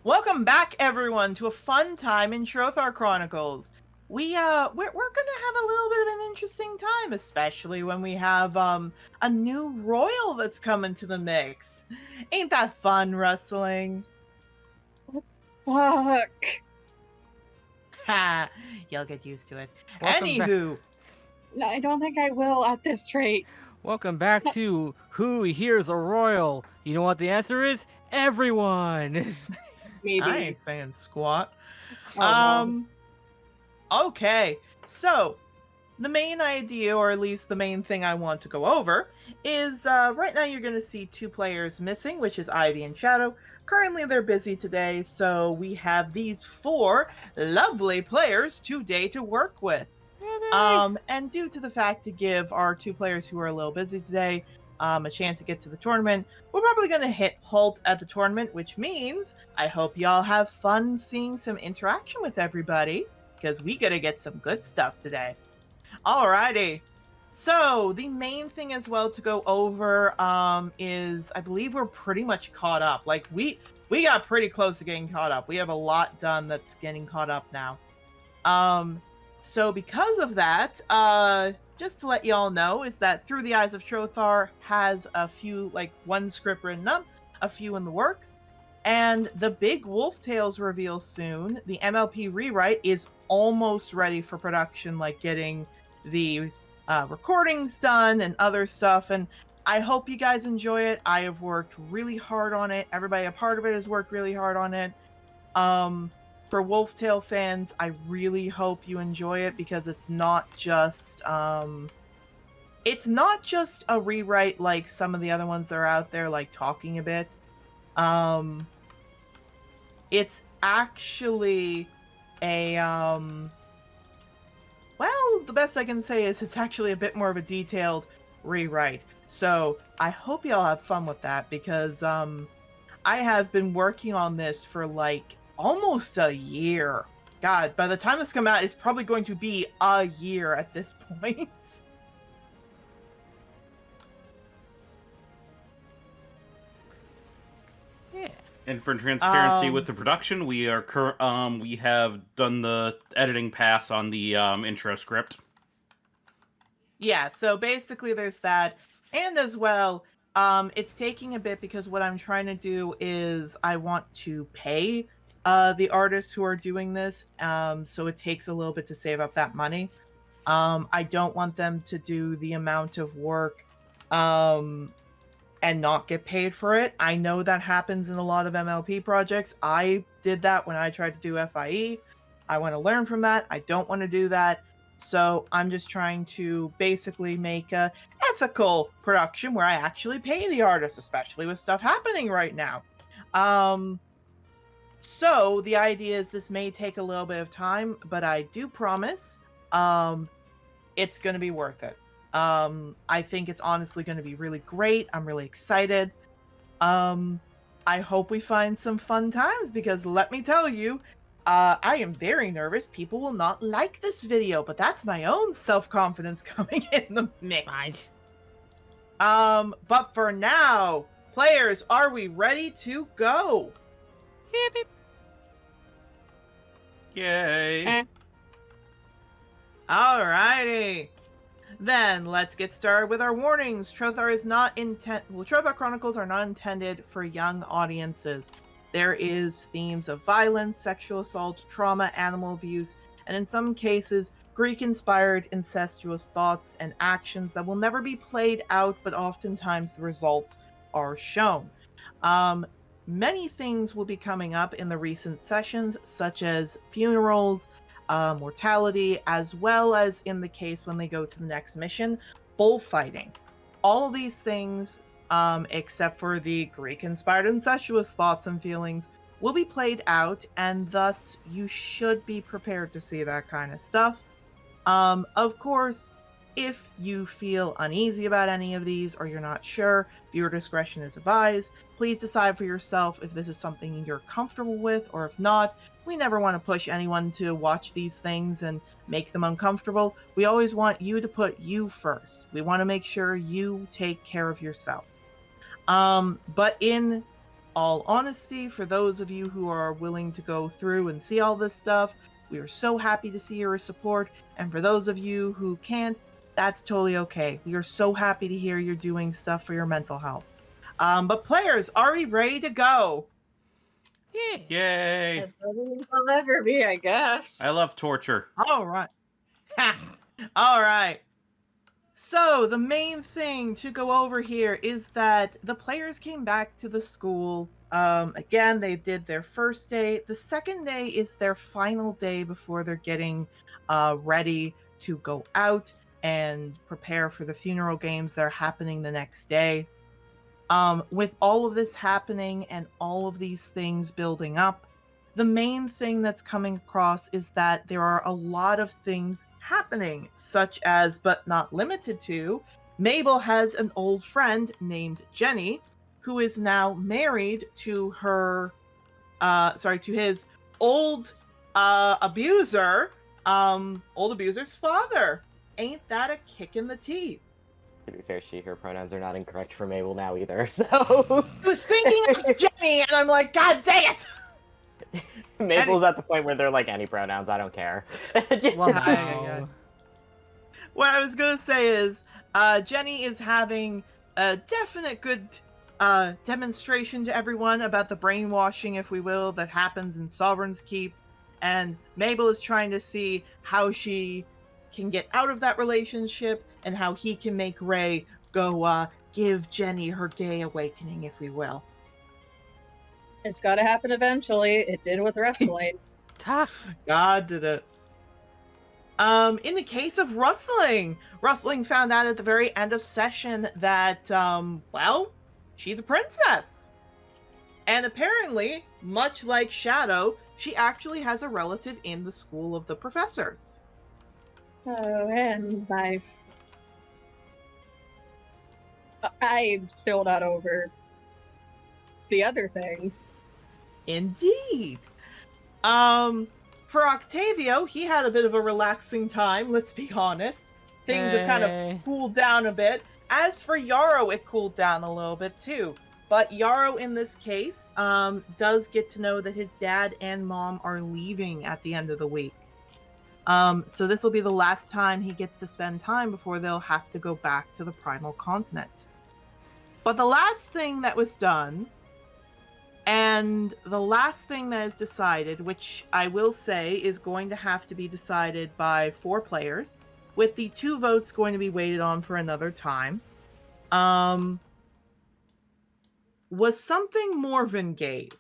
Welcome back, everyone, to a fun time in Trothar Chronicles. We're gonna have a little bit of an interesting time, especially when we have a new royal that's coming to the mix. Ain't that fun, Rustling? Fuck. Ha! You'll get used to it. Welcome back. Anywho, I don't think I will at this rate. Welcome back to Who Here's a Royal. You know what the answer is? Everyone. Maybe. I ain't saying squat. Oh, Okay, so the main idea, or at least the main thing I want to go over, is right now you're going to see two players missing, which is Ivy and Shadow. Currently, they're busy today, so we have these four lovely players today to work with. And due to the fact to give our two players who are a little busy today a chance to get to the tournament, we're probably going to hit halt at the tournament, which means I hope y'all have fun seeing some interaction with everybody, because we gotta get some good stuff today. Alrighty. So the main thing as well to go over is I believe we're pretty much caught up. Like we got pretty close to getting caught up. We have a lot done that's getting caught up now. So because of that, just to let y'all know, is that Through the Eyes of Trothar has a few, like one script written up, a few in the works, and the big Wolf Tales reveal soon. The MLP rewrite is almost ready for production, like getting the recordings done and other stuff, and I hope you guys enjoy it. I have worked really hard on it. Everybody a part of it has worked really hard on it. For Wolf Tale fans, I really hope you enjoy it, because it's not just a rewrite like some of the other ones that are out there, like talking a bit. It's actually a well, the best I can say is it's actually a bit more of a detailed rewrite. So I hope y'all have fun with that, because I have been working on this for like almost a year. God, by the time this comes out, it's probably going to be a year at this point. Yeah. And for transparency with the production, we are we have done the editing pass on the intro script. Yeah, so basically there's that. And as well, it's taking a bit because what I'm trying to do is I want to pay the artists who are doing this, so it takes a little bit to save up that money. I don't want them to do the amount of work and not get paid for it. I know that happens in a lot of MLP projects. I did that when I tried to do FIE. I want to learn from that. I don't want to do that. So I'm just trying to basically make a ethical production where I actually pay the artists, especially with stuff happening right now. So the idea is this may take a little bit of time, but I do promise it's going to be worth it. I think it's honestly going to be really great. I'm really excited. I hope we find some fun times, because let me tell you, I am very nervous. People will not like this video, but that's my own self-confidence coming in the mix. Right. But for now, players, are we ready to go? Yep. Yay! Alrighty. Then let's get started with our warnings. Trothar Chronicles are not intended for young audiences. There is themes of violence, sexual assault, trauma, animal abuse, and in some cases, Greek-inspired incestuous thoughts and actions that will never be played out, but oftentimes the results are shown. Many things will be coming up in the recent sessions, such as funerals, mortality, as well as in the case when they go to the next mission, bullfighting. All of these things, except for the Greek-inspired incestuous thoughts and feelings, will be played out, and thus you should be prepared to see that kind of stuff. Of course, if you feel uneasy about any of these or you're not sure, viewer discretion is advised. Please decide for yourself if this is something you're comfortable with, or if not. We never want to push anyone to watch these things and make them uncomfortable. We always want you to put you first. We want to make sure you take care of yourself. But in all honesty, for those of you who are willing to go through and see all this stuff, we are so happy to see your support. And for those of you who can't, that's totally okay. We are so happy to hear you're doing stuff for your mental health. But players, are we ready to go? Yeah. Yay! As ready as I'll ever be, I guess. I love torture. All right. All right. So the main thing to go over here is that the players came back to the school. Again, they did their first day. The second day is their final day before they're getting ready to go out and prepare for the funeral games that are happening the next day. With all of this happening and all of these things building up, the main thing that's coming across is that there are a lot of things happening, such as, but not limited to, Mabel has an old friend named Jenny, who is now married to her, to his old abuser, old abuser's father. Ain't that a kick in the teeth? To be fair, she, her pronouns are not incorrect for Mabel now either, so... I was thinking of Jenny, and I'm like, God dang it! Mabel's at the point where they're like, any pronouns, I don't care. Wow. What I was going to say is, Jenny is having a definite good demonstration to everyone about the brainwashing, if we will, that happens in Sovereign's Keep. And Mabel is trying to see how she can get out of that relationship and how he can make Ray go give Jenny her gay awakening, if we will. It's gotta happen eventually. It did with wrestling. God did it. In the case of Rustling found out at the very end of session that, well, she's a princess. And apparently, much like Shadow, she actually has a relative in the School of the Professors. Oh, and I'm still not over the other thing. Indeed. For Octavio, he had a bit of a relaxing time, let's be honest. Things have kind of cooled down a bit. As for Yarrow, it cooled down a little bit too. But Yarrow, in this case, does get to know that his dad and mom are leaving at the end of the week. So this will be the last time he gets to spend time before they'll have to go back to the Primal Continent. But the last thing that was done, and the last thing that is decided, which I will say is going to have to be decided by 4 players, with the 2 votes going to be waited on for another time, was something Morven gave.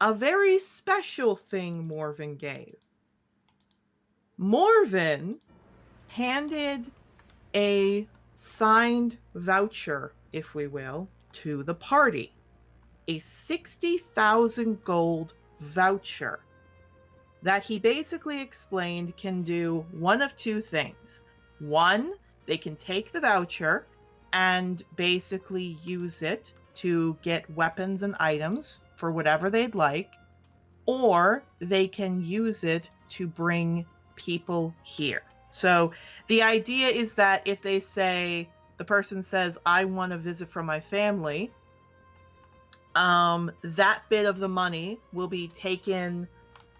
A very special thing Morven gave. Morven handed a signed voucher, if we will, to the party. A 60,000 gold voucher that he basically explained can do one of 2 things. One, they can take the voucher and basically use it to get weapons and items for whatever they'd like, or they can use it to bring people here. So the idea is that if they say, the person says, I want to visit from my family, that bit of the money will be taken,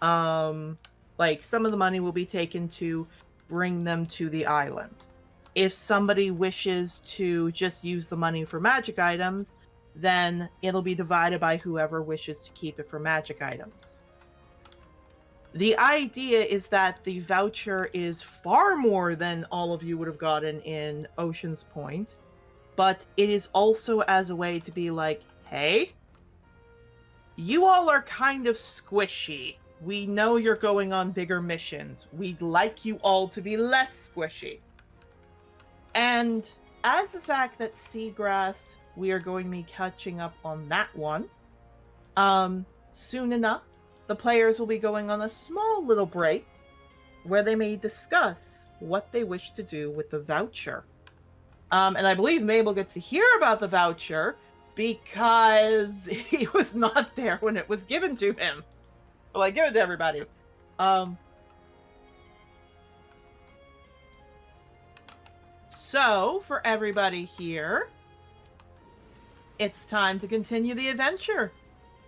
like some of the money will be taken to bring them to the island. If somebody wishes to just use the money for magic items, then it'll be divided by whoever wishes to keep it for magic items. The idea is that the voucher is far more than all of you would have gotten in Ocean's Point, but it is also as a way to be like, hey, you all are kind of squishy. We know you're going on bigger missions. We'd like you all to be less squishy. And as the fact that Seagrass, we are going to be catching up on that one, soon enough, the players will be going on a small little break where they may discuss what they wish to do with the voucher. And I believe Mabel gets to hear about the voucher because he was not there when it was given to him. Well, I give it to everybody. So, for everybody here, it's time to continue the adventure.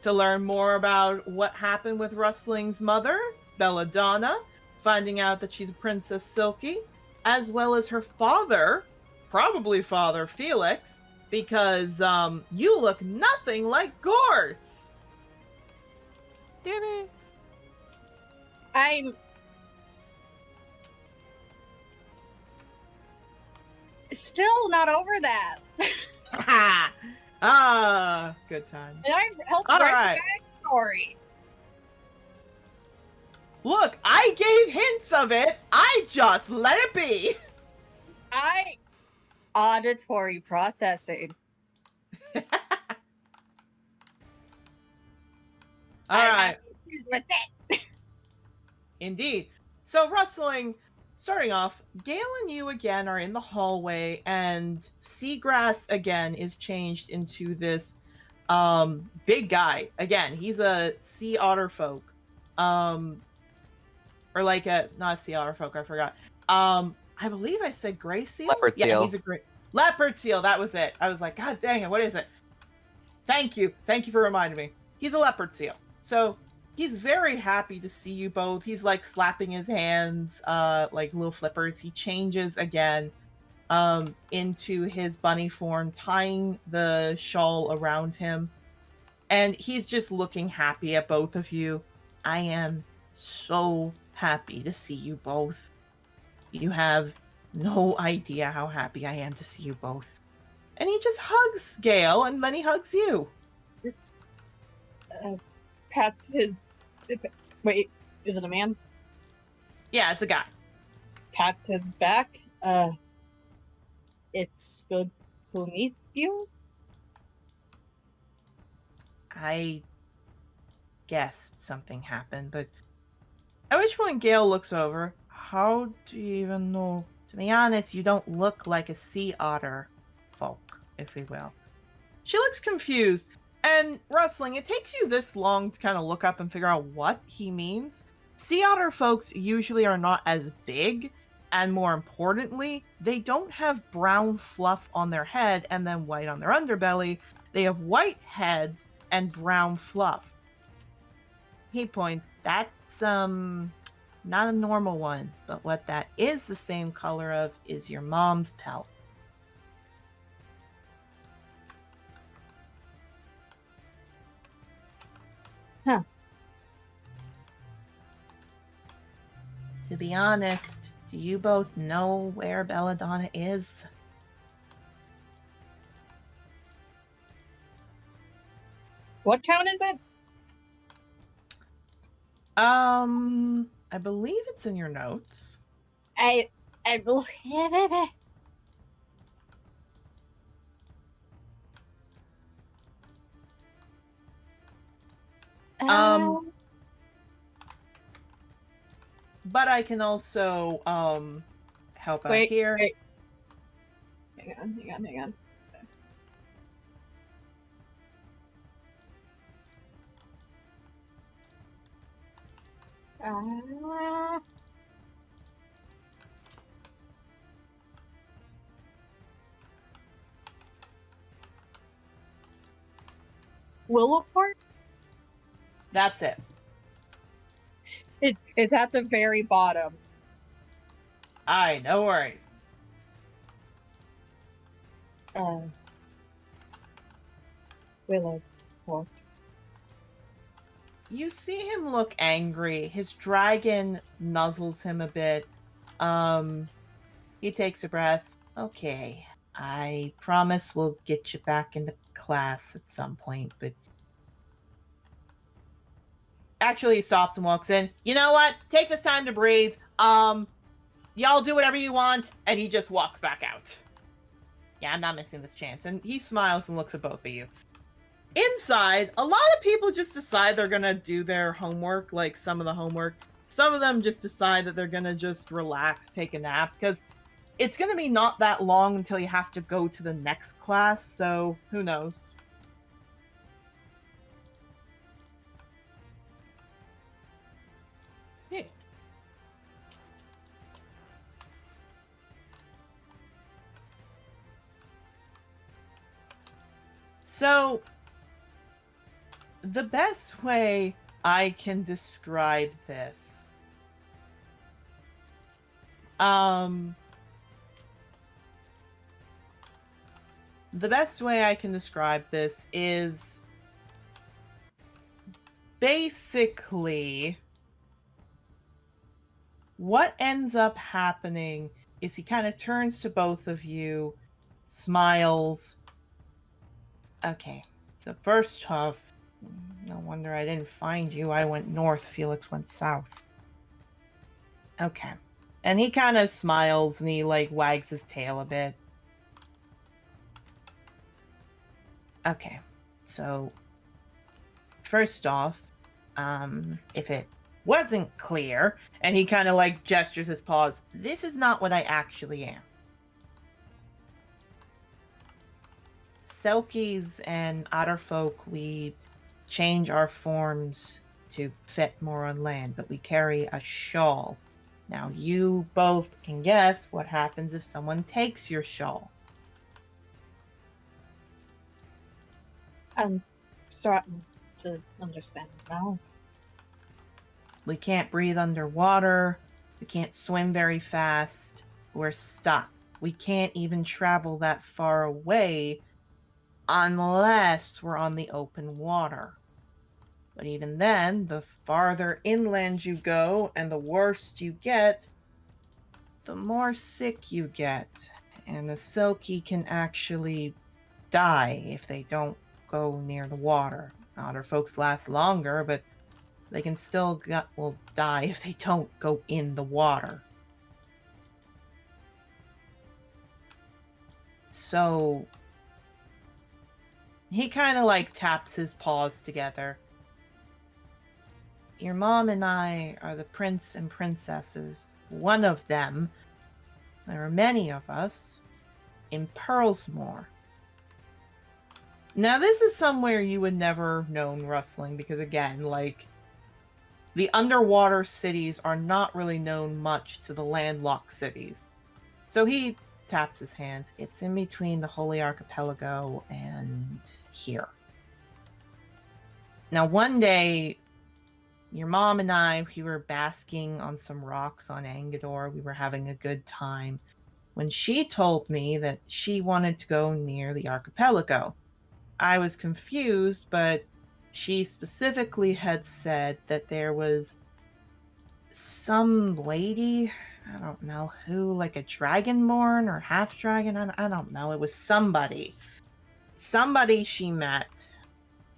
to learn more about what happened with Rustling's mother, Belladonna, finding out that she's a Princess Silky, as well as her father, probably Father Felix, because you look nothing like Gorth. Damn it. I'm still not over that. Good time. And I helped All write right. the backstory. Look, I gave hints of it. I just let it be. Auditory processing. All I'm right. not confused with it. Indeed. So, Rustling, starting off, Gale and you again are in the hallway, and Seagrass again is changed into this big guy. Again, he's a sea otter folk. Or like a not sea otter folk, I forgot. I believe I said gray seal? Leopard Yeah, seal. he's a gray leopard seal, that was it. I was like, God dang it, what is it? Thank you. Thank you for reminding me. He's a leopard seal. So he's very happy to see you both. He's like slapping his hands, like little flippers. He changes again into his bunny form, tying the shawl around him. And he's just looking happy at both of you. I am so happy to see you both. You have no idea how happy I am to see you both. And he just hugs Gale, and then he hugs you. Pats his. Wait, is it a man? Yeah, it's a guy. Pats his back. It's good to meet you. I guessed something happened, but at which point Gale looks over. How do you even know? To be honest, you don't look like a sea otter folk, if we will. She looks confused, and Rustling, it takes you this long to kind of look up and figure out what he means. Sea otter folks usually are not as big, and more importantly, they don't have brown fluff on their head and then white on their underbelly. They have white heads and brown fluff. He points, that's not a normal one, but what that is the same color of is your mom's pelt. Huh. To be honest, do you both know where Belladonna is? What town is it? I believe it's in your notes. I believe it. But I can also help out Wait, here. wait. Hang on. Willowport? That's it. It's at the very bottom. Alright, no worries. Willowport. You see him look angry. His dragon nuzzles him a bit. He takes a breath. Okay, I promise we'll get you back into class at some point, but actually he stops and walks in. You know what? Take this time to breathe. Y'all do whatever you want, and he just walks back out. Yeah, I'm not missing this chance. And he smiles and looks at both of you. Inside, a lot of people just decide they're gonna do their homework, like some of the homework. Some of them just decide that they're gonna just relax, take a nap, because it's gonna be not that long until you have to go to the next class, so who knows? Yeah. So, the best way I can describe this, the best way I can describe this is basically what ends up happening is he kind of turns to both of you, smiles. Okay, so first off, no wonder I didn't find you. I went north, Felix went south. Okay. And he kind of smiles and he like wags his tail a bit. Okay. So first off, if it wasn't clear, and he kind of like gestures his paws, this is not what I actually am. Selkies and otter folk, we change our forms to fit more on land, but we carry a shawl. Now, you both can guess what happens if someone takes your shawl. I'm starting to understand now. We can't breathe underwater. We can't swim very fast. We're stuck. We can't even travel that far away unless we're on the open water. But even then, the farther inland you go and the worse you get, the more sick you get. And the Selkie can actually die if they don't go near the water. Otter folks last longer, but they can still die if they don't go in the water. So he kind of like taps his paws together. Your mom and I are the prince and princesses. One of them, there are many of us, in Pearlsmore. Now, this is somewhere you would never known rustling because, again, like, the underwater cities are not really known much to the landlocked cities. So he taps his hands. It's in between the Holy Archipelago and here. Now, one day, your mom and I, we were basking on some rocks on Angador. We were having a good time when she told me that she wanted to go near the archipelago. I was confused, but she specifically had said that there was some lady, I don't know who, like a dragonborn or half dragon, I don't know. It was somebody she met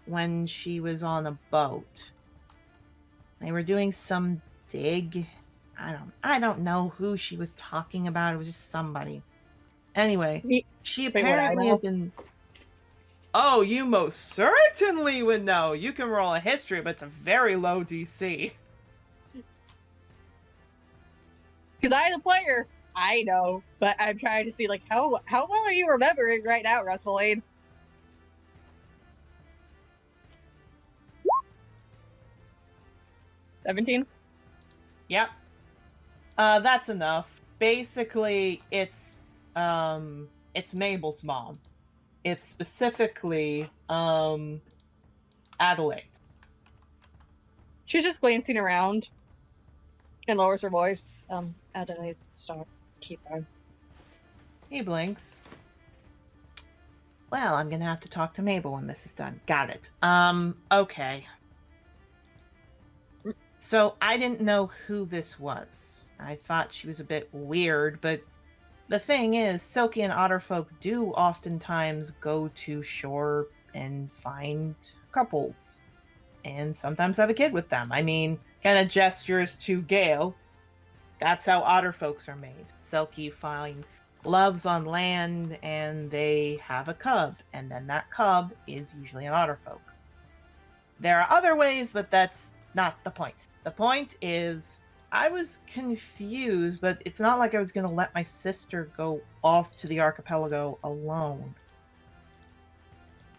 when she was on a boat. They were doing some dig. I don't know who she was talking about. It was just somebody. Anyway, she apparently had been... Oh, you most certainly would know. You can roll a history, but it's a very low DC. Because I, the player, I know, but I'm trying to see, like, how well are you remembering right now, Russell-Lane? $17? Yep. That's enough. Basically, it's Mabel's mom. It's specifically, Adelaide. She's just glancing around and lowers her voice. Adelaide, start. Keep on. He blinks. Well, I'm gonna have to talk to Mabel when this is done. Got it. Okay. So I didn't know who this was. I thought she was a bit weird, but the thing is, Silky and Otterfolk do oftentimes go to shore and find couples. And sometimes have a kid with them. I mean, kind of gestures to Gale. That's how Otterfolks are made. Selkie finds loves on land and they have a cub. And then that cub is usually an Otterfolk. There are other ways, but that's not the point. The point is, I was confused, but it's not like I was going to let my sister go off to the archipelago alone.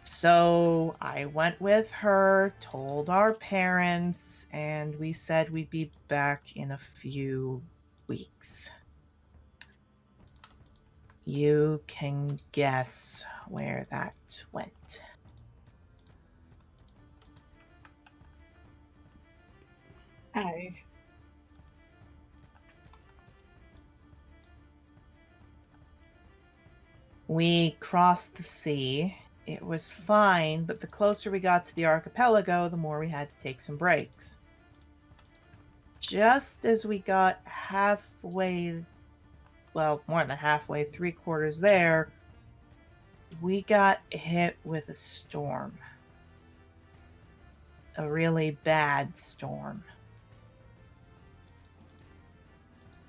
So I went with her, told our parents, and we said we'd be back in a few weeks. You can guess where that went. Hi. We crossed the sea. It was fine, but the closer we got to the archipelago, the more we had to take some breaks. Just as we got halfway, well, more than halfway, 3/4 there, we got hit with a storm. A really bad storm.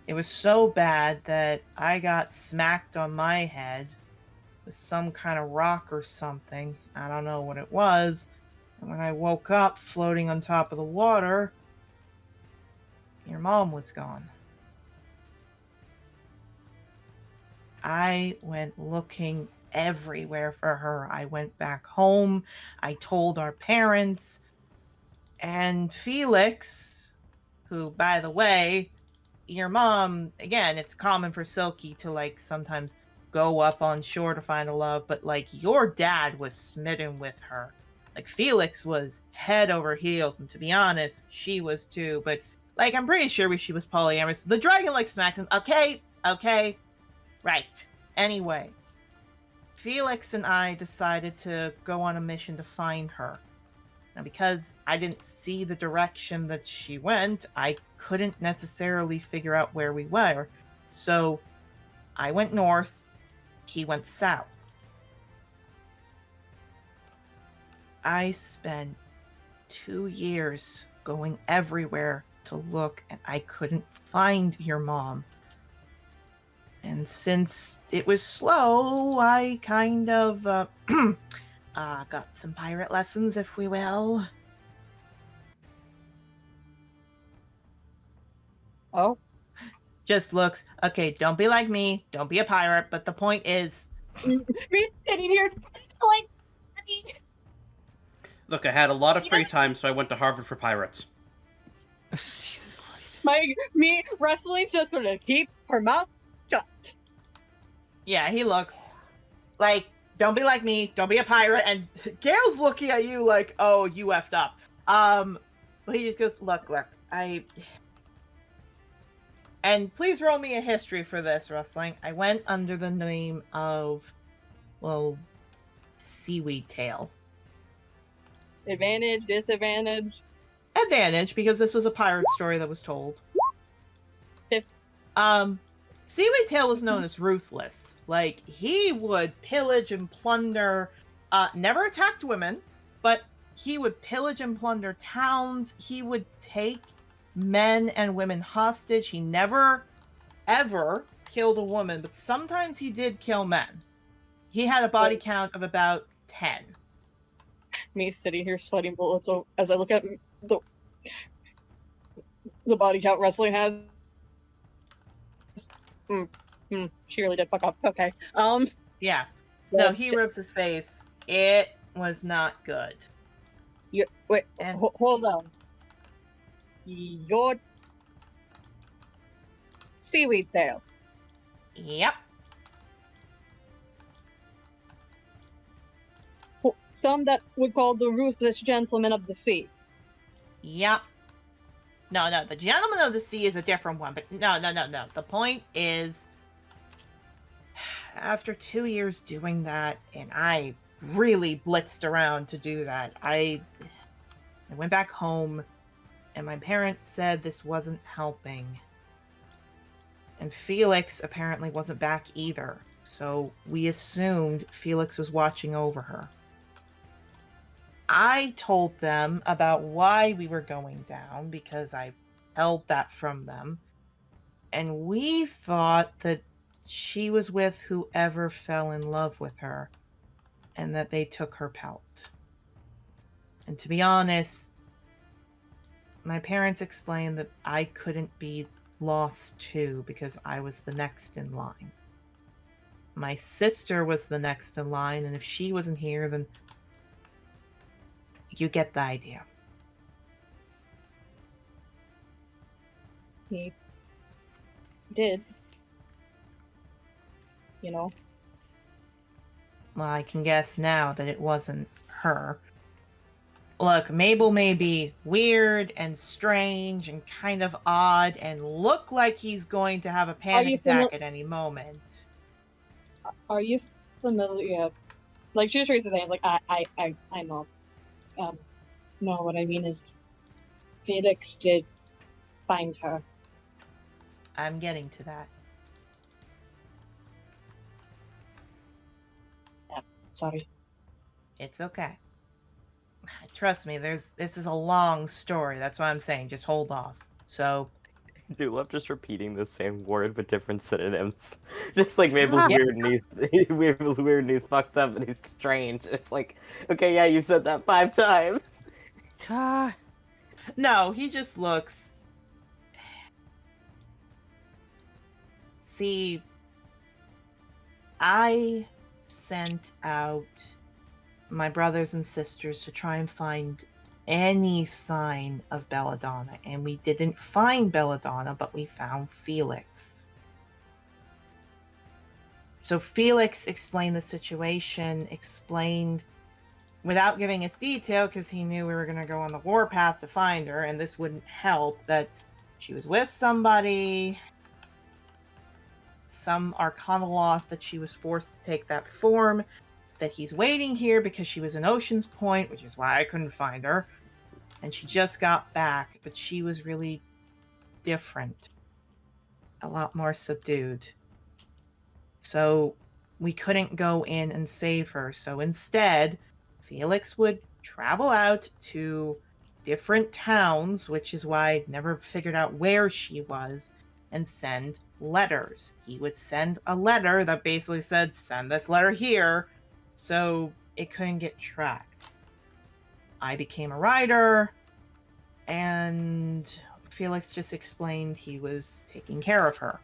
It was so bad that I got smacked on my head with some kind of rock or something. I don't know what it was. And when I woke up floating on top of the water, your mom was gone. I went looking everywhere for her. I went back home. I told our parents. And Felix, who, by the way, your mom, again, it's common for Silky to, like, sometimes go up on shore to find a love, but, like, your dad was smitten with her. Like, Felix was head over heels, and to be honest, she was too, but, like, I'm pretty sure she was polyamorous. The dragon, like, smacks him. Okay, right. Anyway, Felix and I decided to go on a mission to find her. Now, because I didn't see the direction that she went, I couldn't necessarily figure out where we were. So I went north, he went south. I spent 2 years going everywhere to look, and I couldn't find your mom. And since it was slow, I kind of got some pirate lessons, if we will. Oh, Just looks, okay, don't be like me, don't be a pirate, but the point is, me sitting here telling. Look, I had a lot of free time, so I went to Harvard for pirates. Jesus Christ. Me wrestling's just gonna keep her mouth shut. yeah, he looks like, don't be like me, don't be a pirate, and Gail's looking at you like, oh, you effed up. But he just goes, look, and please roll me a history for this, Rustling. I went under the name of, well, Seaweed Tail. Advantage, disadvantage. Advantage, because this was a pirate story that was told. Seaweed Tail was known as ruthless. Like, he would pillage and plunder, never attacked women, but he would pillage and plunder towns. He would take men and women hostage. He never, ever killed a woman, but sometimes he did kill men. He had a body count of about 10. Me sitting here sweating bullets as I look at the body count wrestling has. She really did fuck up. Okay. Yeah. No, he rips his face. It was not good. Wait, And hold on. Your Seaweed Tail. yep. Some that would call the ruthless gentleman of the sea. Yep. No, the Gentleman of the Sea is a different one, but no. The point is, after 2 years doing that, and I really blitzed around to do that, I went back home, and my parents said this wasn't helping. And Felix apparently wasn't back either, so we assumed Felix was watching over her. I told them about why we were going down because I held that from them. And we thought that she was with whoever fell in love with her and that they took her pelt. And to be honest, my parents explained that I couldn't be lost too because I was the next in line. My sister was the next in line, and if she wasn't here, then you get the idea. He did. You know? Well, I can guess now that it wasn't her. Look, Mabel may be weird and strange and kind of odd and look like he's going to have a panic attack at any moment. Are you familiar? Like, she just raises her hands, like, I know. No, what I mean is, Felix did find her. I'm getting to that. Sorry. It's okay. Trust me, this is a long story. That's why I'm saying just hold off. So, Do love just repeating the same word with different synonyms. Just like Mabel's Yeah. weird and Mabel's weird and he's fucked up and he's strange. It's like, okay, yeah, you said that 5 times. no, he just looks. See, I sent out my brothers and sisters to try and find any sign of Belladonna, and we didn't find Belladonna, but we found Felix. So Felix explained the situation, explained without giving us detail, because he knew we were going to go on the warpath to find her, and this wouldn't help, that she was with somebody, some Arcanoloth, that she was forced to take that form, that he's waiting here because she was in Ocean's Point, which is why I couldn't find her, and she just got back, but she was really different, a lot more subdued. So we couldn't go in and save her, so instead, Felix would travel out to different towns, which is why I never figured out where she was, and send letters. He would send a letter that basically said, send this letter here, so it couldn't get tracked. I became a writer, and Felix just explained he was taking care of her.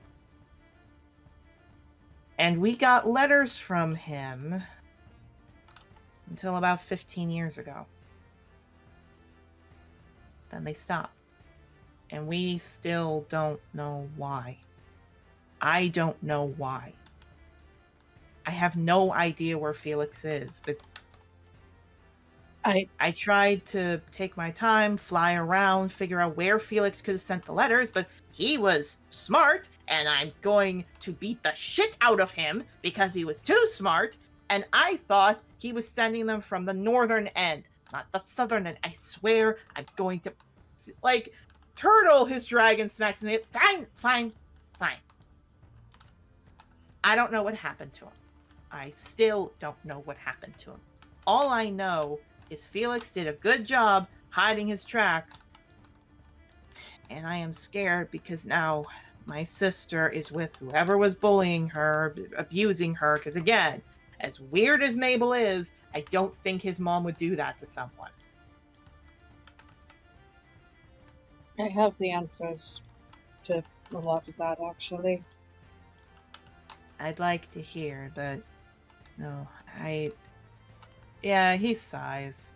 And we got letters from him until about 15 years ago. Then they stopped. And we still don't know why. I don't know why. I have no idea where Felix is, but I tried to take my time, fly around, figure out where Felix could have sent the letters, but he was smart, and I'm going to beat the shit out of him because he was too smart, and I thought he was sending them from the northern end, not the southern end. I swear I'm going to... Like, Turtle, his dragon, smacks me. Fine. I don't know what happened to him. I still don't know what happened to him. All I know is Felix did a good job hiding his tracks, and I am scared because now my sister is with whoever was bullying her, abusing her, because again, as weird as Mabel is, I don't think his mom would do that to someone. I have the answers to a lot of that, actually. I'd like to hear, but no, Yeah, he sighs.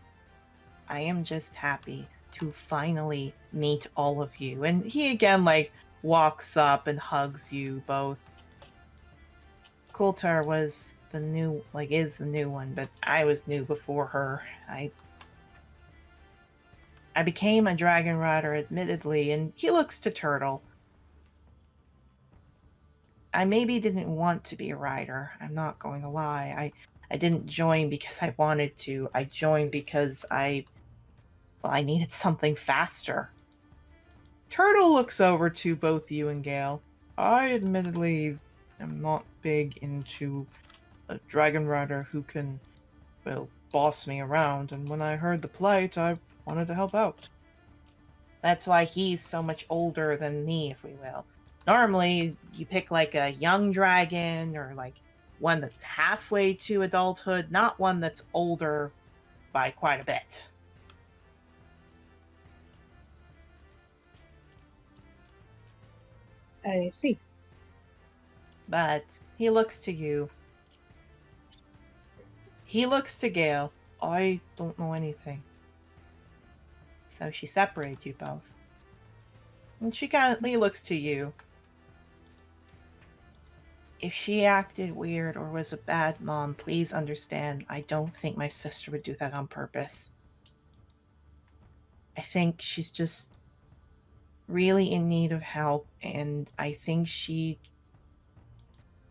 I am just happy to finally meet all of you. And he again, walks up and hugs you both. Coulter was is the new one, but I was new before her. I became a dragon rider, admittedly, and he looks to Turtle. I maybe didn't want to be a rider. I'm not going to lie. I didn't join because I wanted to. I joined because I needed something faster. Turtle looks over to both you and Gale. I admittedly am not big into a dragon rider who can, boss me around, and when I heard the plight, I wanted to help out. That's why he's so much older than me, if we will. Normally, you pick a young dragon or one that's halfway to adulthood, not one that's older by quite a bit. I see. But he looks to you. He looks to Gale. I don't know anything. So she separated you both. And he looks to you. If she acted weird or was a bad mom, please understand, I don't think my sister would do that on purpose. I think she's just really in need of help, and I think she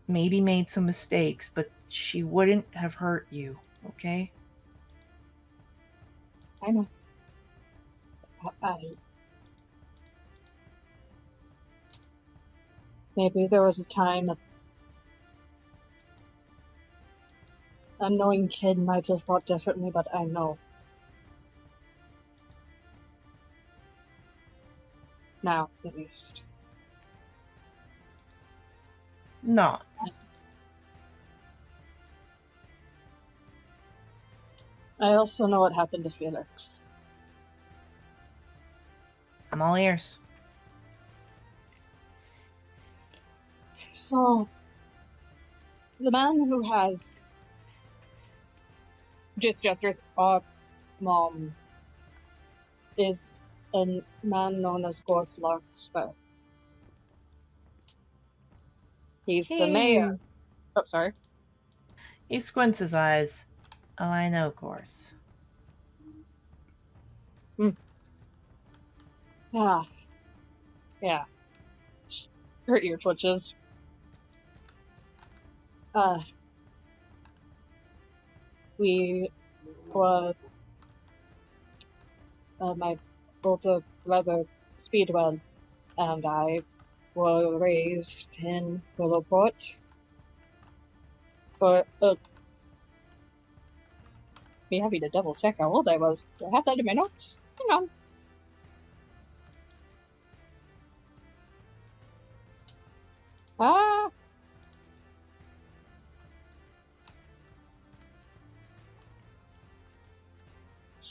maybe made some mistakes, but she wouldn't have hurt you, okay? I know. Maybe there was a time that an unknowing kid might have thought differently, but I know. Now, at least. Not. I also know what happened to Felix. I'm all ears. So, the man who has just gestures mom is a man known as Ghost Larkspur. He's the mayor. Oh, sorry. He squints his eyes. Oh, I know, course. Yeah. Her ear twitches. We were my older brother Speedwell and I were raised in Willowport. But be happy to double check how old I was. Do I have that in my notes? Hang on.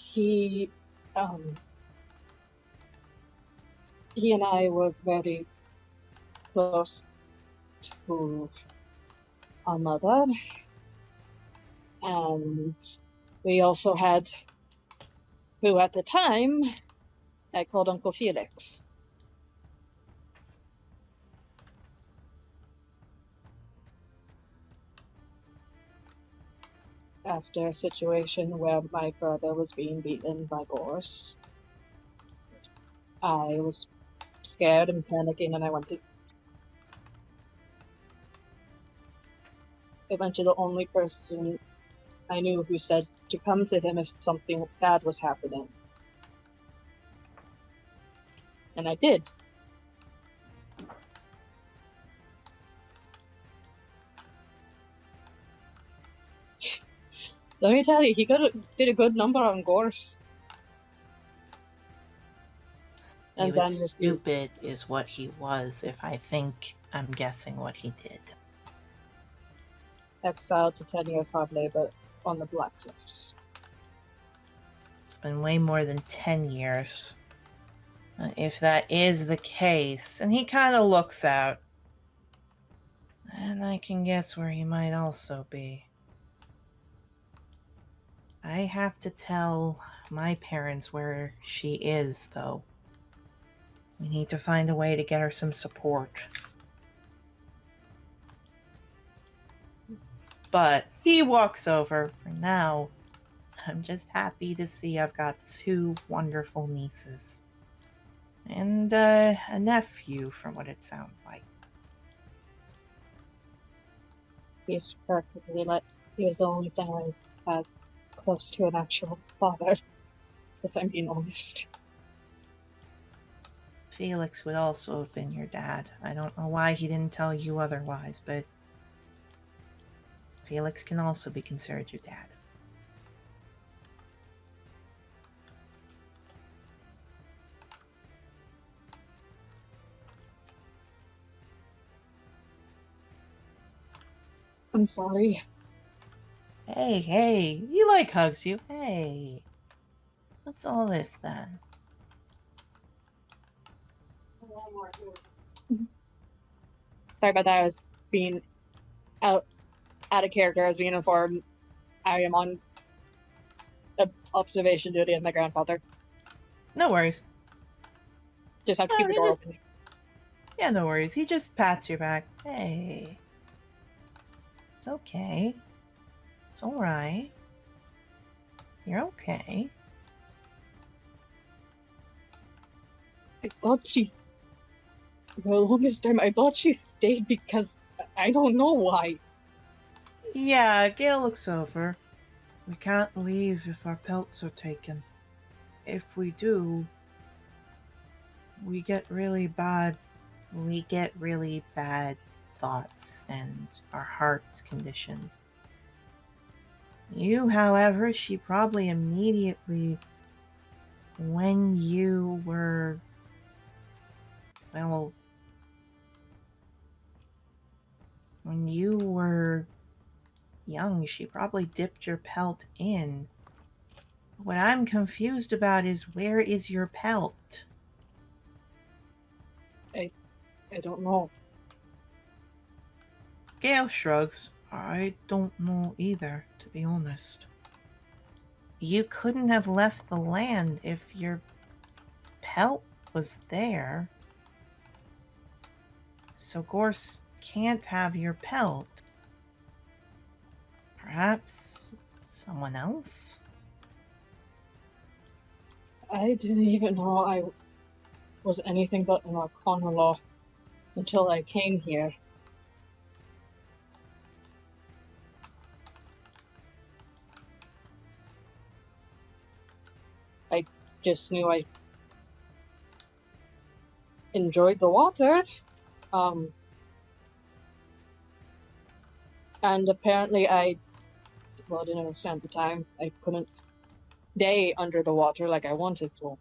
He and I were very close to our mother, and we also had, who at the time I called Uncle Felix. After a situation where my brother was being beaten by Gorse, I was scared and panicking, and I went to the only person I knew who said to come to him if something bad was happening. And I did. Let me tell you, he did a good number on Gorse. And he was stupid is what he was, if I think I'm guessing what he did. Exiled to 10 years hard labor on the Black Cliffs. It's been way more than 10 years. If that is the case, and he kind of looks out, and I can guess where he might also be. I have to tell my parents where she is, though. We need to find a way to get her some support. But he walks over. For now, I'm just happy to see I've got 2 wonderful nieces. And a nephew, from what it sounds like. He's practically like, he was the only thing I had close to an actual father, if I'm being honest. Felix would also have been your dad. I don't know why he didn't tell you otherwise, but Felix can also be considered your dad. I'm sorry. Hey, he like hugs you. Hey, what's all this then? Sorry about that. I was being out of character. I was being informed. I am on observation duty of my grandfather. No worries. Just have to keep the door open. Yeah, no worries. He just pats your back. Hey. It's okay. It's alright. You're okay. thought she's... For the longest time, I thought she stayed because... I don't know why. Yeah, Gale looks over. We can't leave if our pelts are taken. If we do, we get really bad thoughts and our heart's conditions. You, however, she probably immediately, when you were, well, when you were young, she probably dipped your pelt in. What I'm confused about is, where is your pelt? I don't know. Gale shrugs. I don't know either, to be honest. You couldn't have left the land if your pelt was there. So Gorse can't have your pelt. Perhaps someone else? I didn't even know I was anything but an Arcanoloth until I came here. I just knew I enjoyed the water. And apparently I didn't understand at the time. I couldn't stay under the water like I wanted to.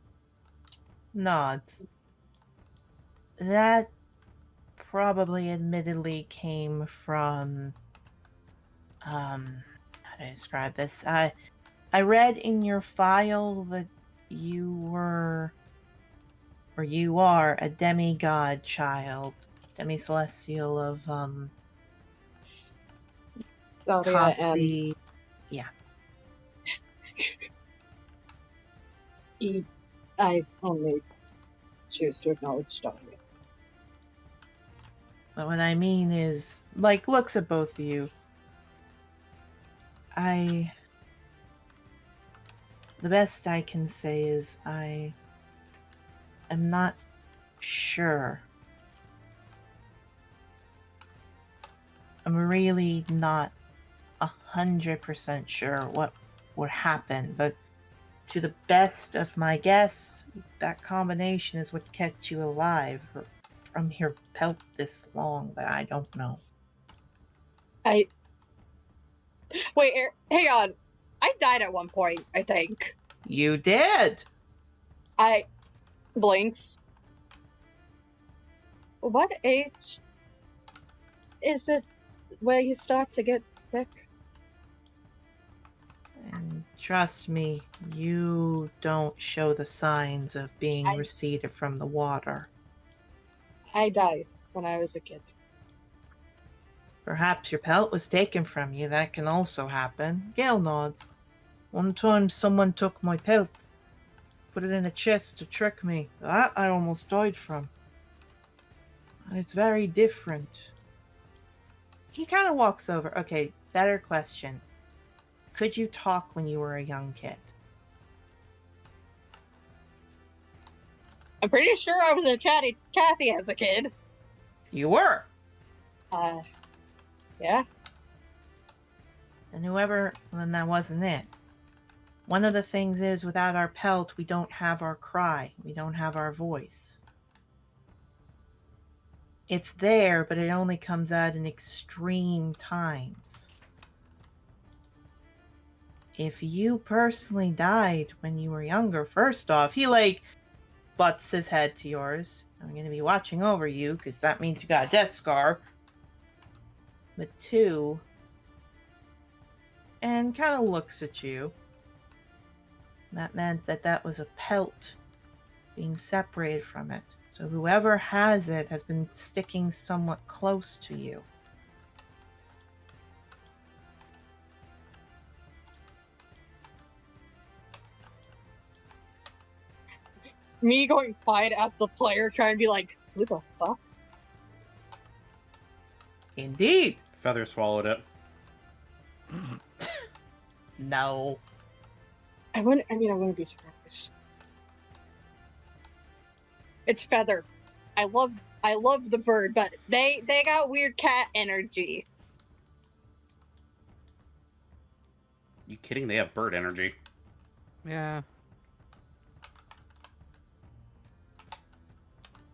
Nods. That probably admittedly came from, how do I describe this? I read in your file that you were, or you are, a demigod child. Demicelestial of, Daria and Kasi. Yeah. I only choose to acknowledge Daria. But what I mean is, like, looks at both of you. The best I can say is I am not sure. I'm really not 100% sure what would happen, but to the best of my guess, that combination is what kept you alive from your pelt this long, but I don't know. Wait, hang on. I died at one point, I think. You did! I blinks. What age is it where you start to get sick? And trust me, you don't show the signs of being receded from the water. I died when I was a kid. Perhaps your pelt was taken from you. That can also happen. Gale nods. One time someone took my pelt, put it in a chest to trick me. That I almost died from. It's very different. He kind of walks over. Okay, better question. Could you talk when you were a young kid? I'm pretty sure I was a chatty Kathy as a kid. You were. Yeah. And then that wasn't it. One of the things is, without our pelt, we don't have our cry. We don't have our voice. It's there, but it only comes out in extreme times. If you personally died when you were younger, first off, he butts his head to yours. I'm going to be watching over you, because that means you got a death scar. But two, and kind of looks at you. That meant that was a pelt being separated from it. So whoever has it has been sticking somewhat close to you. Me going quiet as the player trying to be like, who the fuck? Indeed. Feather swallowed it. No. I wouldn't be surprised. It's Feather. I love the bird, but they got weird cat energy. You kidding? They have bird energy. Yeah.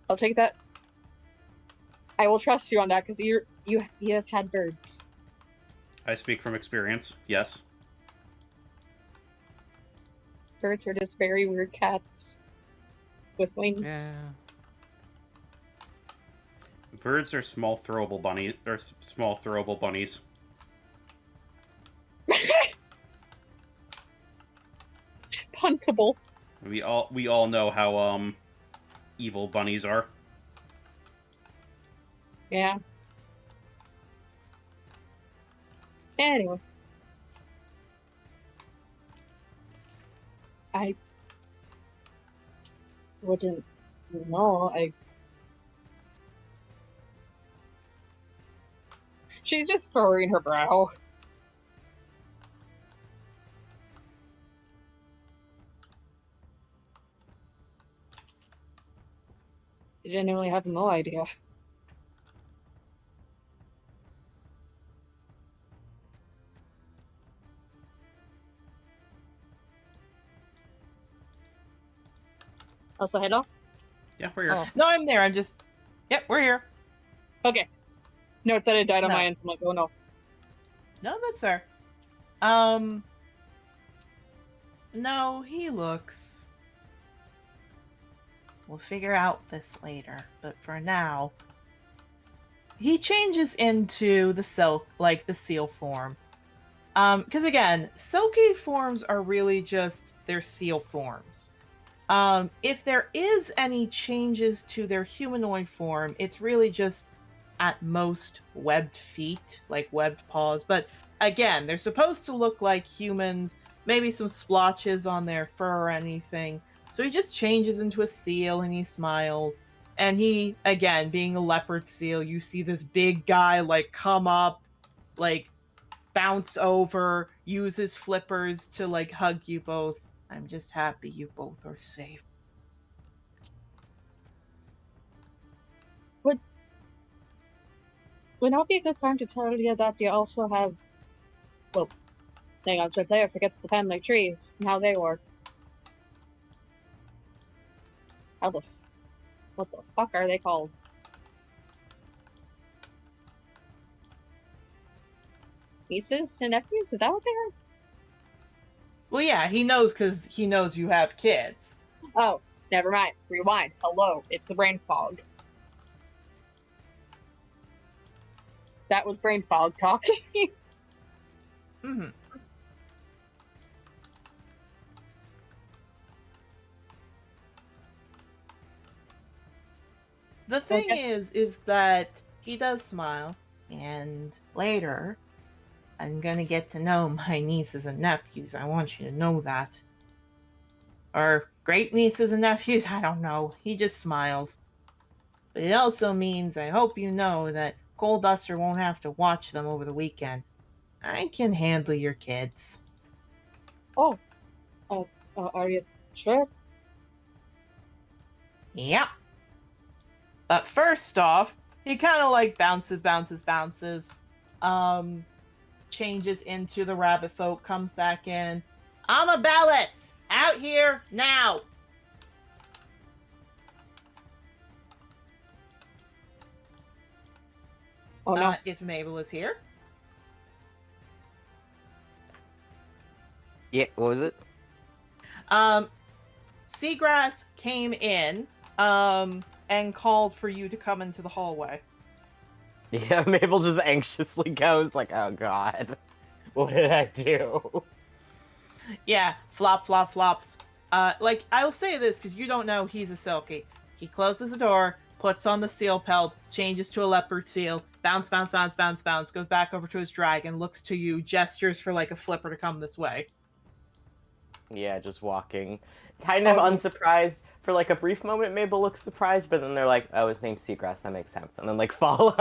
I'll take that. I will trust you on that because you have had birds. I speak from experience. Yes. Birds are just very weird cats with wings. Yeah. Birds are small throwable bunnies. Or small throwable bunnies. Puntable. We all know how evil bunnies are. Yeah. Anyway. I wouldn't know. She's just furrowing her brow. I genuinely have no idea. Also, hello? Yeah, we're here. Oh. No, I'm there. I'm just. Yep, we're here. Okay. No, it said it died on No. my end. I'm like, oh no. No, that's fair. No, he looks. We'll figure out this later, but for now, he changes into the the seal form. Because again, silky forms are really just their seal forms. If there is any changes to their humanoid form, it's really just at most webbed feet, like webbed paws. But again, they're supposed to look like humans, maybe some splotches on their fur or anything. So he just changes into a seal and he smiles. And he, again, being a leopard seal, you see this big guy like come up, like bounce over, use his flippers to like hug you both. I'm just happy you both are safe. Would not be a good time to tell you that you also have, well, hang on, so my player forgets the family trees and how they work. What the fuck are they called? Nieces and nephews? Is that what they are? Well, yeah, he knows because he knows you have kids. Oh, never mind. Rewind. Hello, it's the brain fog. That was brain fog talking. Mm-hmm. The thing Okay. is that he does smile, and later, I'm gonna get to know my nieces and nephews. I want you to know that. Or great nieces and nephews, I don't know. He just smiles. But it also means I hope you know that Cold Duster won't have to watch them over the weekend. I can handle your kids. Oh, are you sure? Yep. But first off, he kind of like bounces, changes into the rabbit folk, comes back in. Amabellus, out here now. Oh no. If Mabel is here. Yeah, what was it? Seagrass came in, and called for you to come into the hallway. Yeah, Mabel just anxiously goes like, oh god. What did I do? Yeah, flops. Like, I'll say this because you don't know he's a Silky. He closes the door, puts on the seal pelt, changes to a leopard seal, bounce, goes back over to his dragon, looks to you, gestures for like a flipper to come this way. Yeah, just walking. Kind of unsurprised. For like a brief moment, Mabel looks surprised, but then they're like, oh, his name's Seagrass, that makes sense. And then like follow.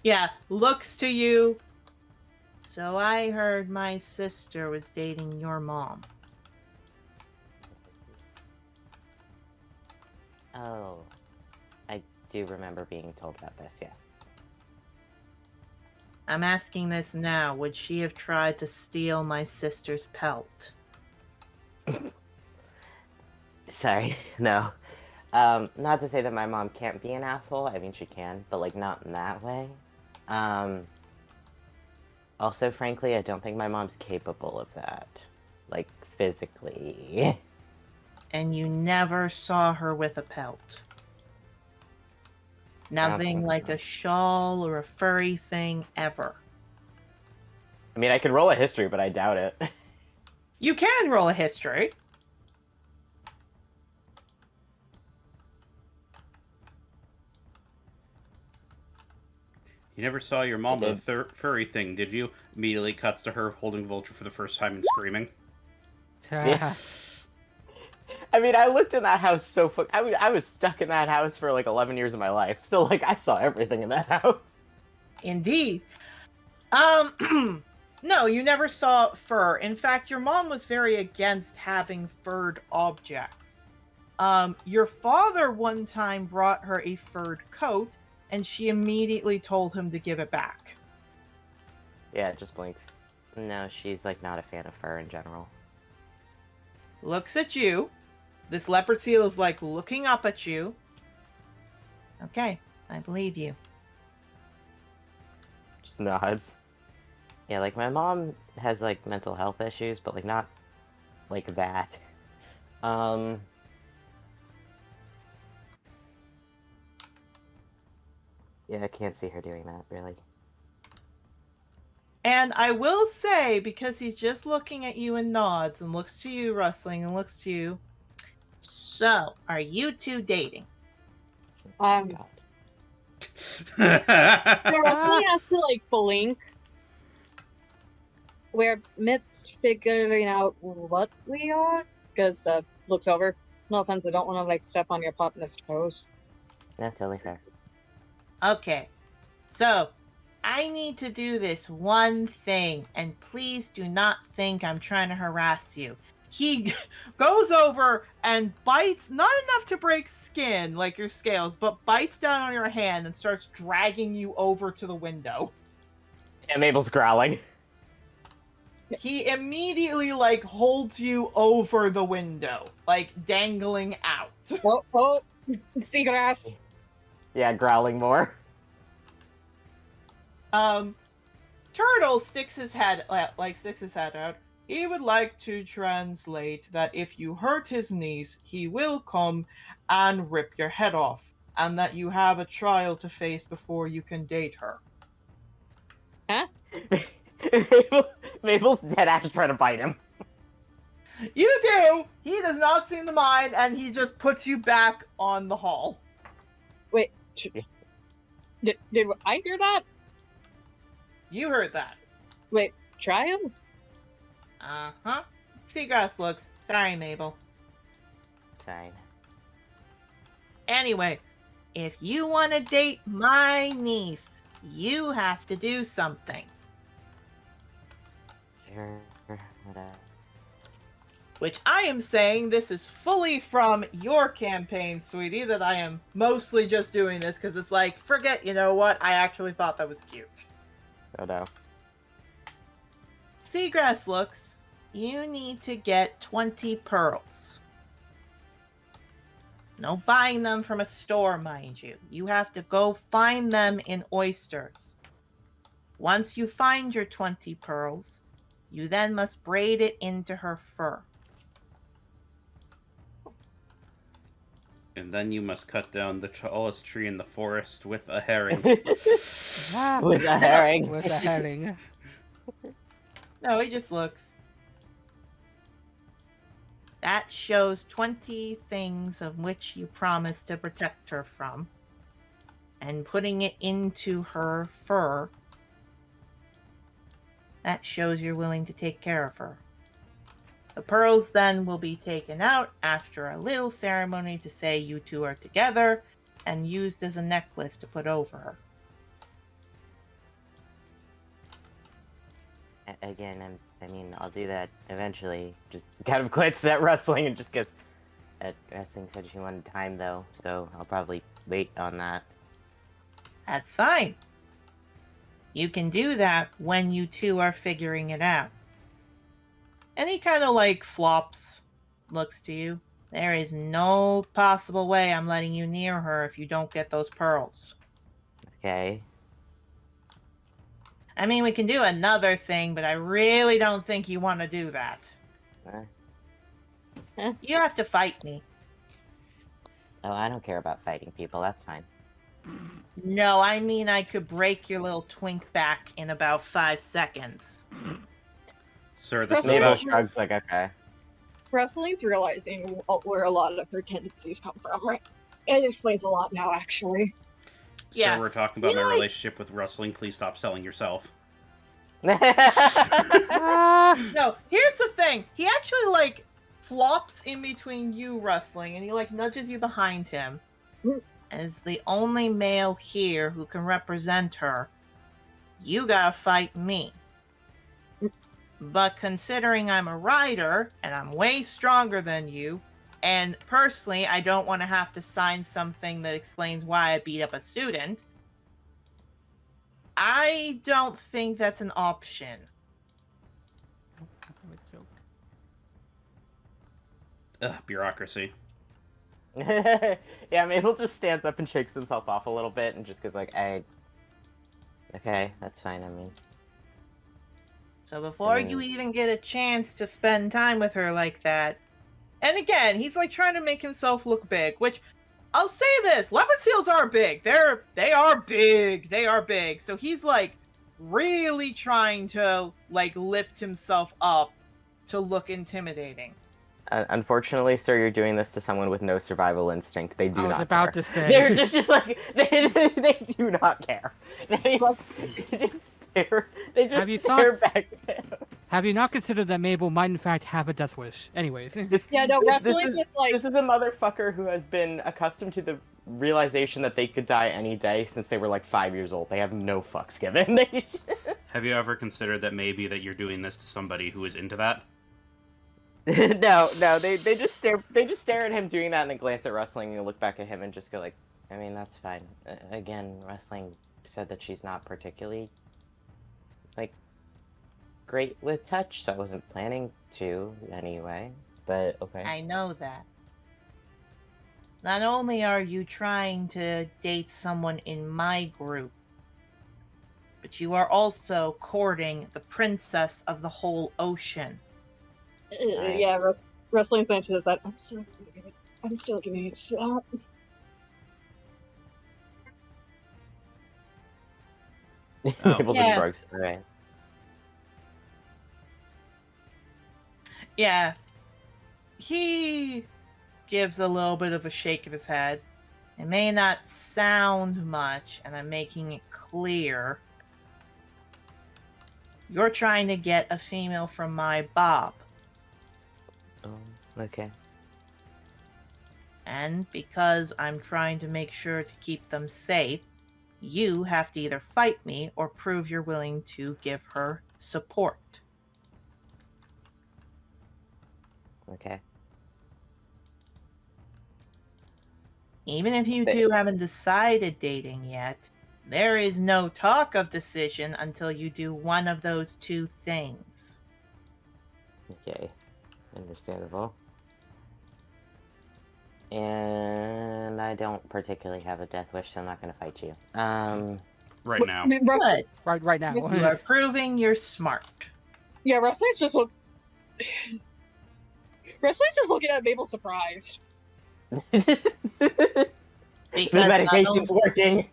Yeah, looks to you. So I heard my sister was dating your mom. Oh, I do remember being told about this, yes. I'm asking this now. Would she have tried to steal my sister's pelt? Sorry, no. Not to say that my mom can't be an asshole. I mean, she can, but, like, not in that way. Also, frankly, I don't think my mom's capable of that. Like, physically. And you never saw her with a pelt? Nothing think like so. a shawl or a furry thing ever? I mean, I could roll a history, but I doubt it. You can roll a history. You never saw your mom I with a furry thing, did you? Immediately cuts to her holding Vulture for the first time and screaming. Yeah. I mean, I lived in that house so I was stuck in that house for like 11 years of my life. So, like, I saw everything in that house. Indeed. No, you never saw fur. In fact, your mom was very against having furred objects. Your father one time brought her a furred coat, and she immediately told him to give it back. Yeah, it just blinks. No, she's, like, not a fan of fur in general. Looks at you. This leopard seal is, like, looking up at you. Okay, I believe you. Just nods. Yeah, like, my mom has, like, mental health issues, but, like, not like that. Yeah, I can't see her doing that, really. And I will say, because he's just looking at you and nods and looks to you, Rustling, and looks to you. So, are you two dating? God. Rustling has to, like, blink. Where Mitt's figuring out what we are, because, looks over. No offense, I don't want to, like, step on your partner's toes. That's totally fair. Okay, so I need to do this one thing, and please do not think I'm trying to harass you. He goes over and bites, not enough to break skin, like your scales, but bites down on your hand and starts dragging you over to the window. Yeah, Mabel's growling. He immediately, like, holds you over the window, like, dangling out. Oh, seagrass. Yeah, growling more. Turtle sticks his head out. He would like to translate that if you hurt his niece, he will come and rip your head off, and that you have a trial to face before you can date her. Huh? Mabel's dead ass trying to bite him. You do! He does not seem to mind, and he just puts you back on the hall. Wait, did I hear that? You heard that. Wait, try him? Uh-huh. Seagrass looks. Sorry, Mabel. It's fine. Anyway, if you want to date my niece, you have to do something. Sure, whatever. Which I am saying this is fully from your campaign, sweetie, that I am mostly just doing this because it's like, forget, you know what, I actually thought that was cute. Oh no. Seagrass looks, you need to get 20 pearls. No buying them from a store, mind you. You have to go find them in oysters. Once you find your 20 pearls, you then must braid it into her fur. And then you must cut down the tallest tree in the forest with a herring. With a herring. With a herring. No, he just looks. That shows 20 things of which you promise to protect her from. And putting it into her fur, that shows you're willing to take care of her. The pearls then will be taken out after a little ceremony to say you two are together, and used as a necklace to put over her. Again, I mean, I'll do that eventually. Just kind of glanced at Rustling and just goes, Wrestling said she wanted time though, so I'll probably wait on that. That's fine. You can do that when you two are figuring it out. And he kind of like flops, looks to you. There is no possible way I'm letting you near her if you don't get those pearls. Okay. I mean, we can do another thing, but I really don't think you want to do that. You have to fight me. Oh, I don't care about fighting people. That's fine. No, I mean I could break your little twink back in about 5 seconds. Sir, this is Mabel about... shrugs like, okay. Wrestling's realizing where a lot of her tendencies come from, right? It explains a lot now, actually. Yeah. Sir, we're talking about You know, my like- relationship with wrestling. Please stop selling yourself. No, here's the thing. He actually, like, flops in between you, Wrestling, and he, like, nudges you behind him. As the only male here who can represent her, you gotta fight me. But considering I'm a rider, and I'm way stronger than you, and personally, I don't want to have to sign something that explains why I beat up a student, I don't think that's an option. Ugh, bureaucracy. Yeah, Mabel just stands up and shakes himself off a little bit and just goes like, okay, that's fine, I mean. So before I mean- you even get a chance to spend time with her like that, and again, he's like trying to make himself look big, which I'll say this, leopard seals are big. They are big. They are big. So he's like really trying to like lift himself up to look intimidating. Unfortunately, sir, you're doing this to someone with no survival instinct. They do I was not about care. to say. They're just like, they do not care. They just stare, they just Have you stare back at him. Have you not considered that Mabel might in fact have a death wish? Anyways. Yeah, no, Wrestling's just like... This is a motherfucker who has been accustomed to the realization that they could die any day since they were like 5 years old. They have no fucks given. Have you ever considered that maybe that you're doing this to somebody who is into that? No, they just stare at him doing that and then glance at Wrestling and look back at him and just go like, I mean, that's fine. Again, Wrestling said that she's not particularly like great with touch, so I wasn't planning to anyway, but okay. I know that. Not only are you trying to date someone in my group, but you are also courting the princess of the whole ocean. Yeah, Wrestling's going to that. I'm still giving it a shot. Oh. Mabel Yeah. just shrugs. Alright. Yeah. He gives a little bit of a shake of his head. It may not sound much, and I'm making it clear. You're trying to get a female from my Bob. Okay. And because I'm trying to make sure to keep them safe, you have to either fight me or prove you're willing to give her support. Okay. Even if you two haven't decided dating yet, there is no talk of decision until you do one of those two things. Okay. Understandable. And I don't particularly have a death wish, so I'm not gonna fight you. Right now. Good. Right now. Just You are proving you're smart. Yeah, Wrestling's just look. Wrestling's just looking at Mabel surprised. Because the medication's working.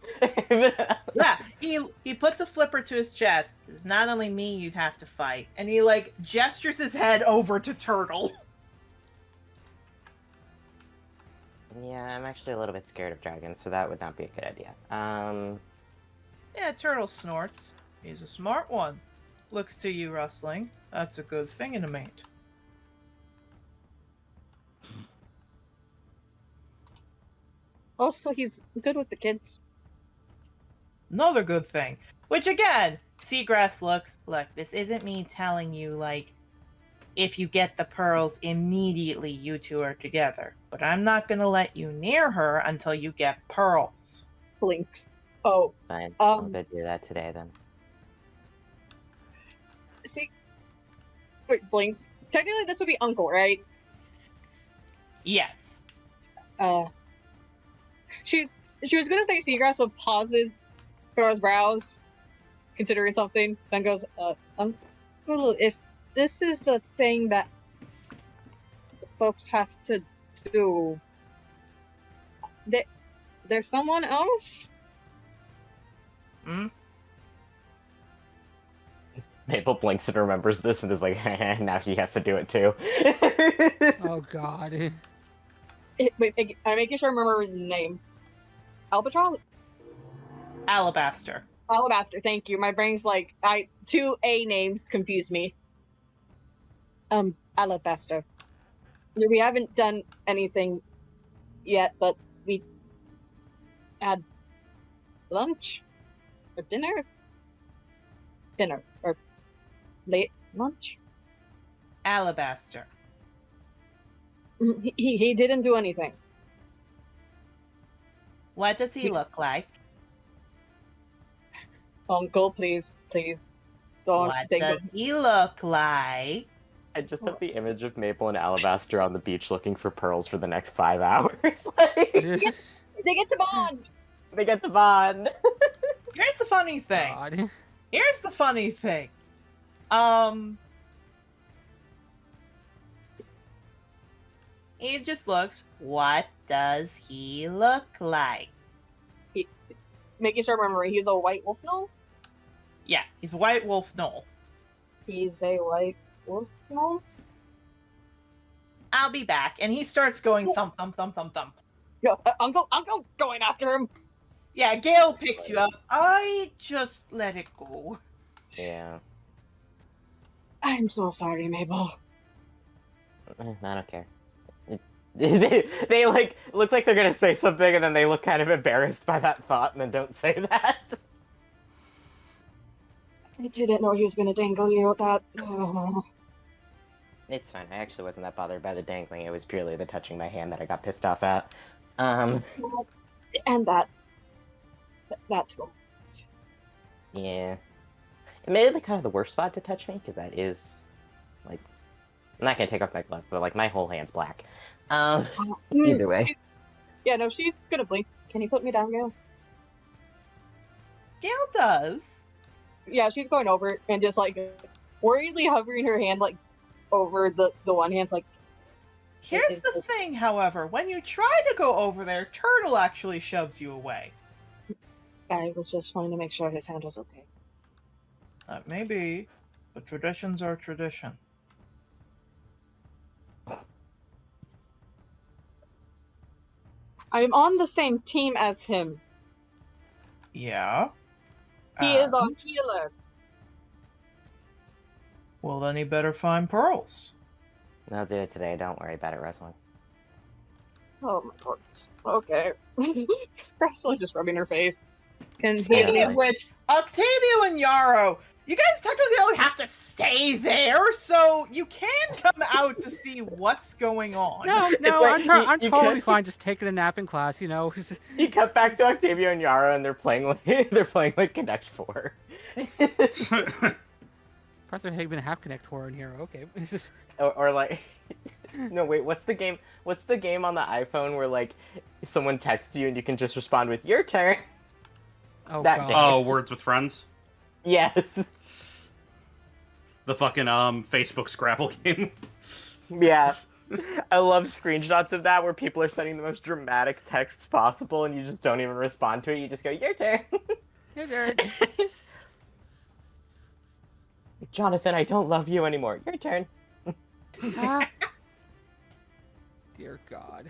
Yeah, he puts a flipper to his chest. It's not only me you'd have to fight. And he, like, gestures his head over to Turtle. Yeah, I'm actually a little bit scared of dragons, so that would not be a good idea. Yeah, Turtle snorts. He's a smart one. Looks to you, Rustling. That's a good thing in a mate. Also, he's good with the kids. Another good thing. Which, again, Seagrass looks, look, this isn't me telling you, like, If you get the pearls, immediately you two are together. But I'm not going to let you near her until you get pearls. Blinks. Oh, Fine. I'll go do that today then. see. Wait, Blinks. Technically, this would be Uncle, right? Yes. She was gonna say Seagrass, but pauses, furrows brows, considering something, then goes, Uncle, if this is a thing that folks have to do, there's someone else? Hmm? Maple blinks and remembers this and is like, now he has to do it too. Oh god. Wait, I'm making sure I remember the name. Albatross? Alabaster. Alabaster, thank you. My brain's like, two A names confuse me. Alabaster. We haven't done anything yet, but we had lunch or dinner? Dinner or late lunch? Alabaster. He didn't do anything. What does he look like? Uncle, please, don't. What does he look like? I just have the image of Maple and Alabaster on the beach looking for pearls for the next 5 hours. Like, They get to bond. they get to bond. Here's the funny thing. God. Here's the funny thing. He just looks. What does he look like? Making sure I'm remembering, he's a white wolf knoll? Yeah, he's White Wolf Knoll. He's a white wolf knoll? I'll be back. And he starts going thump, thump, thump, thump, thump. Yo, Uncle, going after him. Yeah, Gale picks you up. I just let it go. Yeah. I'm so sorry, Mabel. I don't care. They like look like they're gonna say something and then they look kind of embarrassed by that thought and then don't say that. I didn't know he was gonna dangle you with that. Oh. It's fine. I actually wasn't that bothered by the dangling. It was purely the touching my hand that I got pissed off at. And that too. Yeah. It made it kind of the worst spot to touch me, because that is, like, I'm not gonna take off my glove, but, like, my whole hand's black. Either way. Yeah, no, she's gonna blink. Can you put me down, Gail? Gale does. Yeah, she's going over and just, like, worriedly hovering her hand, like, over the one hand's like... Here's the thing, however. When you try to go over there, Turtle actually shoves you away. I was just trying to make sure his hand was okay. That may be, but traditions are tradition. I'm on the same team as him. Yeah? He is our healer. Well, then he better find pearls. I'll do it today. Don't worry about it, wrestling. Oh my goodness. Okay. Ursula's just rubbing her face. Can Speaking he... of which, Octavio and Yarrow, you guys technically don't have to stay there, so you can come out to see what's going on. No, like, I'm you totally can't- fine just taking a nap in class, you know. You cut back to Octavio and Yara, and they're playing like Connect 4. Professor Haven have Connect 4 in here. Okay, it's just or like, no wait, what's the game? What's the game on the iPhone where like someone texts you and you can just respond with "your turn"? oh That god. day. Oh, Words with Friends. Yes. The fucking Facebook Scrabble game. Yeah. I love screenshots of that where people are sending the most dramatic texts possible and you just don't even respond to it. You just go, "Your turn." Your turn. Jonathan, I don't love you anymore. Your turn. Ah. Dear God.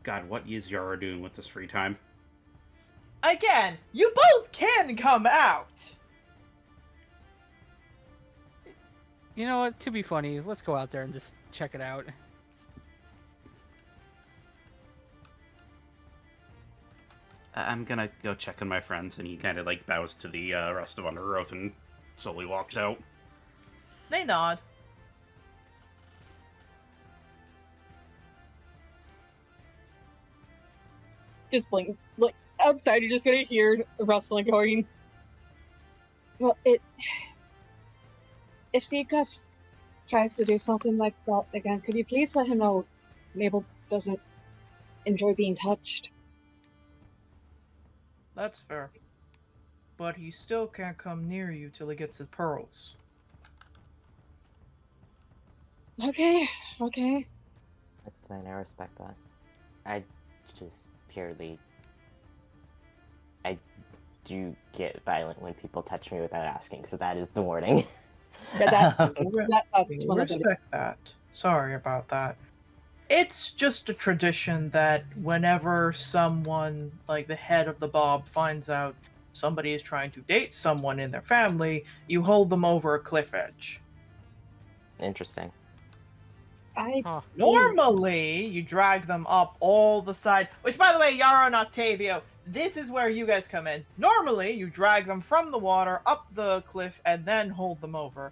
God, what is Yara doing with this free time? Again, you both can come out. You know what? To be funny, let's go out there and just check it out. I'm gonna go check on my friends, and he kind of like bows to the rest of Under Oath and slowly walks out. They nod. Just blink. Like, outside, you're just gonna hear rustling going. Well, if Seagrass tries to do something like that again, could you please let him know Mabel doesn't enjoy being touched? That's fair. But he still can't come near you till he gets his pearls. Okay. That's fine. I respect that. I just purely. I do get violent when people touch me without asking, so that is the warning. That's We one of the. respect that. Sorry about that. It's just a tradition that whenever someone, like the head of the Bob, finds out somebody is trying to date someone in their family, you hold them over a cliff edge. Interesting. Huh. Normally, you drag them up all the side. Which, by the way, Yarrow and Octavio, this is where you guys come in. Normally, you drag them from the water up the cliff and then hold them over.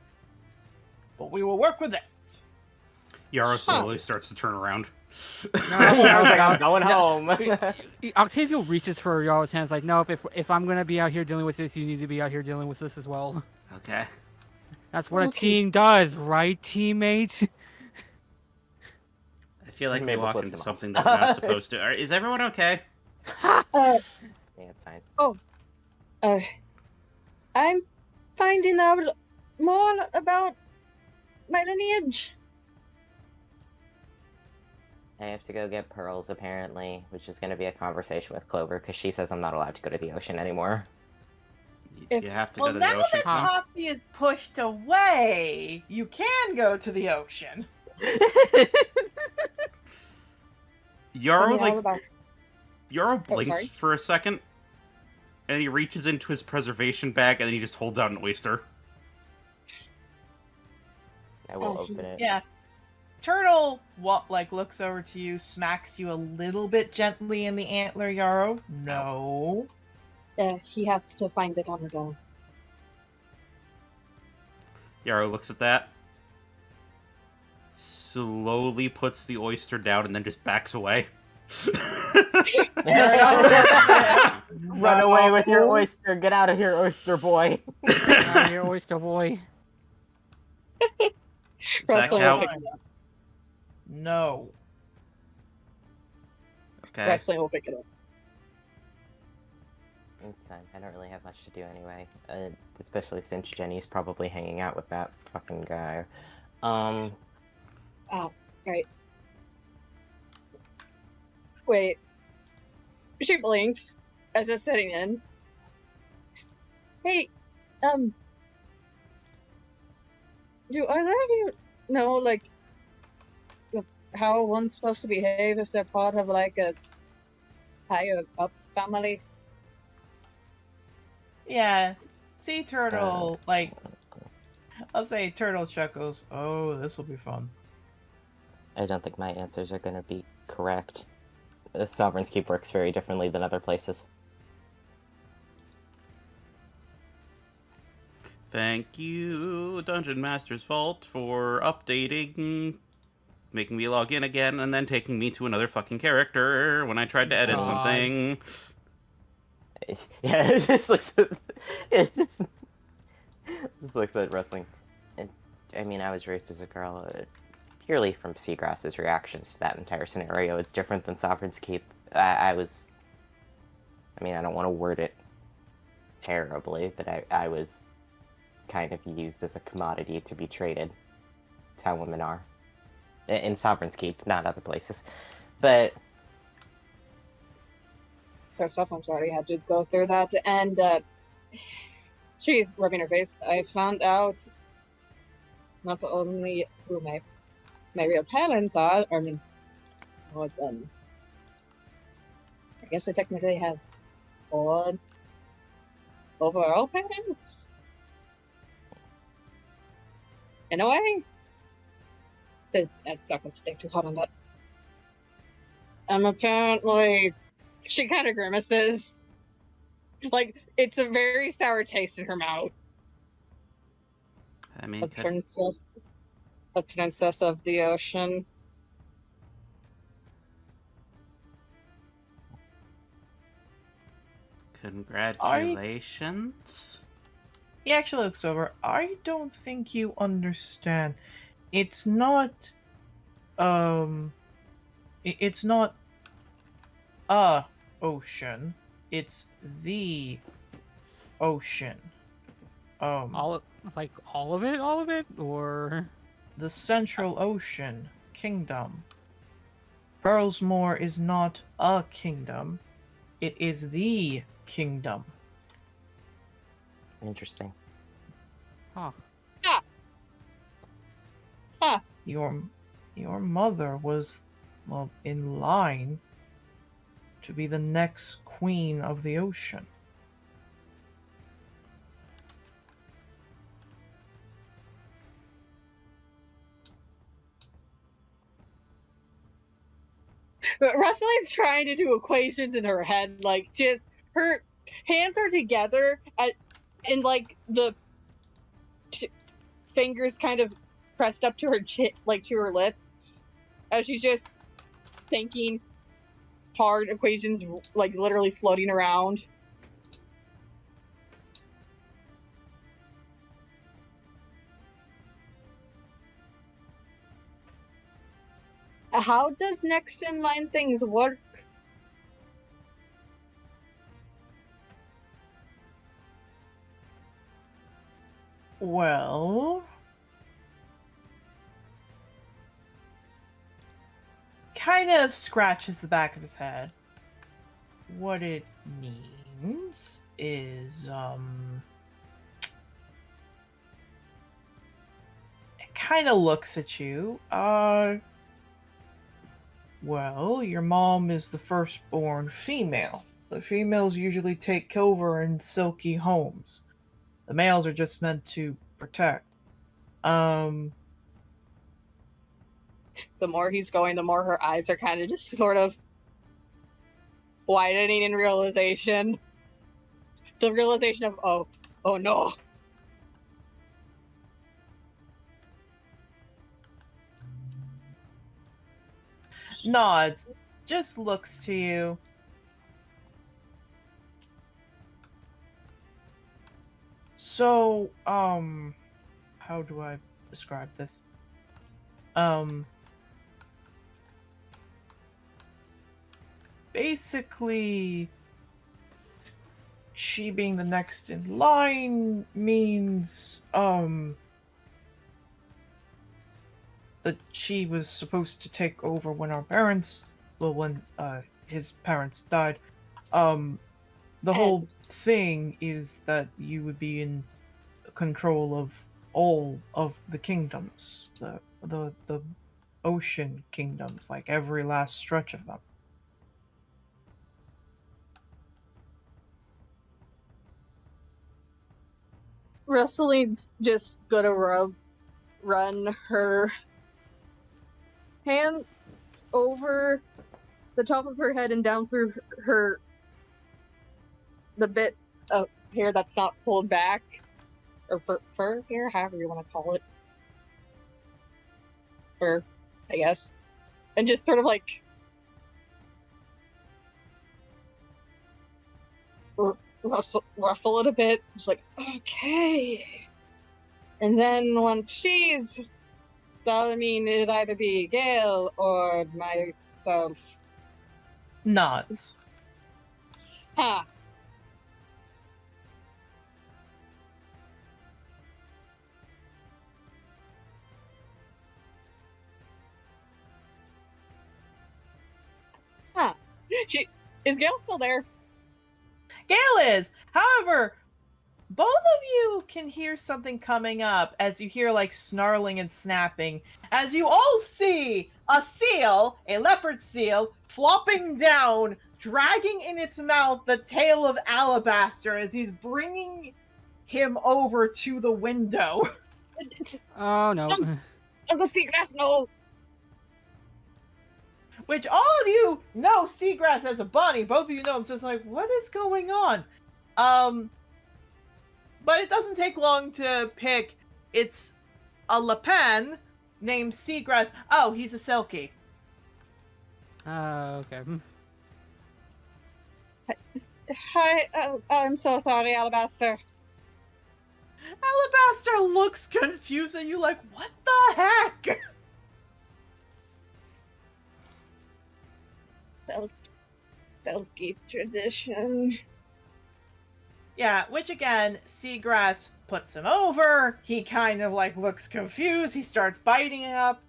But we will work with this. Yarrow slowly starts to turn around. I was like, I'm going home. Octavio reaches for Yarrow's hands like, nope, if I'm going to be out here dealing with this, you need to be out here dealing with this as well. Okay. That's what a team does, right, teammates? I feel like we Mabel walk flips into him off. something that we're not supposed to. Is everyone okay? Uh, Yeah, it's fine. I'm finding out more about my lineage. I have to go get pearls, apparently, which is going to be a conversation with Clover, because she says I'm not allowed to go to the ocean anymore. You have to Well, go to the now ocean. that Toffee is pushed away, you can go to the ocean. Yarrow, Alabaster. Yarrow blinks sorry? for a second, and he reaches into his preservation bag, and then he just holds out an oyster. I will open it. Yeah. Turtle, looks over to you, smacks you a little bit gently in the antler, Yarrow. No. He has to find it on his own. Yarrow looks at that, slowly puts the oyster down, and then just backs away. Run away with your oyster. Get out of here, oyster boy. Out of here, oyster boy. Does that Russell will count? pick it up. No. Okay. Wrestling will pick it up. It's fine. I don't really have much to do anyway. Especially since Jenny's probably hanging out with that fucking guy. Right. Wait. She blinks as it's sitting in. Hey, do either of you know, how one's supposed to behave if they're part of, a higher up family? Yeah. Sea Turtle, I'll say Turtle chuckles. Oh, this will be fun. I don't think my answers are going to be correct. Sovereign's Keep works very differently than other places. Thank you, Dungeon Master's Vault, for updating, making me log in again, and then taking me to another fucking character when I tried to edit God. something. Yeah, it just looks at wrestling. I mean, I was raised as a girl. Purely from Seagrass's reactions to that entire scenario, it's different than Sovereign's Keep. I don't want to word it terribly, but I was kind of used as a commodity to be traded. That's how women are. In Sovereign's Keep, not other places. But First off, I'm sorry I had to go through that, and she's rubbing her face. I found out not only who my real parents are, I guess I technically have 4 overall parents. In a way. I'm not going to stay too hard on that. Apparently, she kind of grimaces. It's a very sour taste in her mouth. I mean, the princess of the ocean. congratulations. He actually looks over. I don't think you understand. It's not it's not a ocean. It's the ocean. All of it, or The Central Ocean Kingdom. Pearlsmore is not a kingdom. It is the kingdom. Interesting. huh? Your mother was, well, in line to be the next queen of the ocean. But Russell's trying to do equations in her head, like just her hands are together and like the fingers kind of pressed up to her chin, like to her lips, as she's just thinking hard equations, like literally floating around. How does next in line things work? Well, kind of scratches the back of his head. What it means is, it kind of looks at you. Well, your mom is the firstborn female. The females usually take over in silky homes. The males are just meant to protect. The more he's going, the more her eyes are kind of just sort of widening in realization. The realization of, oh no. Nods, just looks to you. So, how do I describe this? Basically, she being the next in line means, that she was supposed to take over when when his parents died. The whole thing is that you would be in control of all of the kingdoms, the ocean kingdoms, like every last stretch of them. Russell's just gonna run her hands over the top of her head and down through the bit of hair that's not pulled back, or fur hair, however you want to call it. Fur, I guess. And just sort of like ruffle it a bit. Just like, okay. And then once she's done, I mean, it'd either be Gale or myself. Nods. Huh. Huh. Is Gale still there? Gale is! However, both of you can hear something coming up as you hear like snarling and snapping, as you all see a seal, a leopard seal, flopping down, dragging in its mouth the tail of Alabaster as he's bringing him over to the window. Oh no. The seagrass, no! Which all of you know Seagrass as a bunny. Both of you know him, so it's like, what is going on? But it doesn't take long to pick it's a Lapan named Seagrass. Oh, he's a Selkie. Okay. Hi, I'm so sorry, Alabaster. Alabaster looks confused at you like, what the heck? Selkie tradition. Yeah, which again, Seagrass puts him over. He kind of like looks confused. He starts biting him up.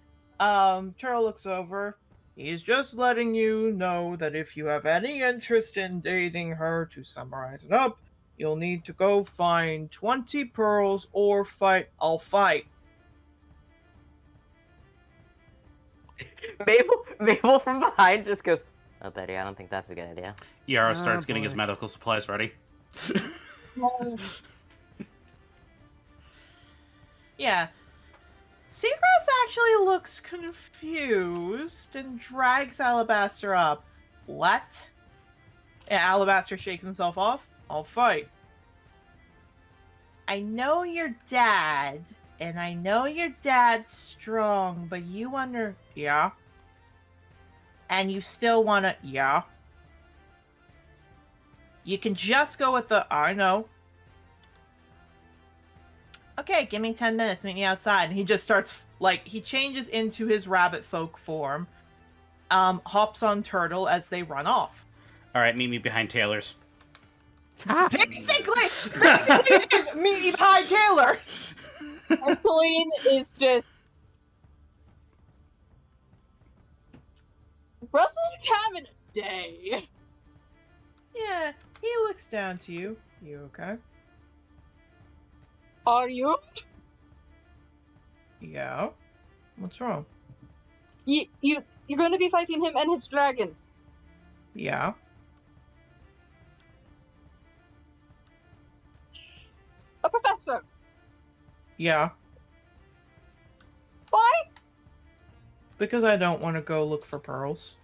Turtle looks over. He's just letting you know that if you have any interest in dating her, to summarize it up, you'll need to go find 20 pearls or fight. I'll fight. Mabel from behind just goes, "Oh, Betty, I don't think that's a good idea." Yara Oh, starts getting his boy. medical supplies ready. Yeah. Seagrass actually looks confused and drags Alabaster up. What? And Alabaster shakes himself off. I'll fight. I know your dad, and I know your dad's strong, but you yeah? And you still wanna, yeah? You can just go with the, I know. Okay, give me 10 minutes, meet me outside. And he just starts, like, he changes into his rabbit folk form, hops on Turtle as they run off. All right, meet me behind Taylor's. Basically, it is meet me behind Taylor's. Celine is just... Russell's having a day. Yeah, he looks down to you. You okay? Are you? Yeah. What's wrong? You're going to be fighting him and his dragon. Yeah. A professor. Yeah. Why? Because I don't want to go look for pearls.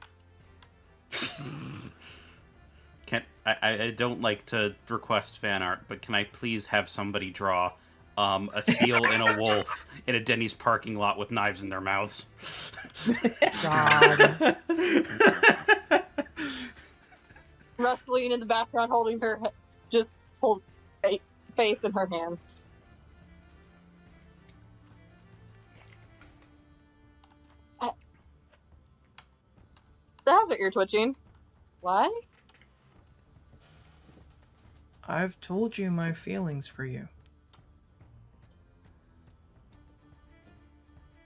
I don't like to request fan art, but can I please have somebody draw a seal and a wolf in a Denny's parking lot with knives in their mouths? God. Rustling in the background, holding her face in her hands. How's your ear twitching? Why? I've told you my feelings for you.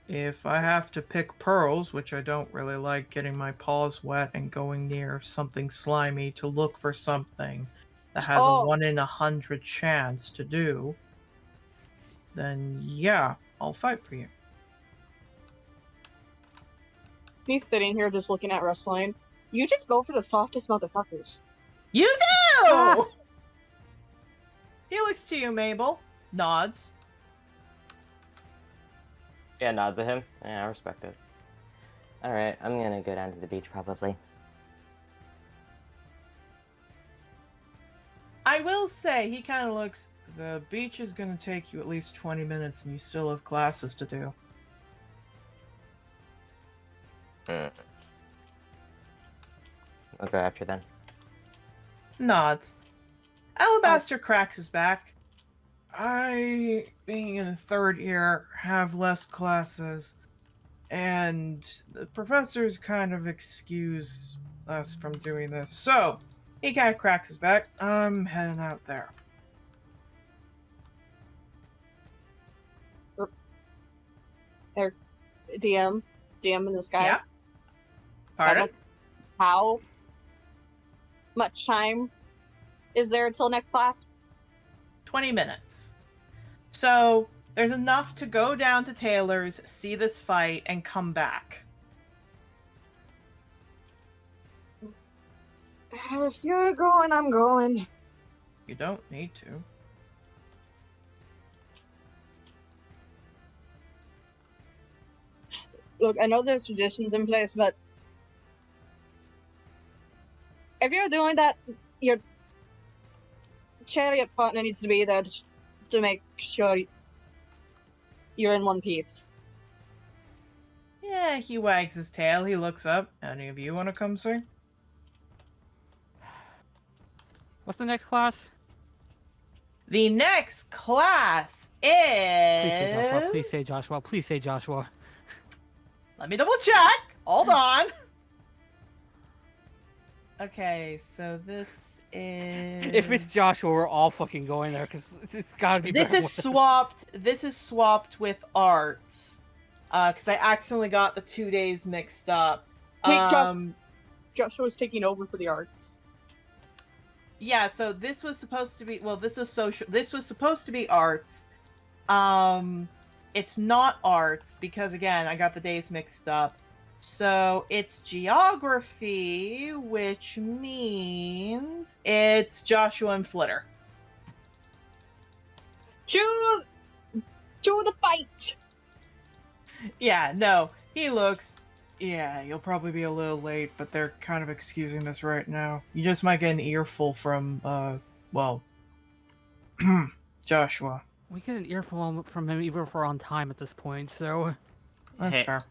If I have to pick pearls, which I don't really like getting my paws wet and going near something slimy to look for something that has a 1 in 100 chance to do, then yeah, I'll fight for you. Me sitting here just looking at Rustling. You just go for the softest motherfuckers. You do! He looks to you, Mabel. Nods. Yeah, nods at him. Yeah, I respect it. Alright, I'm gonna go down to the beach probably. I will say, he kind of looks... The beach is going to take you at least 20 minutes and you still have classes to do. I'll go after then. Nods. Alabaster cracks his back. I, being in the 3rd year, have less classes, and the professors kind of excuse us from doing this. So, he kind of cracks his back. I'm heading out there. DM in the sky. Yeah? Pardon? How much time is there until next class? 20 minutes. So, there's enough to go down to Taylor's, see this fight, and come back. If you're going, I'm going. You don't need to. Look, I know there's traditions in place, but if you're doing that, your chariot partner needs to be there to make sure you're in one piece. Yeah, he wags his tail. He looks up. Any of you want to come sing? What's the next class? The next class is... Please say Joshua. Please say Joshua. Please say Joshua. Let me double check. Hold on. Okay, so this is... If it's Joshua, we're all fucking going there because it's gotta be. This better is with- swapped. This is swapped with arts. Because I accidentally got the 2 days mixed up. Wait, Joshua's taking over for the arts. Yeah, so this was supposed to be... Well, this was social... This was supposed to be arts. It's not arts because, again, I got the days mixed up. So it's geography, which means it's Joshua and Flitter. Choose the fight. Yeah, no, he looks... Yeah, you'll probably be a little late, but they're kind of excusing this right now. You just might get an earful from, well... Joshua. We get an earful from him even if we're on time at this point, so... That's Hey. fair.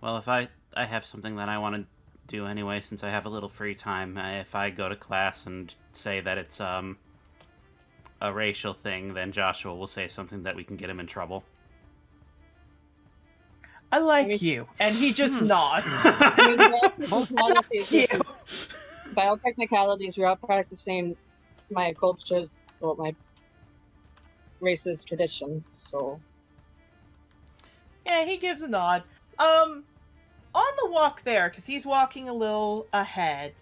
Well, if I have something that I want to do anyway, since I have a little free time, if I go to class and say that it's a racial thing, then Joshua will say something that we can get him in trouble. I like I mean- you. And he just nods. I mean, you. by all technicalities, we're all practicing my culture's, well, my race's traditions, so... Yeah, he gives a nod. On the walk there, because he's walking a little ahead,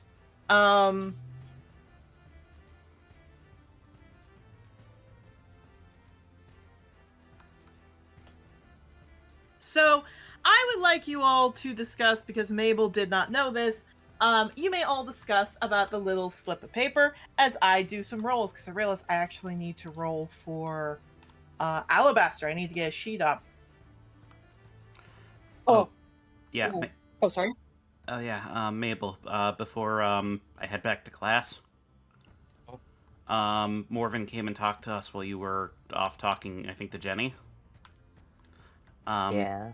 so I would like you all to discuss, because Mabel did not know this, you may all discuss about the little slip of paper as I do some rolls, because I realize I actually need to roll for Alabaster. I need to get a sheet up. Oh, Yeah. Yeah. oh, sorry. Oh yeah, Mabel. Before I head back to class, Morven came and talked to us while you were off talking, I think, to Jenny. Yeah.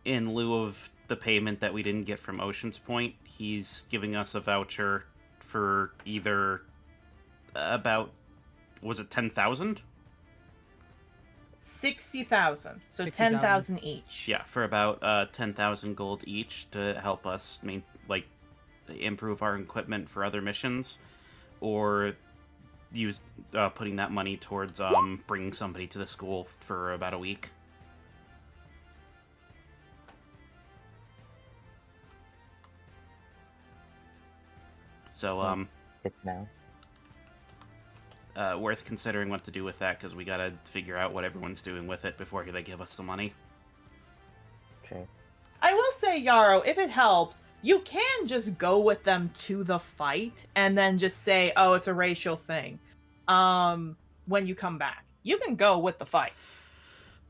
In lieu of the payment that we didn't get from Ocean's Point, he's giving us a voucher for either about, was it 10,000? 60,000. So 60,000. 10,000 each. Yeah, for about 10,000 gold each to help us improve our equipment for other missions, or use putting that money towards bringing somebody to the school for about a week. So It's now. worth considering what to do with that, because we gotta figure out what everyone's doing with it before they give us the money. True. I will say, Yarrow, if it helps, you can just go with them to the fight and then just say, oh, it's a racial thing. When you come back. You can go with the fight.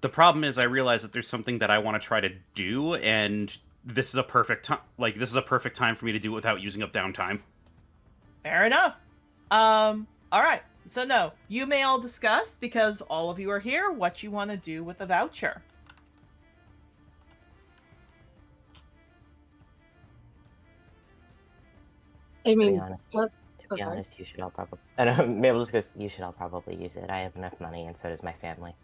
The problem is I realize that there's something that I want to try to do, and this is a perfect time. This is a perfect time for me to do it without using up downtime. Fair enough. Alright. So no, you may all discuss, because all of you are here, what you want to do with the voucher. I To be mean, honest, let's... to Oh, be sorry. honest, you should all probably. I know. Mabel just goes. You should all probably use it. I have enough money, and so does my family.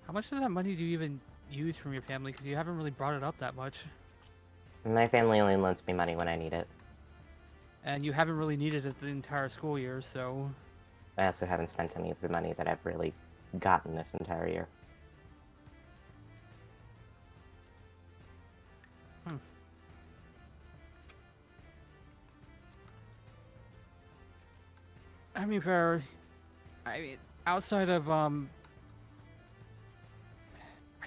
How much of that money do you even use from your family? Because you haven't really brought it up that much. My family only lends me money when I need it. And you haven't really needed it the entire school year, so... I also haven't spent any of the money that I've really gotten this entire year. I mean, outside of, I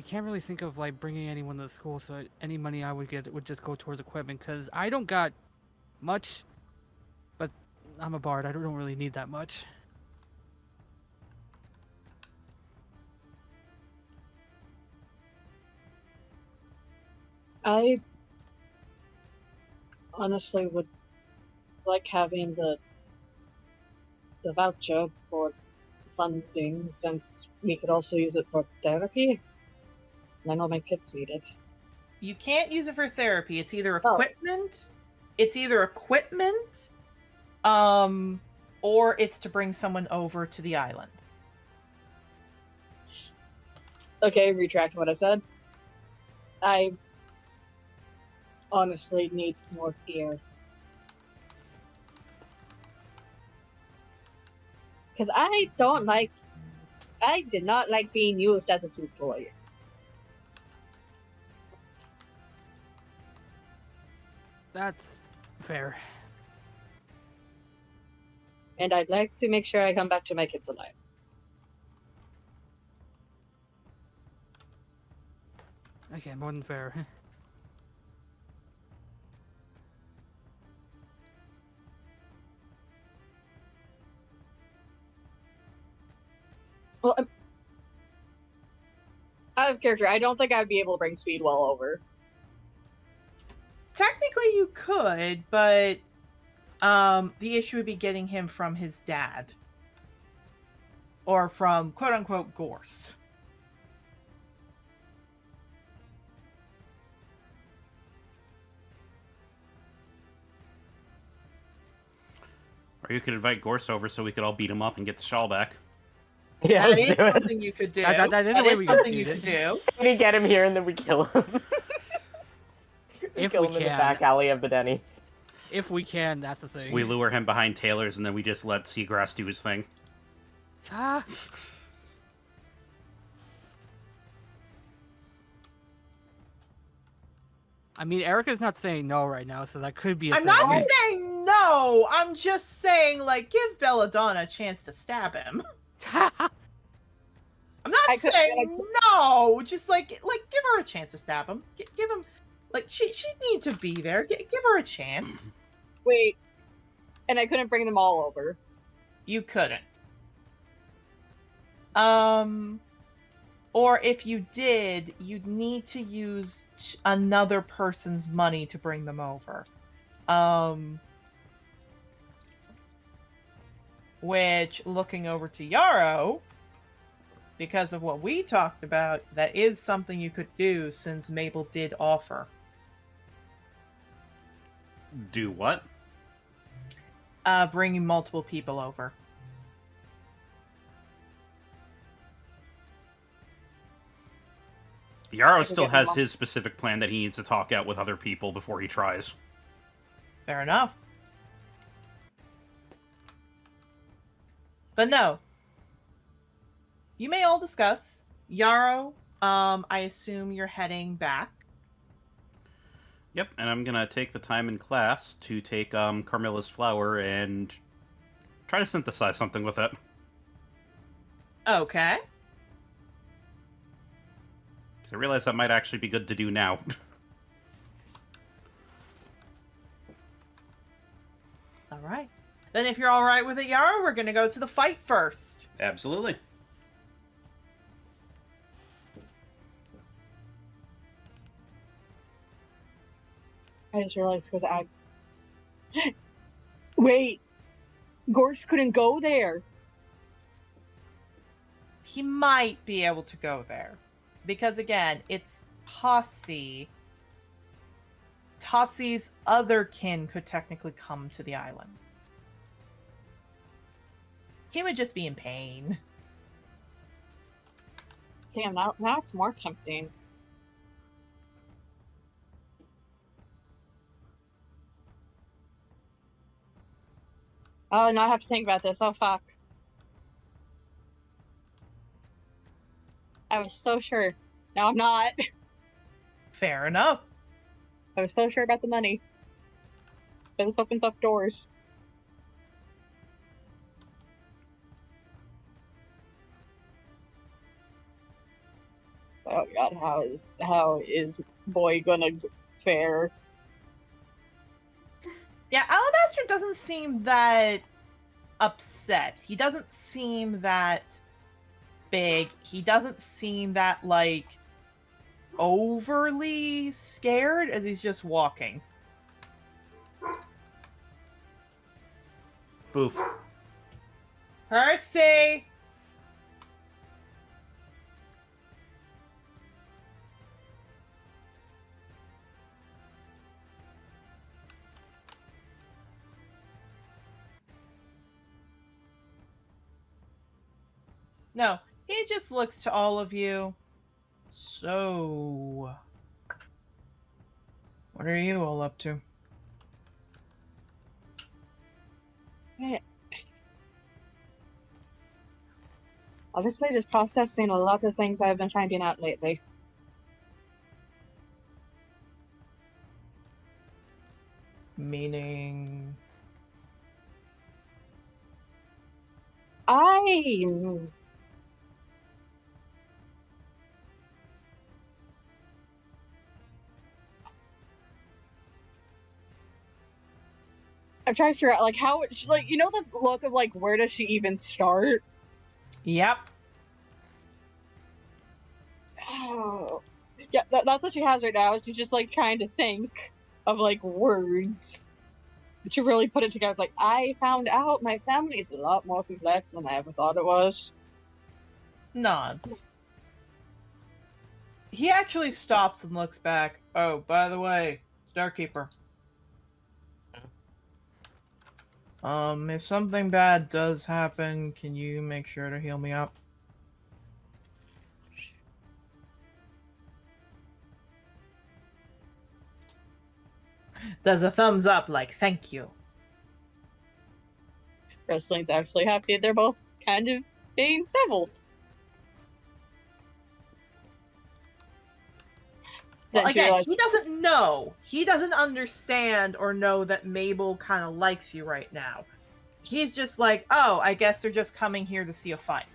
can't really think of, bringing anyone to the school, so any money I would get would just go towards equipment, because I don't got much, but I'm a bard, I don't really need that much. I honestly would like having the voucher for the funding since we could also use it for therapy. And I know my kids need it. You can't use it for therapy. It's either Oh. equipment. It's either equipment, or it's to bring someone over to the island. Okay, retract what I said. I honestly need more gear. Because I did not like being used as a troop toy. That's fair. And I'd like to make sure I come back to my kids alive. Okay, more than fair. Well, out of character, I don't think I'd be able to bring Speedwell over. Technically, you could, but the issue would be getting him from his dad, or from "quote unquote" Gorse. Or you could invite Gorse over so we could all beat him up and get the shawl back. Yeah, That let's is do it. something you could do. That is a way we could something beat you it. could do. We get him here and then we kill him. If kill we him in the can. back alley of the Denny's. If we can, that's the thing. We lure him behind Taylor's and then we just let Seagrass do his thing. Ah. I mean, Erica's not saying no right now, so that could be a I'm thing. not saying no. I'm just saying, like, give Belladonna a chance to stab him. I'm not saying no. Just like, give her a chance to stab him. Give him, like, she need to be there. Give her a chance. Wait, and I couldn't bring them all over. You couldn't. Or if you did, you'd need to use another person's money to bring them over. Which, looking over to Yarrow, because of what we talked about, that is something you could do since Mabel did offer. Do what? Bringing multiple people over. Yarrow still has his specific plan that he needs to talk out with other people before he tries. Fair enough. But no. You may all discuss. Yarrow, I assume you're heading back. Yep, and I'm gonna take the time in class to take Carmilla's flower and try to synthesize something with it. Okay. Because I realize that might actually be good to do now. Alright. Then if you're alright with it, Yarrow, we're gonna go to the fight first. Absolutely. I just realized because Wait! Gorse couldn't go there! He might be able to go there. Because again, it's Tossie. Tossie's other kin could technically come to the island. He would just be in pain. Damn, now it's more tempting. Oh, now I have to think about this. Oh, fuck. I was so sure. Now I'm not. Fair enough. I was so sure about the money. This opens up doors. Oh god, how is boy gonna fare? Yeah, Alabaster doesn't seem that upset. He doesn't seem that big. He doesn't seem that, like, overly scared as he's just walking. Boof. Percy! No, he just looks to all of you. So, what are you all up to? Obviously, just processing a lot of things I've been finding out lately. Meaning, I I'm trying to figure out like how like you know the look of like where does she even start? yep. Oh, yeah, that's what she has right now. She's just like trying to think of like words to really put it together. It's like I found out my family is a lot more complex than I ever thought it was. Nods. He actually stops and looks back. Oh, by the way, Starkeeper. If something bad does happen, can you make sure to heal me up? Does a thumbs up like thank you. Wrestling's actually happy they're both kind of being civil. Well, Then she again, realized, he doesn't know. He doesn't understand or know that Mabel kind of likes you right now. He's just like, oh, I guess they're just coming here to see a fight.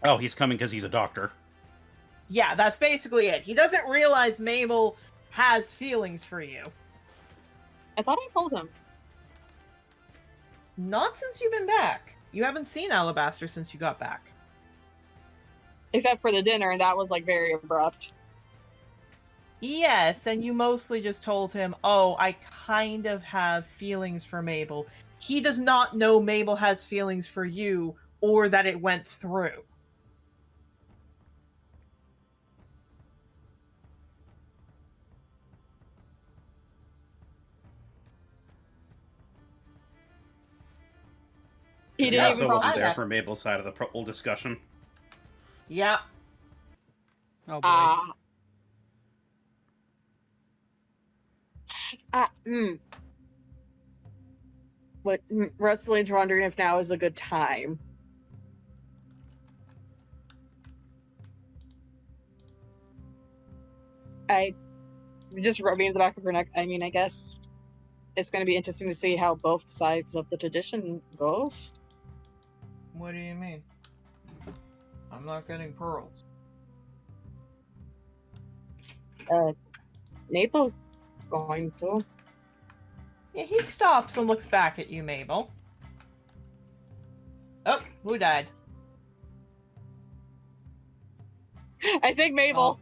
Oh, he's coming because he's a doctor. Yeah, that's basically it. He doesn't realize Mabel has feelings for you. I thought I told him. Not since you've been back. You haven't seen Alabaster since you got back. Except for the dinner, and that was like very abrupt. Yes, and you mostly just told him, oh, I kind of have feelings for Mabel. He does not know Mabel has feelings for you or that it went through. He He didn't also even wasn't process there that. for Mabel's side of the whole discussion. Yeah. Oh boy. But Wrestling's wondering if now is a good time. I just rubbing the back of her neck. I mean, I guess it's going to be interesting to see how both sides of the tradition goes. What do you mean? I'm not getting pearls. Maple's going to. Yeah, he stops and looks back at you, Mabel. Oh, who died? I think Mabel.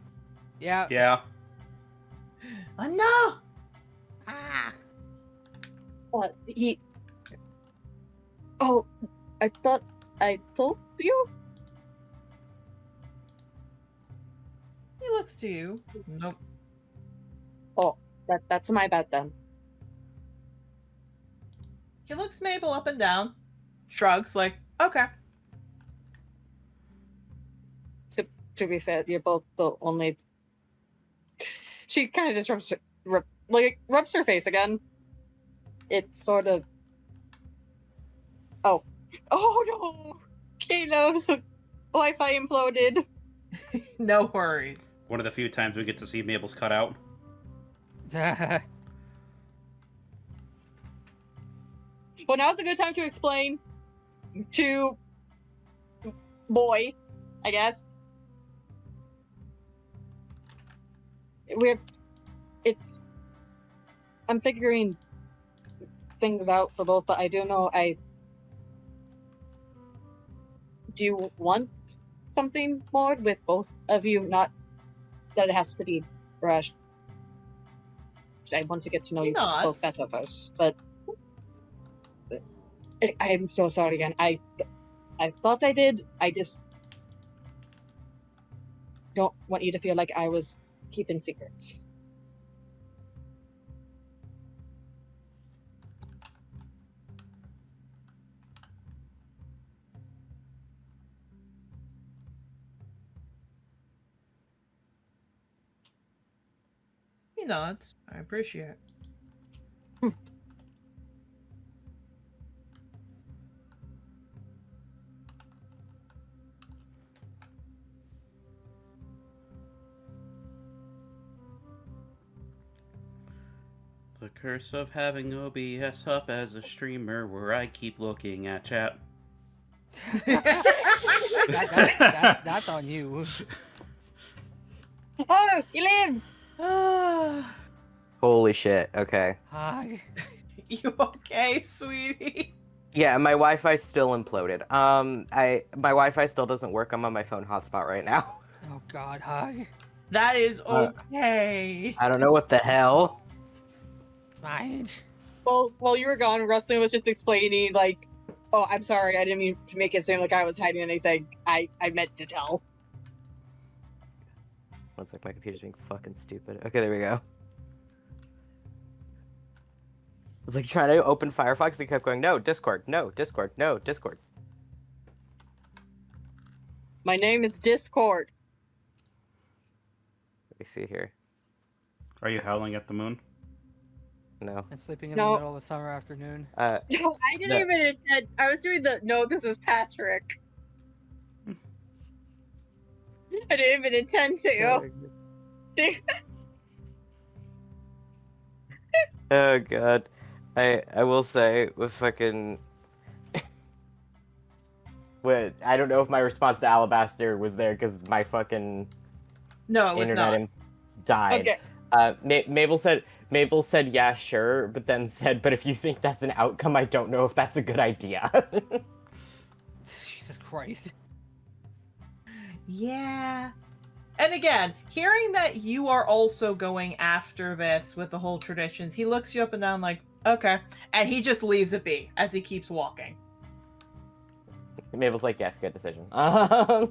Yeah. Yeah. Oh, no! Ah! He. Oh, I thought I told you. He looks to you. Nope. Oh, that's my bad then. He looks Mabel up and down, shrugs like, okay. To be fair, you're both the only. She kind of just rubs her face again. It's sort of. Oh no! Caleb's Wi-Fi imploded. No worries. One of the few times we get to see Mabel's cutout. Well, now's a good time to explain to boy, I guess. I'm figuring things out for both, but I do know do you want something more with both of you? Not that it has to be rushed. I want to get to know you both better first, but I'm so sorry again. I thought I did. I just don't want you to feel like I was keeping secrets. He nods. I appreciate. The curse of having OBS up as a streamer where I keep looking at chat. That's on you. Oh, he lives! Holy shit. Okay. Hi. You okay, sweetie? Yeah, my Wi-Fi still imploded. My Wi-Fi still doesn't work. I'm on my phone hotspot right now. Oh God, hi. That is okay. I don't know what the hell. It's fine. Well, while you were gone, Rustin was just explaining, like, oh, I'm sorry, I didn't mean to make it seem like I was hiding anything. I meant to tell. One sec, my computer's being fucking stupid. Okay, there we go. I was like trying to open Firefox, they kept going, no, Discord, no, Discord, no, Discord. My name is Discord. Let me see here. Are you howling at the moon? No. And sleeping in No. the middle of a summer afternoon. No, I didn't even intend. I was doing the, no, this is Patrick. I didn't even intend to. Oh god. I will say with fucking Wait, I don't know if my response to Alabaster was there because my fucking No, it was internet not. died. Okay. Mabel said yeah, sure, but then said, but if you think that's an outcome, I don't know if that's a good idea. Jesus Christ. Yeah. And again, hearing that you are also going after this with the whole traditions, he looks you up and down like, okay. And he just leaves it be as he keeps walking. Mabel's like, yes, good decision. And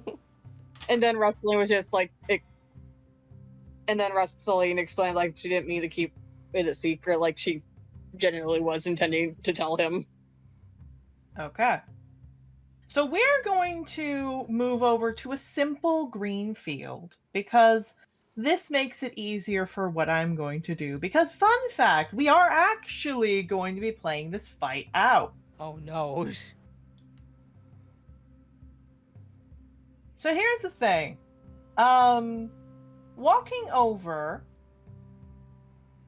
then Rustin was just like, and then Rustin explained like she didn't mean to keep it a secret, like she genuinely was intending to tell him. Okay. So we're going to move over to a simple green field because this makes it easier for what I'm going to do. Because fun fact, we are actually going to be playing this fight out. Oh no. So here's the thing. Walking over,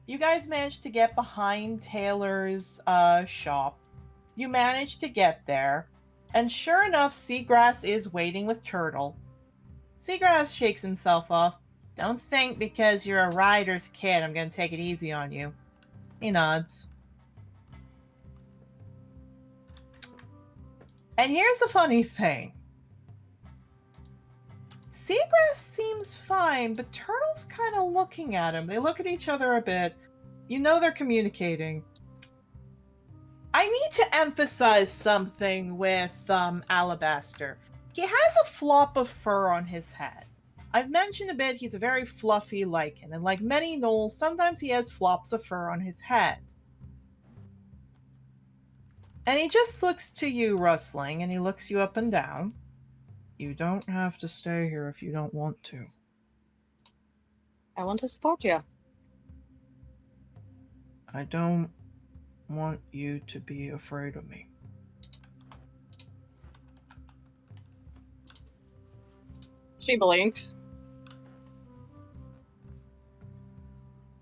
you guys managed to get behind Taylor's shop. You managed to get there. And sure enough, Seagrass is waiting with Turtle. Seagrass shakes himself off. Don't think because you're a rider's kid I'm going to take it easy on you. He nods. And here's the funny thing. Seagrass seems fine, but Turtle's kind of looking at him. They look at each other a bit. You know they're communicating. I need to emphasize something with Alabaster. He has a flop of fur on his head. I've mentioned a bit he's a very fluffy lichen, and like many gnolls, sometimes he has flops of fur on his head. And he just looks to you, Rustling, and he looks you up and down. You don't have to stay here if you don't want to. I want to support you. I don't want you to be afraid of me. She blinks.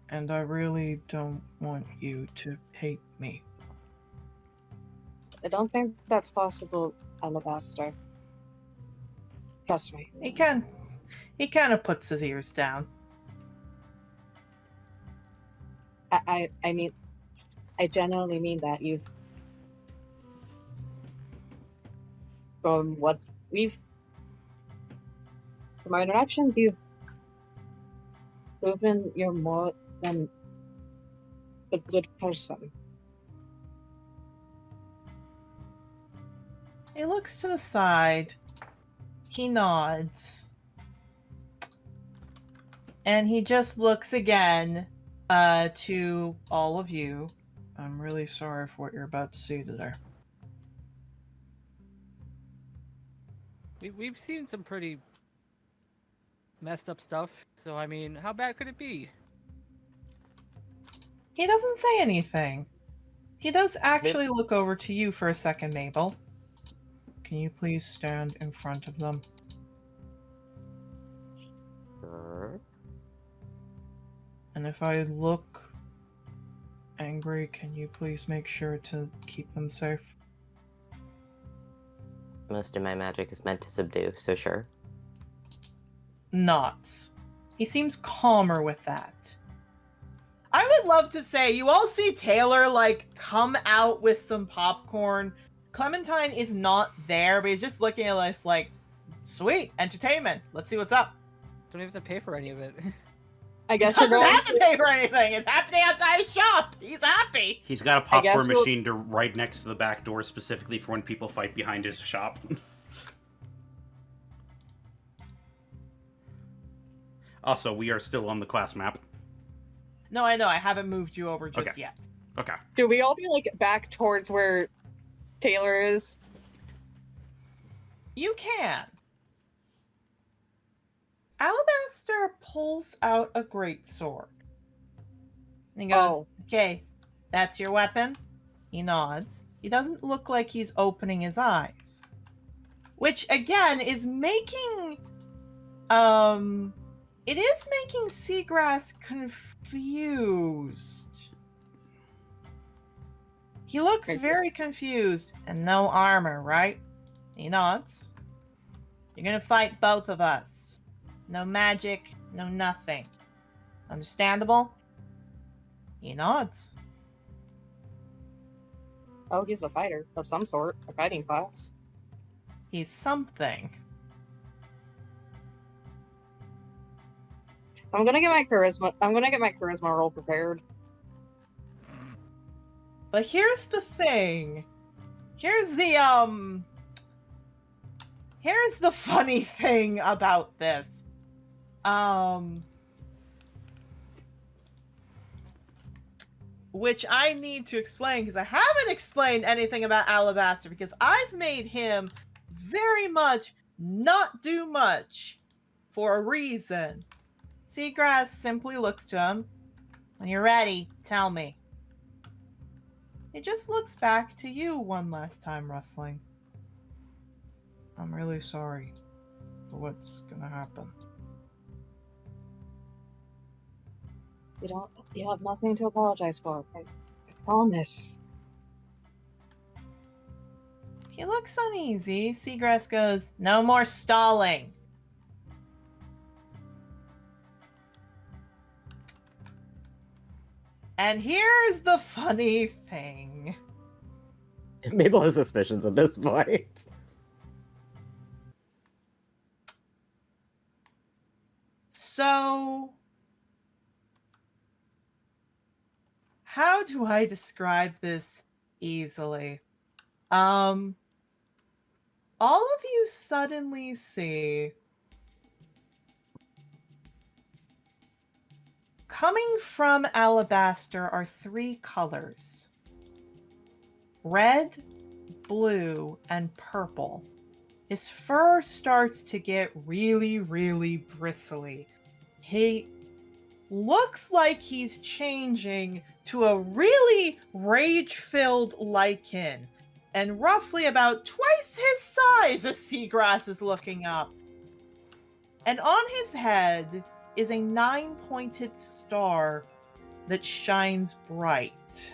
And I really don't want you to hate me. I don't think that's possible, Alabaster. Trust me. He kind of puts his ears down. I mean, I genuinely mean that. From our interactions, you've proven you're more than a good person. He looks to the side. He nods. And he just looks again to all of you. I'm really sorry for what you're about to see today. We've seen some pretty messed up stuff, so I mean, how bad could it be? He doesn't say anything. He does actually look over to you for a second, Mabel. Can you please stand in front of them? Sure. And if I look angry, can you please make sure to keep them safe? Most of my magic is meant to subdue, so sure. Nods. He seems calmer with that. I would love to say you all see Taylor like come out with some popcorn. Clementine is not there, but he's just looking at us like, sweet, entertainment. Let's see what's up. Don't even have to pay for any of it. I He guess we're doesn't going have to pay for anything. It's happening outside his shop. He's happy. He's got a I guess popcorn we'll- machine right next to the back door specifically for when people fight behind his shop. Also, we are still on the class map. No, I know. I haven't moved you over just Okay. yet. Okay. Should we all be like back towards where Taylor is? You can. Alabaster pulls out a greatsword. And he goes, Oh. okay, that's your weapon? He nods. He doesn't look like he's opening his eyes. Which, again, is making... It is making Seagrass confused. He looks Okay. very confused. And no armor, right? He nods. You're gonna fight both of us. No magic, no nothing. Understandable? He nods. Oh, he's a fighter of some sort, a fighting class. He's something. I'm gonna get my charisma roll prepared. But here's the thing. Here's the funny thing about this. Which I need to explain because I haven't explained anything about Alabaster because I've made him very much not do much for a reason. Seagrass simply looks to him. When you're ready, tell me. He just looks back to you one last time, Rustling. I'm really sorry for what's gonna happen. You have nothing to apologize for. I promise. He looks uneasy. Seagrass goes, no more stalling. And here's the funny thing. Mabel has suspicions at this point. So, how do I describe this easily? All of you suddenly see coming from Alabaster are 3 colors. Red, blue, and purple. His fur starts to get really, really bristly. He looks like he's changing to a really rage-filled lichen, and roughly about twice his size as Seagrass is looking up. And on his head is a 9-pointed star that shines bright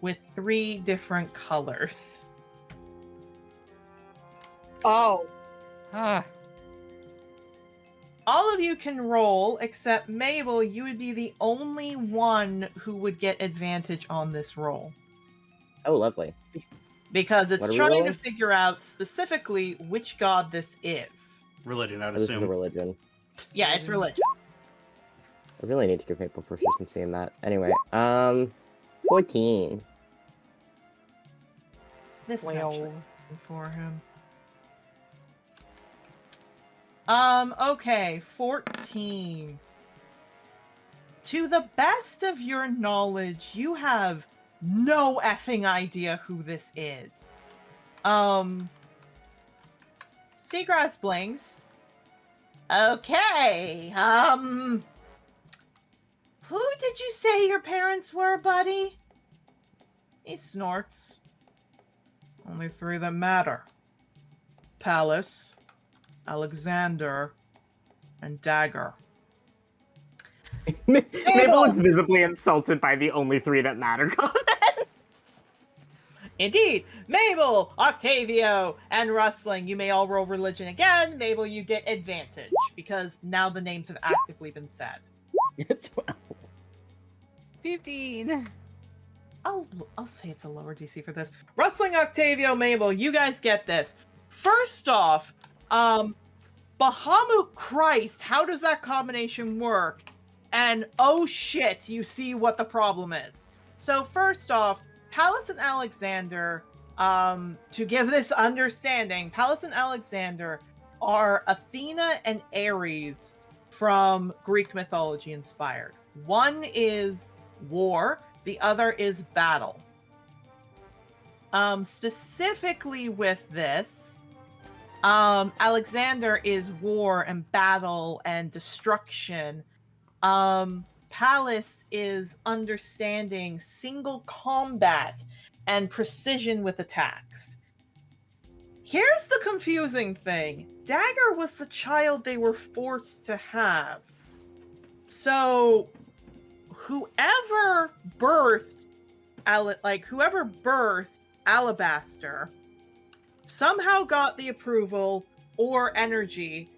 with 3 different colors. Oh, Ah, All of you can roll, except Mabel, you would be the only one who would get advantage on this roll. Oh, lovely. Because it's What are we trying to rolling? figure out specifically which god this is. Religion, I'd Oh, this is a assume. religion. Yeah, it's religion. I really need to give people proficiency in that. Anyway, 14. This is well, actually for him. Okay, 14. To the best of your knowledge, you have no effing idea who this is. Seagrass blinks. Okay, Who did you say your parents were, buddy? He snorts. Only 3 that matter. Pallas, Alexander, and Dagger. Mabel looks visibly insulted by the only 3 that matter comment. Indeed, Mabel, Octavio, and Rustling. You may all roll religion again. Mabel, you get advantage because now the names have actively been said. 12. 15. I'll say it's a lower DC for this. Rustling, Octavio, Mabel, you guys get this. First off, Bahamut Christ, how does that combination work? And oh shit, you see what the problem is. So first off, Pallas and Alexander, to give this understanding, Pallas and Alexander are Athena and Ares from Greek mythology inspired. One is war, the other is battle. Specifically with this, Alexander is war and battle and destruction. Pallas is understanding single combat and precision with attacks. Here's the confusing thing. Dagger was the child they were forced to have. So whoever birthed Alabaster somehow got the approval or energy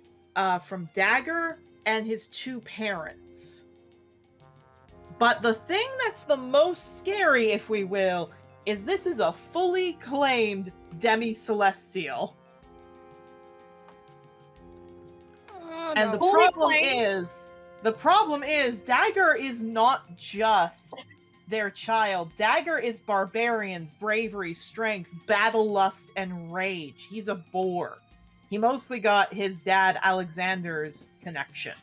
from Dagger and his 2 parents. But the thing that's the most scary, if we will, is this is a fully claimed Demicelestial. And the problem is Dagger is not just their child. Dagger is barbarians, bravery, strength, battle lust, and rage. He's a boar. He mostly got his dad Alexander's connection.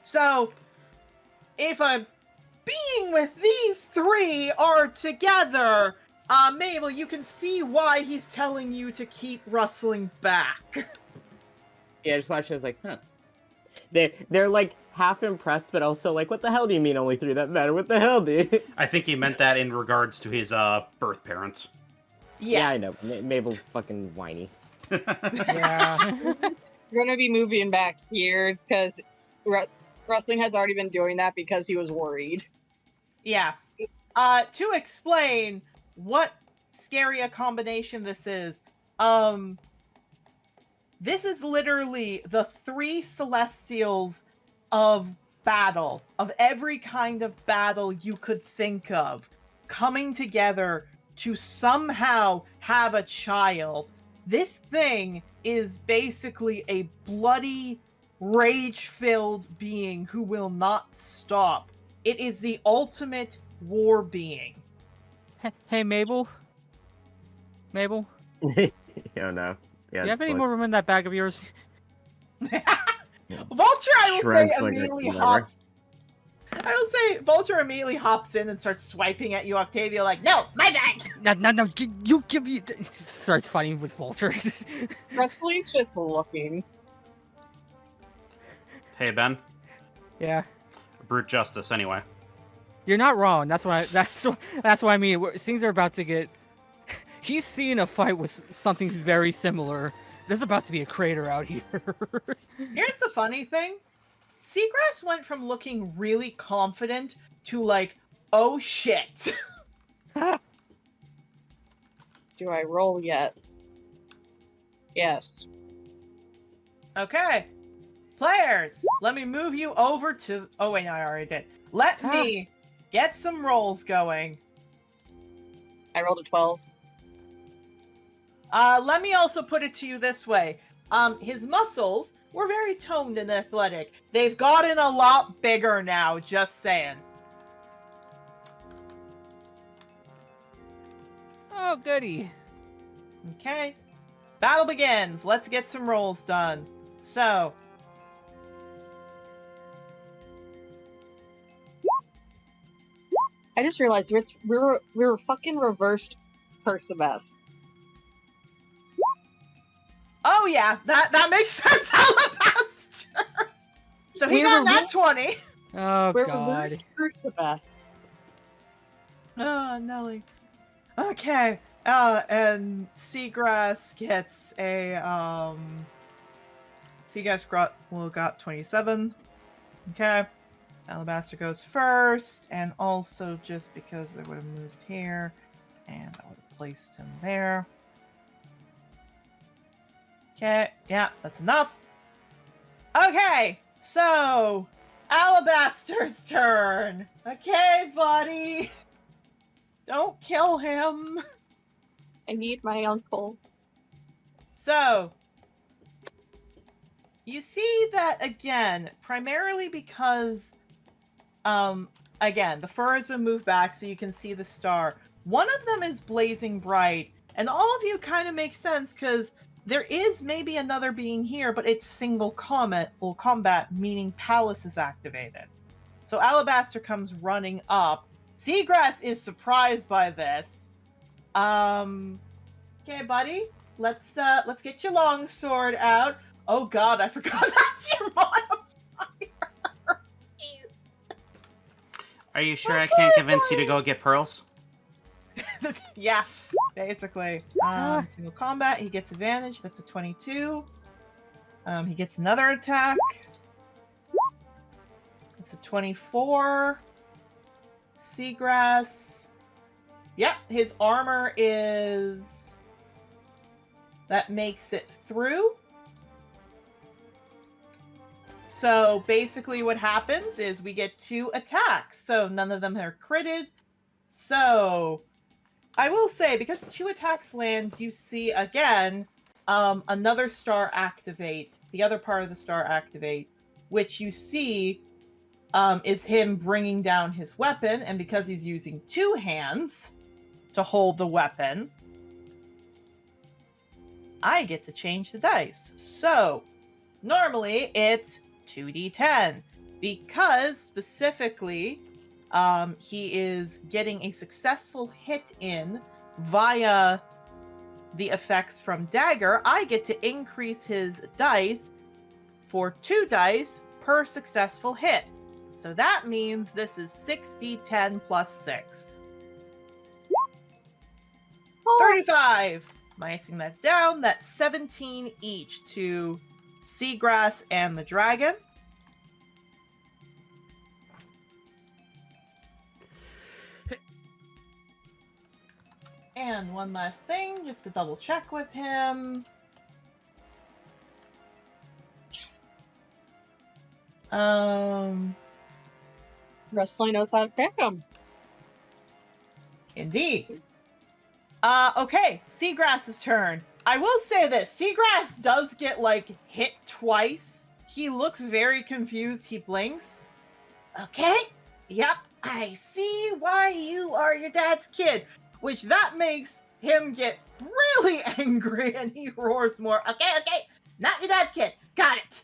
So, if a being with these 3 are together, Mabel, you can see why he's telling you to keep rustling back. Yeah, I just watched it, I was like, huh. They're like half impressed, but also like, what the hell do you mean only 3 that matter? What the hell, dude? I think he meant that in regards to his birth parents. Yeah, I know. Mabel's fucking whiny. Yeah. We're gonna be moving back here because Rustling has already been doing that because he was worried. Yeah. To explain what scary a combination this is literally the 3 Celestials of battle, of every kind of battle you could think of, coming together to somehow have a child. This thing is basically a bloody, rage-filled being who will not stop. It is the ultimate war being. Hey, Mabel? Mabel? Oh no. Yeah, Do you have any more room in that bag of yours? Vulture, I will say, immediately hops. I will say, Vulture immediately hops in and starts swiping at you, Octavio, like, no, my bag! No, you give me... Starts fighting with Vulture. Rustling's just looking. Hey, Ben. Yeah. Brute justice, anyway. You're not wrong. That's what I mean. Things are about to get... He's seeing a fight with something very similar. There's about to be a crater out here. Here's the funny thing. Seagrass went from looking really confident to like, oh shit. Do I roll yet? Yes. Okay. Players, let me move you over to... Oh wait, no, I already did. Let me get some rolls going. I rolled a 12. Let me also put it to you this way. His muscles were very toned and athletic. They've gotten a lot bigger now, just saying. Oh, goody. Okay. Battle begins. Let's get some rolls done. So. I just realized we were fucking reversed Percebeth. Oh yeah, that makes sense, Alabaster! So he We got were that really- 20. Oh Where god. where's Ursula? Oh, Nelly. Okay. And Seagrass gets a Seagrass got 27. Okay. Alabaster goes first, and also just because they would have moved here, and I would have placed him there. Okay, yeah, that's enough. Okay, so Alabaster's turn. Okay, buddy. Don't kill him. I need my uncle. So, you see that again, primarily because, again, the fur has been moved back so you can see the star. One of them is blazing bright, and all of you kind of make sense because there is maybe another being here, but it's single combat, meaning Palace is activated. So Alabaster comes running up. Seagrass is surprised by this. Okay, buddy. Let's get your longsword out. Oh god, I forgot that's your modifier. Jeez. Are you sure I can't convince you to go get pearls? Yeah, basically. Single combat, he gets advantage. That's a 22. He gets another attack. That's a 24. Seagrass. Yep, his armor is... That makes it through. So basically what happens is we get 2 attacks. So none of them are critted. So I will say, because 2 attacks land, you see again another star activate, the other part of the star activate, which you see is him bringing down his weapon, and because he's using 2 hands to hold the weapon, I get to change the dice. So normally it's 2d10, because specifically he is getting a successful hit in via the effects from Dagger. I get to increase his dice for 2 dice per successful hit. So that means this is 6d10 plus 6. 35! Minusing that's down, that's 17 each to Seagrass and the dragon. And one last thing, just to double check with him. Wrestling knows how to pick him. Indeed. Okay, Seagrass's turn. I will say this, Seagrass does get, like, hit twice. He looks very confused, he blinks. Okay, yep, I see why you are your dad's kid. Which that makes him get really angry, and he roars more. Okay, not your dad's kid. Got it.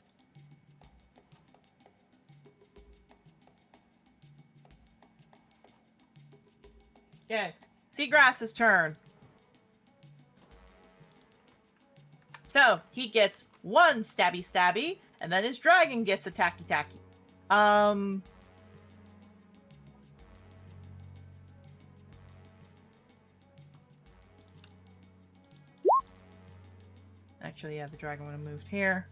Okay, Seagrass's turn. So, he gets 1 stabby, and then his dragon gets a tacky. Actually, yeah, the dragon would have moved here.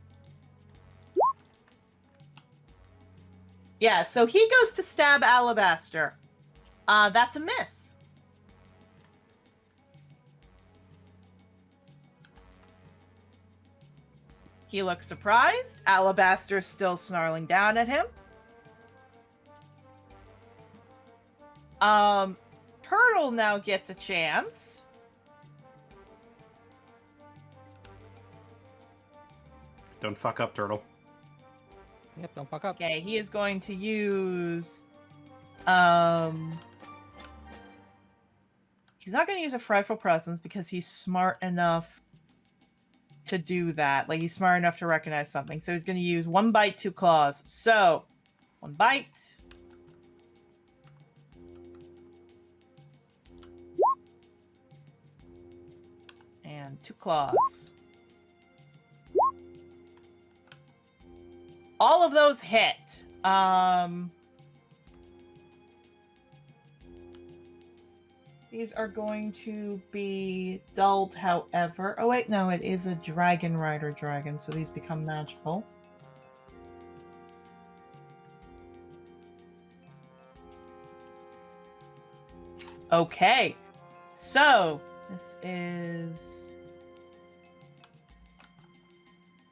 Yeah, so he goes to stab Alabaster. That's a miss. He looks surprised. Alabaster's still snarling down at him. Turtle now gets a chance. Don't fuck up, Turtle. Yep, don't fuck up. Okay, he is going to use... He's not going to use a Frightful Presence because he's smart enough to do that. Like, he's smart enough to recognize something. So he's going to use 1 bite, 2 claws. So, 1 bite. And 2 claws. All of those hit. These are going to be dulled, however. Oh, wait, no, it is a Dragon Rider dragon, so these become magical. Okay, so this is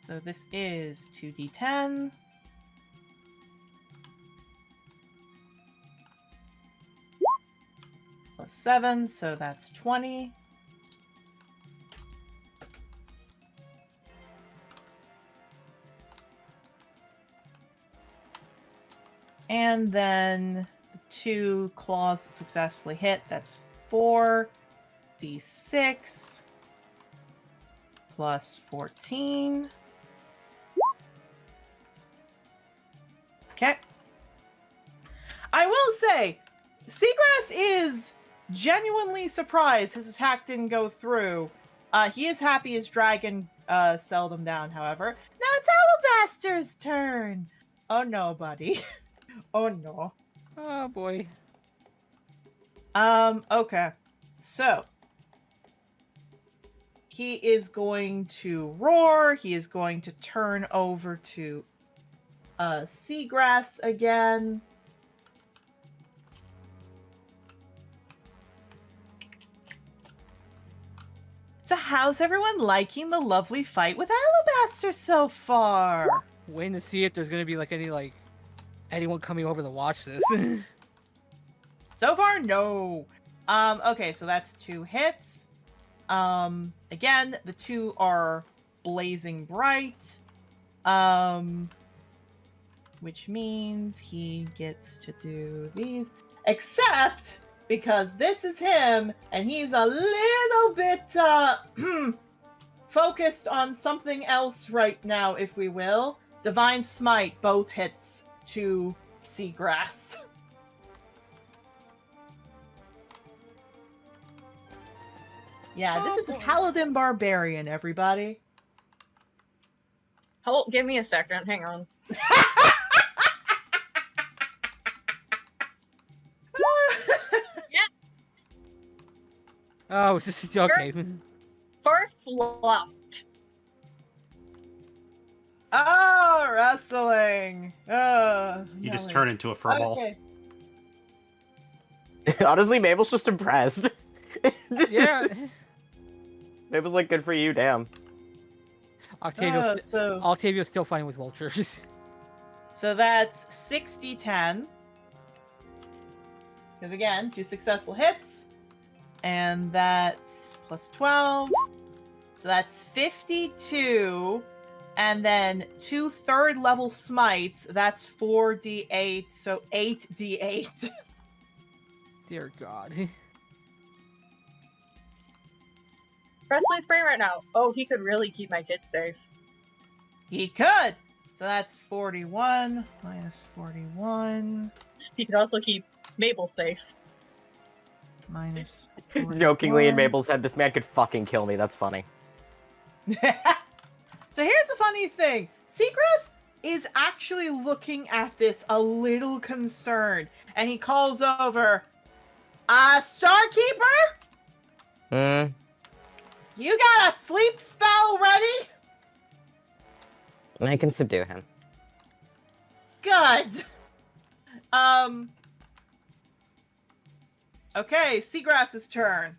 2d10. Plus 7, so that's 20. And then the 2 claws that successfully hit, that's 4d6 plus 14. Okay. I will say, Seagrass is genuinely surprised his attack didn't go through. He is happy his dragon seldom down, however. Now it's Alabaster's turn! Oh no, buddy. Oh no. Oh boy. Okay. So, he is going to roar. He is going to turn over to Seagrass again. So how's everyone liking the lovely fight with Alabaster so far? Waiting to see if there's gonna be like anyone coming over to watch this. So far, no. Okay, so that's 2 hits. Again, the 2 are blazing bright. Which means he gets to do these. Except because this is him, and he's a little bit focused on something else right now, if we will. Divine Smite, both hits to Seagrass. Yeah, this is a Paladin Barbarian, everybody. Hold, give me a second. Hang on. Oh, it's just okay. For fluffed. Oh, wrestling. You just turn into a furball. Okay. Honestly, Mabel's just impressed. Yeah. Mabel's like, good for you, damn. Octavio's still fighting with vultures. So that's 60-10. Because again, 2 successful hits. And that's plus 12. So that's 52. And then 2 third level smites. That's 4d8. So 8d8. Dear God. Wrestling spray right now. Oh, he could really keep my kid safe. He could. So that's 41 minus 41 He could also keep Mabel safe. minus Jokingly in 41. Mabel's head, this man could fucking kill me. That's funny. So here's the funny thing. Seagrass is actually looking at this a little concerned. And he calls over, Starkeeper? You got a sleep spell ready? I can subdue him. Good. Okay, Seagrass's turn.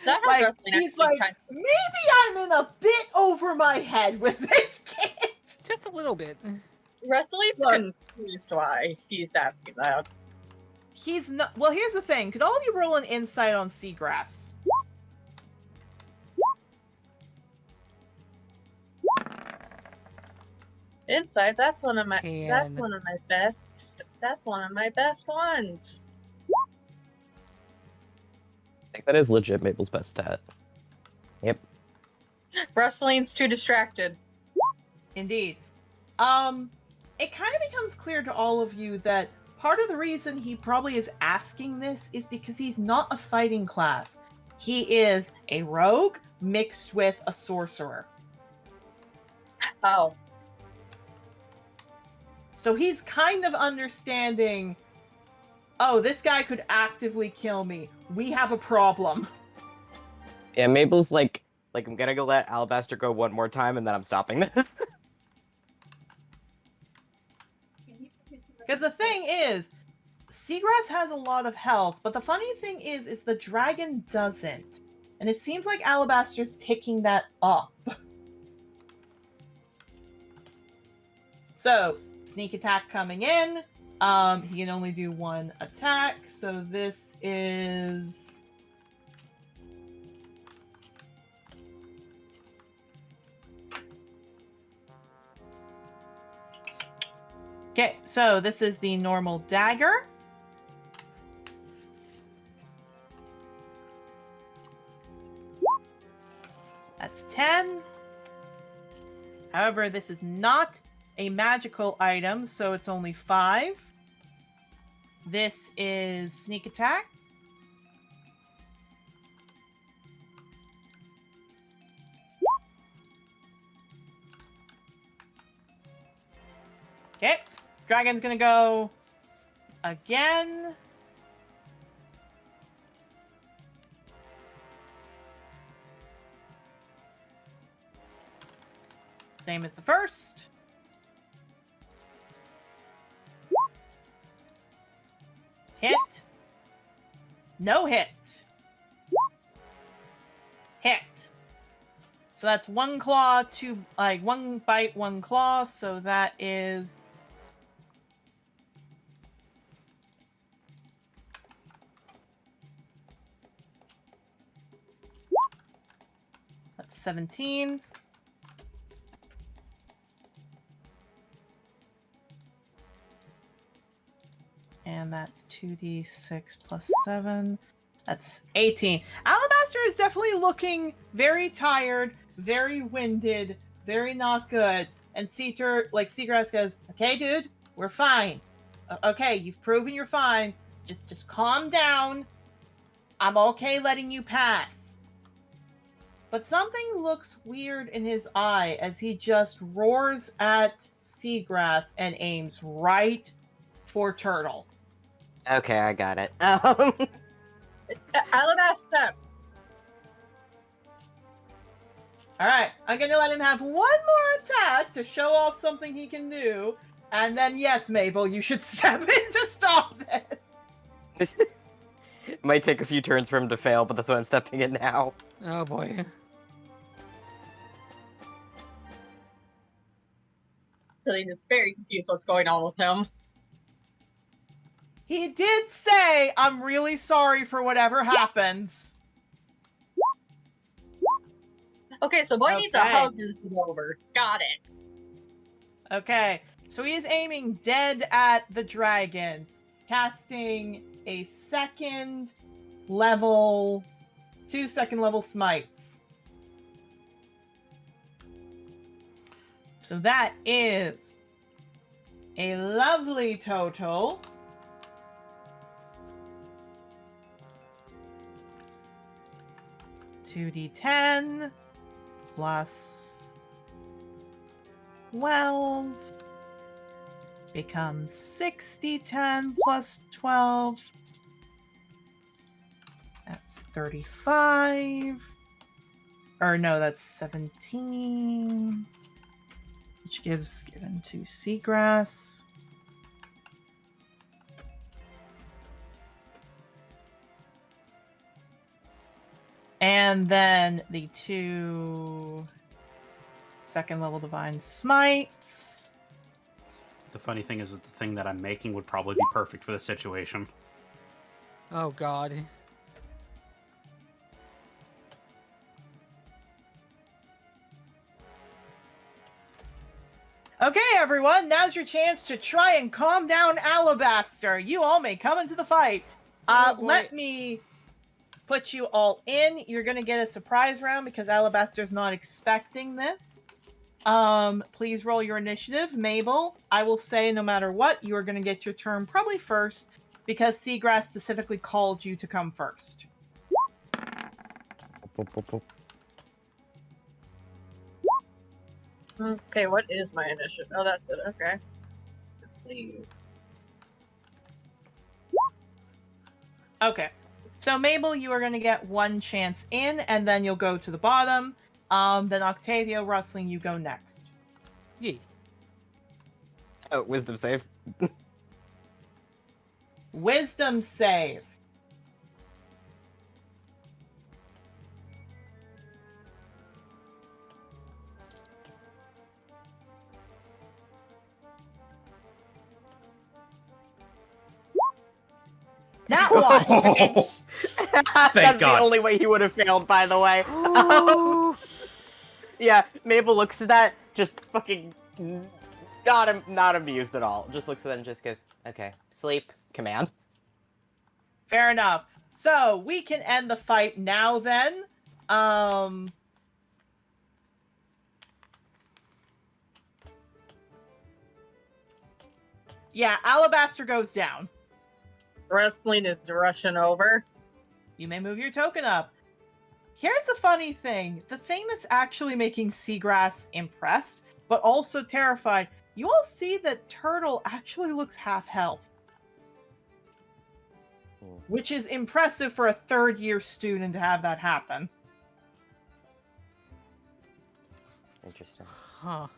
That has Like, wrestling he's actually like, kind maybe I'm in a bit over my head with this kid. Just a little bit. Wrestling's Look. confused why he's asking that. He's not. Well, here's the thing. Could all of you roll an insight on Seagrass? Insight, that's one of my Can. best ones. I think that is legit Mabel's best stat. Yep. Wrestling's too distracted. Indeed. It kind of becomes clear to all of you that part of the reason he probably is asking this is because he's not a fighting class. He is a rogue mixed with a sorcerer. Oh. So he's kind of understanding, oh, this guy could actively kill me. We have a problem. Yeah, Mabel's like I'm gonna go let Alabaster go one more time, and then I'm stopping this. Because the thing is, Seagrass has a lot of health, but the funny thing is the dragon doesn't. And it seems like Alabaster's picking that up. So, sneak attack coming in. He can only do one attack, so this is... Okay, so this is the normal dagger. That's 10. However, this is not a magical item, so it's only 5. This is sneak attack. Okay, dragon's gonna go again. Same as the first. Hit. No hit. Hit. So that's 1 claw, 2, like 1 bite, 1 claw, so that is... That's 17. And that's 2d6 plus 7. That's 18. Alabaster is definitely looking very tired, very winded, very not good. And Seagrass goes, okay, dude, we're fine. Okay, you've proven you're fine. Just calm down. I'm okay letting you pass. But something looks weird in his eye as he just roars at Seagrass and aims right for Turtle. Okay, I got it. Alabaster! Alright, I'm gonna let him have 1 more attack to show off something he can do. And then, yes, Mabel, you should step in to stop this. It might take a few turns for him to fail, but that's why I'm stepping in now. Oh boy. Celine is very confused what's going on with him. He did say, I'm really sorry for whatever happens. Okay, so boy needs a Okay. hug to get over. Got it. Okay, so he is aiming dead at the dragon, casting a 2nd level, 2 second level smites. So that is a lovely total. $2d10 plus 12 becomes 6d10 plus 12. That's 35. Or no, that's 17. Which given to Seagrass. And then the 2 second level Divine Smites. The funny thing is that the thing that I'm making would probably be perfect for the situation. Oh god. Okay, everyone, now's your chance to try and calm down Alabaster. You all may come into the fight. Oh, boy. Let me put you all in. You're going to get a surprise round because Alabaster's not expecting this. Please roll your initiative. Mabel, I will say no matter what, you are going to get your turn probably first because Seagrass specifically called you to come first. Okay, what is my initiative? Oh, that's it. Okay. Let's leave. Okay. So Mabel, you are going to get one chance in, and then you'll go to the bottom. Then Octavio, Rustling, you go next. Yay. Oh, wisdom save. Wisdom save. That one. That's God. the only way he would have failed, by the way. Ooh. Yeah, Mabel looks at that, just fucking not amused at all. Just looks at that and just goes, okay, sleep, command. Fair enough. So we can end the fight now then. Yeah, Alabaster goes down. Wrestling is rushing over. You may move your token up. Here's the funny thing. The thing that's actually making Seagrass impressed, but also terrified, you all see that Turtle actually looks half health. Which is impressive for a third-year student to have that happen. Interesting. Huh.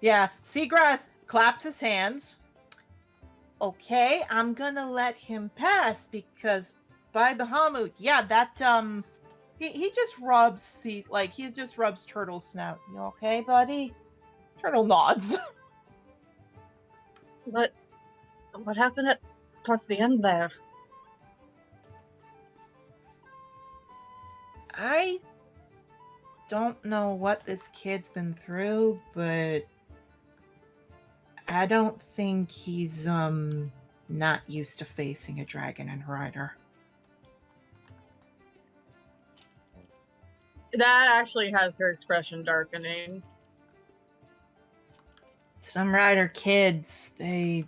Yeah, Seagrass claps his hands. Okay, I'm gonna let him pass because by Bahamut, yeah, that he just rubs he just rubs Turtle's snout. You okay, buddy? Turtle nods. What happened towards the end there? I don't know what this kid's been through, but I don't think he's not used to facing a dragon and rider. That actually has her expression darkening. Some rider kids, their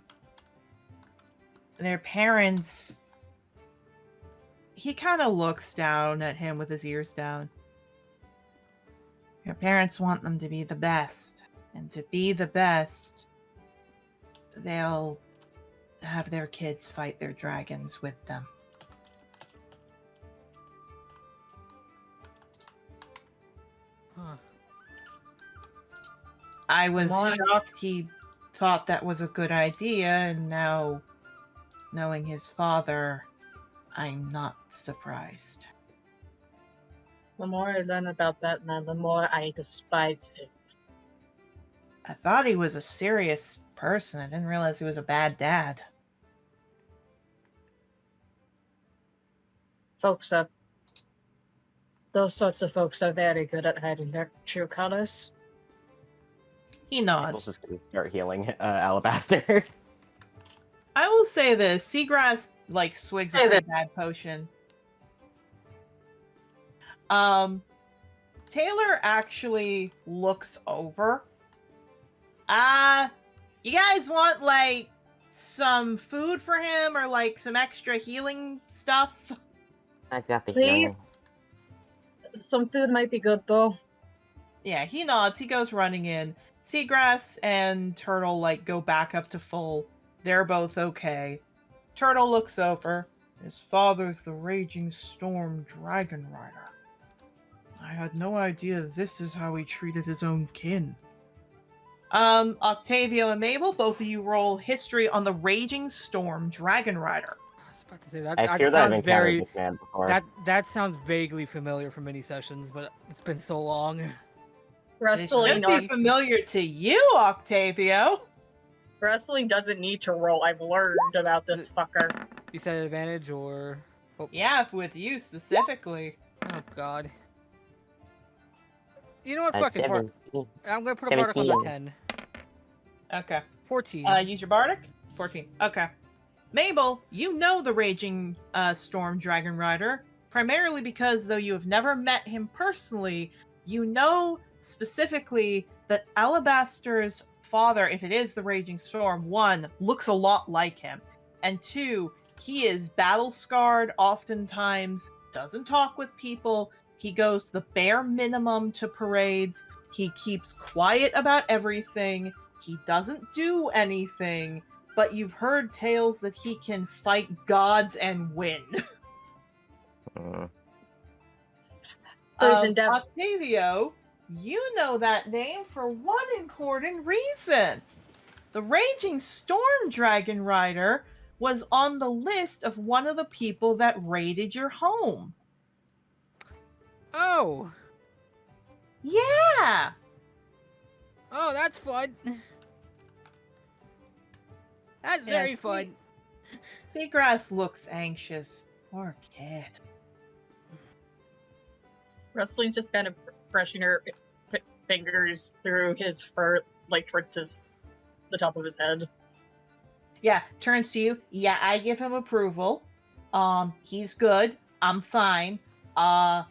parents, he kind of looks down at him with his ears down. Your parents want them to be the best, and to be the best, they'll have their kids fight their dragons with them. Huh. I was What? shocked he thought that was a good idea, and now, knowing his father, I'm not surprised. The more I learn about that man, the more I despise him. I thought he was a serious person. I didn't realize he was a bad dad. Those sorts of folks are very good at hiding their true colors. He Mabel's nods. just gonna start healing Alabaster. I will say this: Seagrass swigs a pretty bad potion. Taylor actually looks over. You guys want some food for him or some extra healing stuff? I've got the Please? healing. Some food might be good, though. Yeah, he nods. He goes running in. Seagrass and Turtle go back up to full. They're both okay. Turtle looks over. His father's the Raging Storm Dragon Rider. I had no idea this is how he treated his own kin. Octavio and Mabel, both of you roll history on the Raging Storm Dragon Rider. I was about to say that. I fear that I've encountered this man before. That sounds vaguely familiar from many sessions, but it's been so long. It Wrestling, should be familiar to you, Octavio. wrestling doesn't need to roll. I've learned about this fucker. You said advantage or? Oh, Yeah, with you specifically. oh God. You know what? At Fuck it. 17. I'm gonna put a bardic on the 17. 10. Okay. 14. Use your bardic? 14. Okay. Mabel, you know the Raging Storm Dragon Rider, primarily because though you have never met him personally, you know specifically that Alabaster's father, if it is the Raging Storm, 1, looks a lot like him, and 2, He is battle scarred, oftentimes doesn't talk with people. He goes the bare minimum to parades. He keeps quiet about everything. He doesn't do anything, but you've heard tales that he can fight gods and win. So he's in depth. Octavio, you know that name for one important reason. The Raging Storm Dragon Rider was on the list of one of the people that raided your home. Oh! Yeah! Oh, that's fun. That's very Yes, fun. Seagrass looks anxious. Poor kid. Rustling's just kind of brushing her fingers through his fur, like towards the top of his head. Yeah, turns to you. Yeah, I give him approval. He's good. I'm fine. I'm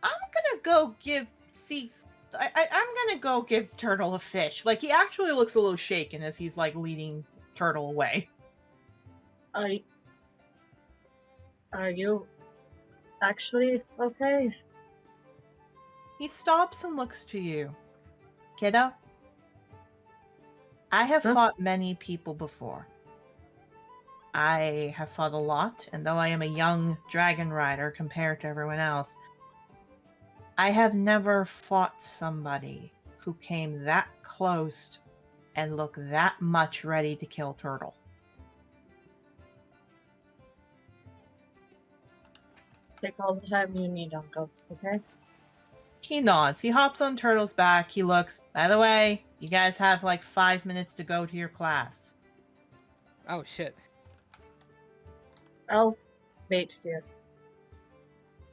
gonna go give I'm gonna go give Turtle a fish. Like, he actually looks a little shaken as he's like leading Turtle away. Are you actually okay? He stops and looks to you. Kiddo, I have fought many people before. I have fought a lot, and though I am a young dragon rider compared to everyone else, I have never fought somebody who came that close and looked that much ready to kill Turtle. Take all the time you need, Uncle, okay? He nods. He hops on Turtle's back. He looks, by the way, you guys have like 5 minutes to go to your class. Oh, shit. I'll wait here.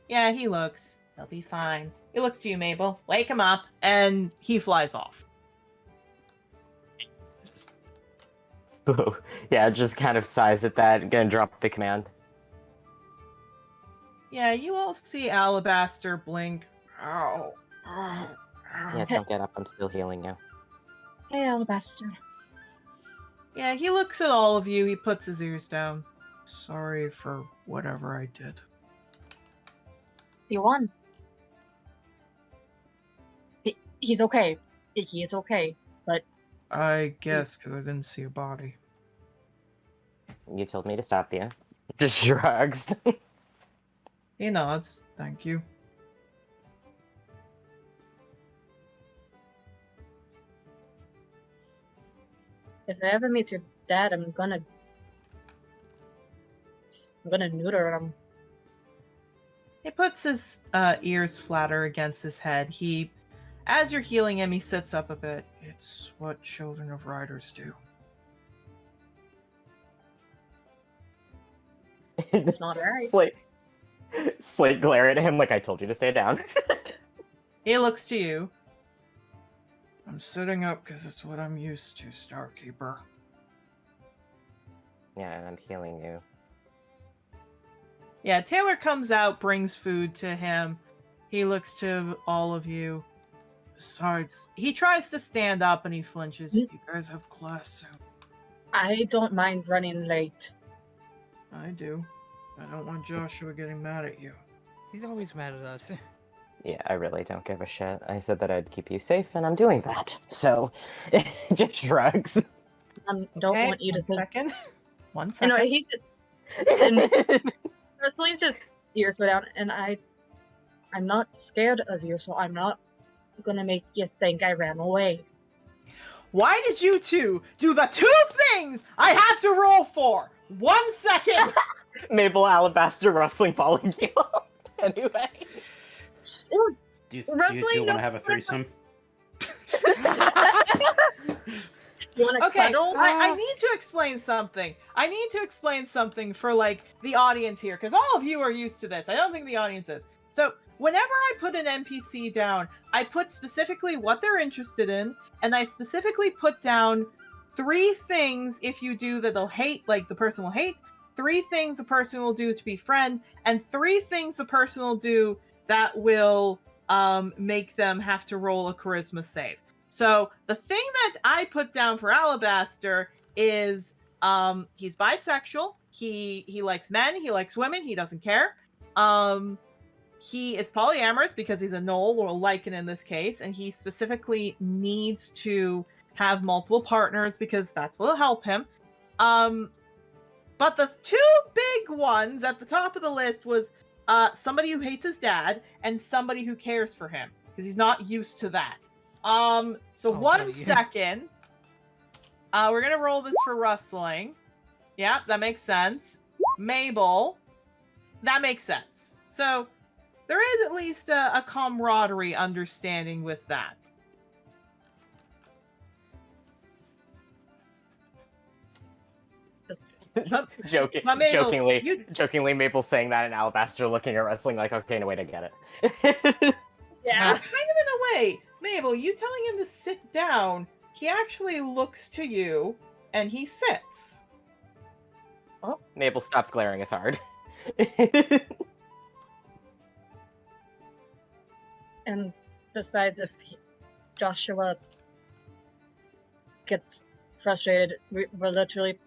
Yeah, he looks. He'll be fine. He looks to you, Mabel. Wake him up, and he flies off. Yeah, just kind of sighs at that, gonna drop the command. Yeah, you all see Alabaster blink. Ow. Yeah, don't get up, I'm still healing you. Hey, Alabaster. Yeah, he looks at all of you. He puts his ears down. Sorry for whatever I did. You won. He's okay. He is okay, but... I guess, because I didn't see a body. You told me to stop you. Just shrugs. He nods. Thank you. If I ever meet your dad, I'm gonna neuter him. He puts his ears flatter against his head. As you're healing him, he sits up a bit. It's what children of riders do. It's not right. Slate glare at him like I told you to stay down. He looks to you. I'm sitting up because it's what I'm used to, Starkeeper. Yeah, and I'm healing you. Yeah, Taylor comes out, brings food to him. He looks to all of you. Besides, he tries to stand up and he flinches. You guys have class soon. I don't mind running late. I do. I don't want Joshua getting mad at you. He's always mad at us. Yeah, I really don't give a shit. I said that I'd keep you safe, and I'm doing that. So, just shrugs. Don't want you to think... Second. 1 second. No, he's just... And Rusling's just ears go down, and I'm not scared of you, so I'm not gonna make you think I ran away. Why did you two do the 2 things I have to roll for? 1 second. Mabel, Alabaster, Rustling, following you. Anyway. Do you two want to have a threesome? You want to Okay, cuddle? I need to explain something. I need to explain something for, like, the audience here, because all of you are used to this. I don't think the audience is. So, whenever I put an NPC down, I put specifically what they're interested in, and I specifically put down 3 things if you do that they'll hate, like the person will hate, 3 things the person will do to befriend, and 3 things the person will do that will make them have to roll a charisma save. So the thing that I put down for Alabaster is he's bisexual, He likes men, he likes women, he doesn't care. He is polyamorous because he's a knoll or a lichen in this case, and he specifically needs to have multiple partners because that's what'll help him. But the two big ones at the top of the list was somebody who hates his dad and somebody who cares for him because he's not used to that. So one buddy. second. We're gonna roll this for rustling. Yeah, that makes sense. Mabel, that makes sense. So there is at least a camaraderie understanding with that. Joking, But Mabel, jokingly, jokingly, Maple saying that and Alabaster looking at wrestling like, okay, no way to get it. Yeah, kind of in a way. Mabel, you telling him to sit down, he actually looks to you and he sits. Oh, Maple stops glaring as hard. And besides, if Joshua gets frustrated, we're literally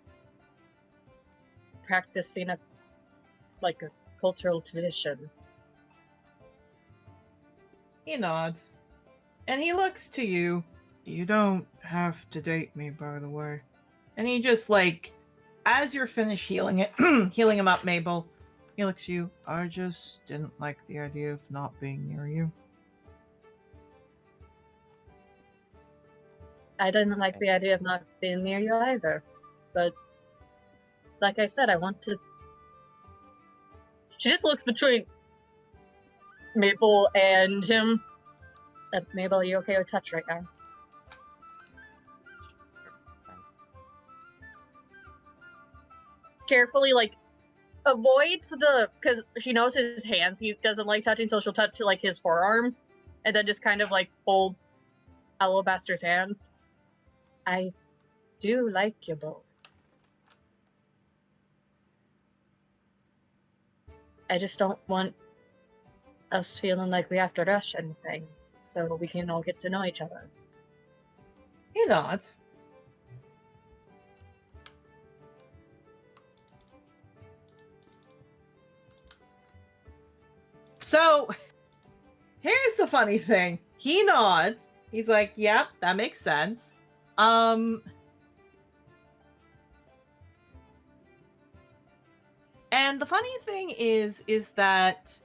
practicing a cultural tradition. He nods. And he looks to you. You don't have to date me, by the way. And he just as you're finished healing him up, Mabel, he looks to you. I just didn't like the idea of not being near you. I didn't like the idea of not being near you either, but like I said, I want to. She just looks between Maple and him. Mabel, are you okay with touch right now? Carefully, avoids because she knows his hands. He doesn't like touching, so she'll touch his forearm, and then just kind of hold Alabaster's hand. I do like you both. I just don't want us feeling like we have to rush anything, so we can all get to know each other. He nods. So, here's the funny thing. He nods. He's like, yep, that makes sense. And the funny thing is that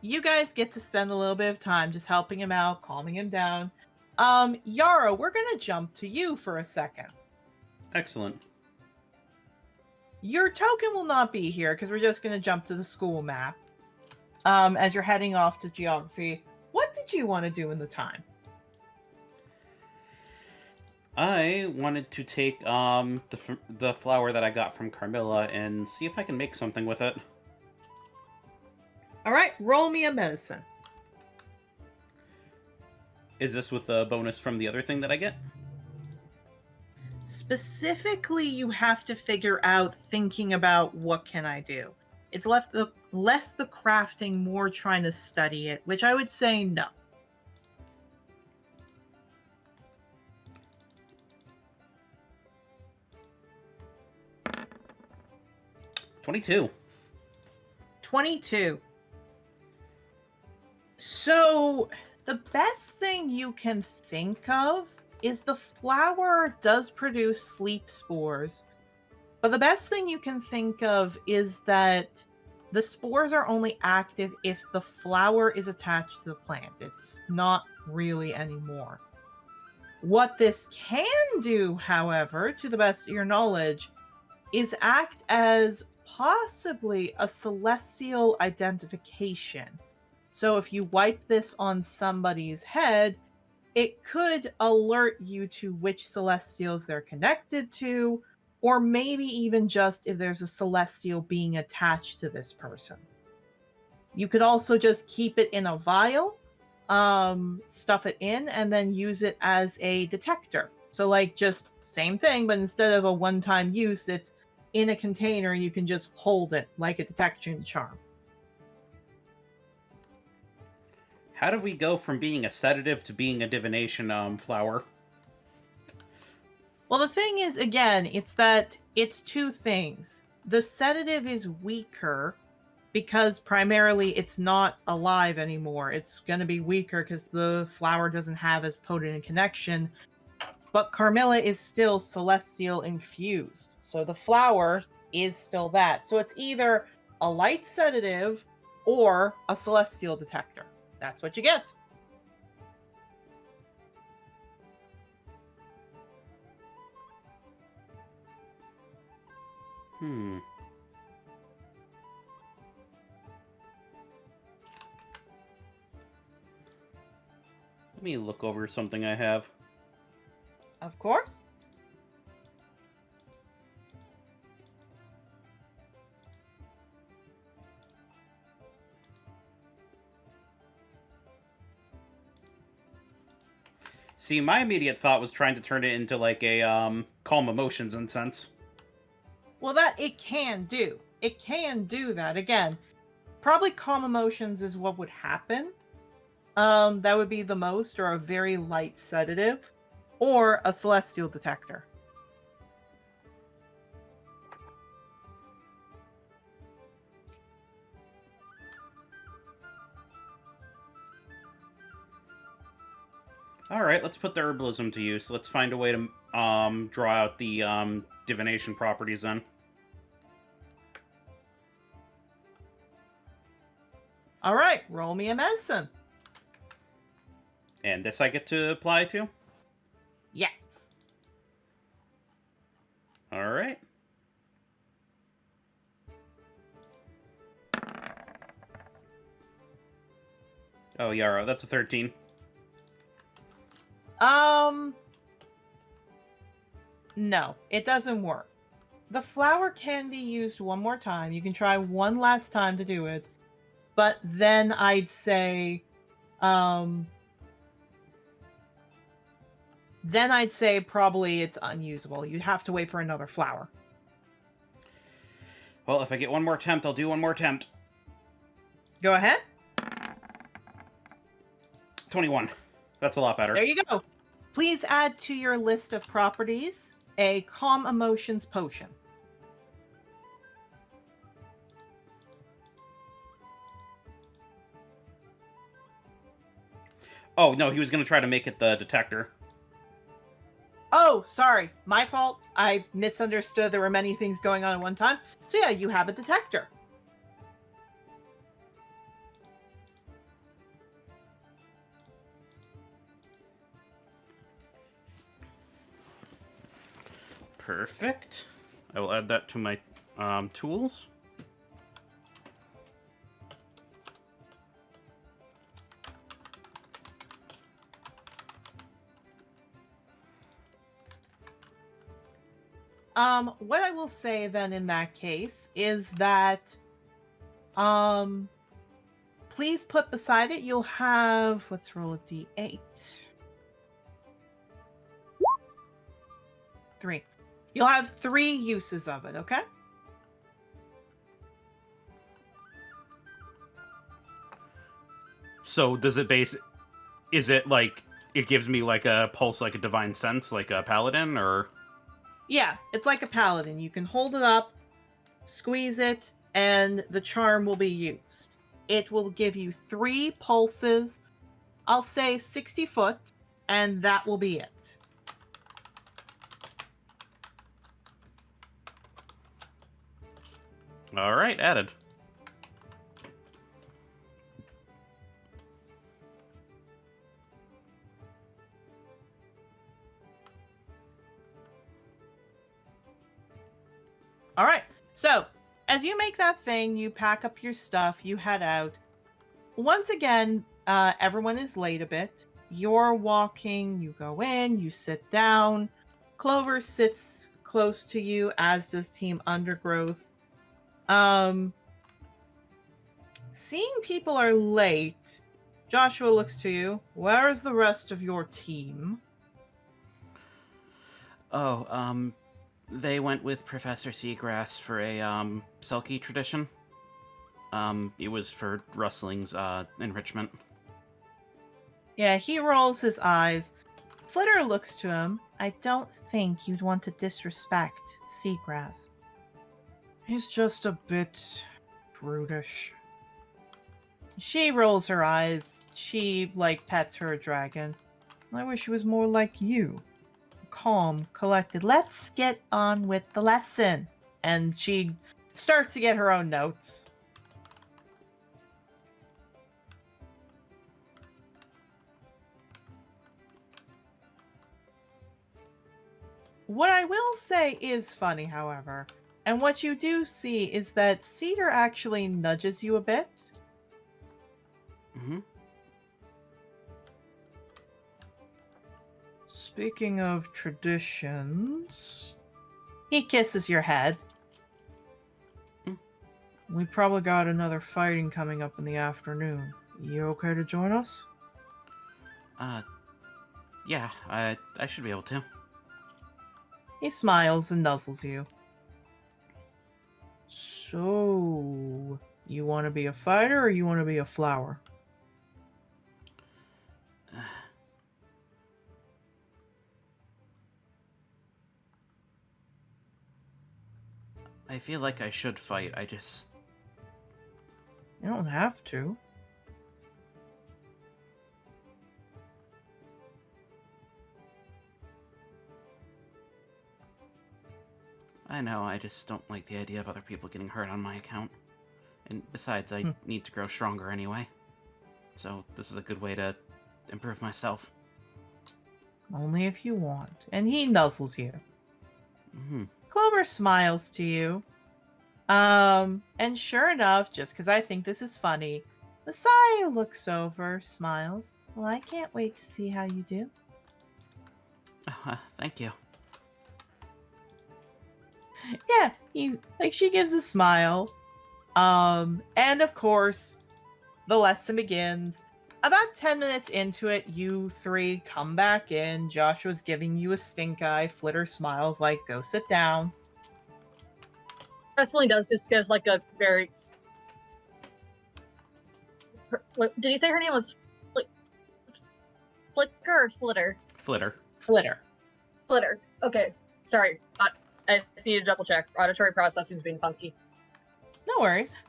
you guys get to spend a little bit of time just helping him out, calming him down. Yara, we're gonna jump to you for a second. Excellent. Your token will not be here because we're just gonna jump to the school map. As you're heading off to geography, what did you want to do in the time? I wanted to take the flower that I got from Carmilla and see if I can make something with it. All right, roll me a medicine. Is this with the bonus from the other thing that I get? Specifically, you have to figure out thinking about what can I do. It's less the crafting, more trying to study it, which I would say no. $22. 22. So, the best thing you can think of is the flower does produce sleep spores. But the best thing you can think of is that the spores are only active if the flower is attached to the plant. It's not really anymore. What this can do, however, to the best of your knowledge, is act as possibly a celestial identification. So if you wipe this on somebody's head, it could alert you to which celestials they're connected to, or maybe even just if there's a celestial being attached to this person. You could also just keep it in a vial, stuff it in, and then use it as a detector. So just same thing, but instead of a one-time use, it's in a container and you can just hold it like a detection charm. How did we go from being a sedative to being a divination flower? Well, the thing is, again, it's two things. the sedative is weaker because primarily it's not alive anymore. It's going to be weaker because the flower doesn't have as potent a connection. But Carmilla is still celestial infused. So the flower is still that. So it's either a light sedative or a celestial detector. That's what you get. Let me look over something I have. Of course. See, my immediate thought was trying to turn it into like a calm emotions incense. Well, that it can do. It can do that. Again, probably calm emotions is what would happen. That would be the most, or a very light sedative, or a celestial detector. All right, let's put the herbalism to use. Let's find a way to draw out the divination properties then. All right, roll me a medicine. And this I get to apply to? Yes. All right. Oh, Yara, that's a 13. No, it doesn't work. The flower can be used one more time. You can try one last time to do it. But then I'd say, probably it's unusable. You'd have to wait for another flower. Well, if I get one more attempt, I'll do one more attempt. Go ahead. 21. That's a lot better. There you go. Please add to your list of properties a calm emotions potion. Oh, no, he was going to try to make it the detector. Oh, sorry. My fault. I misunderstood. There were many things going on at one time. So yeah, you have a detector. Perfect. I will add that to my tools. What I will say then in that case is that, please put beside it, you'll have, let's roll a d8. 3. You'll have 3 uses of it, okay? So does it is it like, it gives me like a pulse, like a divine sense, like a paladin, or? Yeah, it's like a paladin. You can hold it up, squeeze it, and the charm will be used. It will give you 3 pulses, I'll say 60 foot, and that will be it. All right, added. All right. So, as you make that thing, you pack up your stuff, you head out. Once again, everyone is late a bit. You're walking, you go in, you sit down. Clover sits close to you, as does Team Undergrowth. Seeing people are late, Joshua looks to you. Where is the rest of your team? Oh, they went with Professor Seagrass for a Selkie tradition. It was for Rustling's enrichment. Yeah, he rolls his eyes. Flitter looks to him. I don't think you'd want to disrespect Seagrass. He's just a bit brutish. She rolls her eyes. She, pets her dragon. I wish he was more like you. Calm, collected. Let's get on with the lesson. And she starts to get her own notes. What I will say is funny, however, and what you do see is that Cedar actually nudges you a bit. Mm-hmm. Speaking of traditions, he kisses your head. We probably got another fighting coming up in the afternoon. You okay to join us? Yeah, I should be able to. He smiles and nuzzles you. So, you want to be a fighter or you want to be a flower? I feel like I should fight. I just... You don't have to. I know, I just don't like the idea of other people getting hurt on my account. And besides, I need to grow stronger anyway. So this is a good way to improve myself. Only if you want. And he nuzzles you. Mm-hmm. Clover smiles to you. And sure enough, just because I think this is funny, Messiah looks over, smiles. Well, I can't wait to see how you do. Thank you. Yeah, she gives a smile. And of course, the lesson begins. About 10 minutes into it, you three come back in. Joshua's giving you a stink eye. Flitter smiles like, go sit down. Definitely does. Just gives like a very. What, did he say her name was Flicker or Flitter? Flitter. Flitter. Flitter. Okay. Sorry. I just need to double check. Auditory processing's being funky. No worries.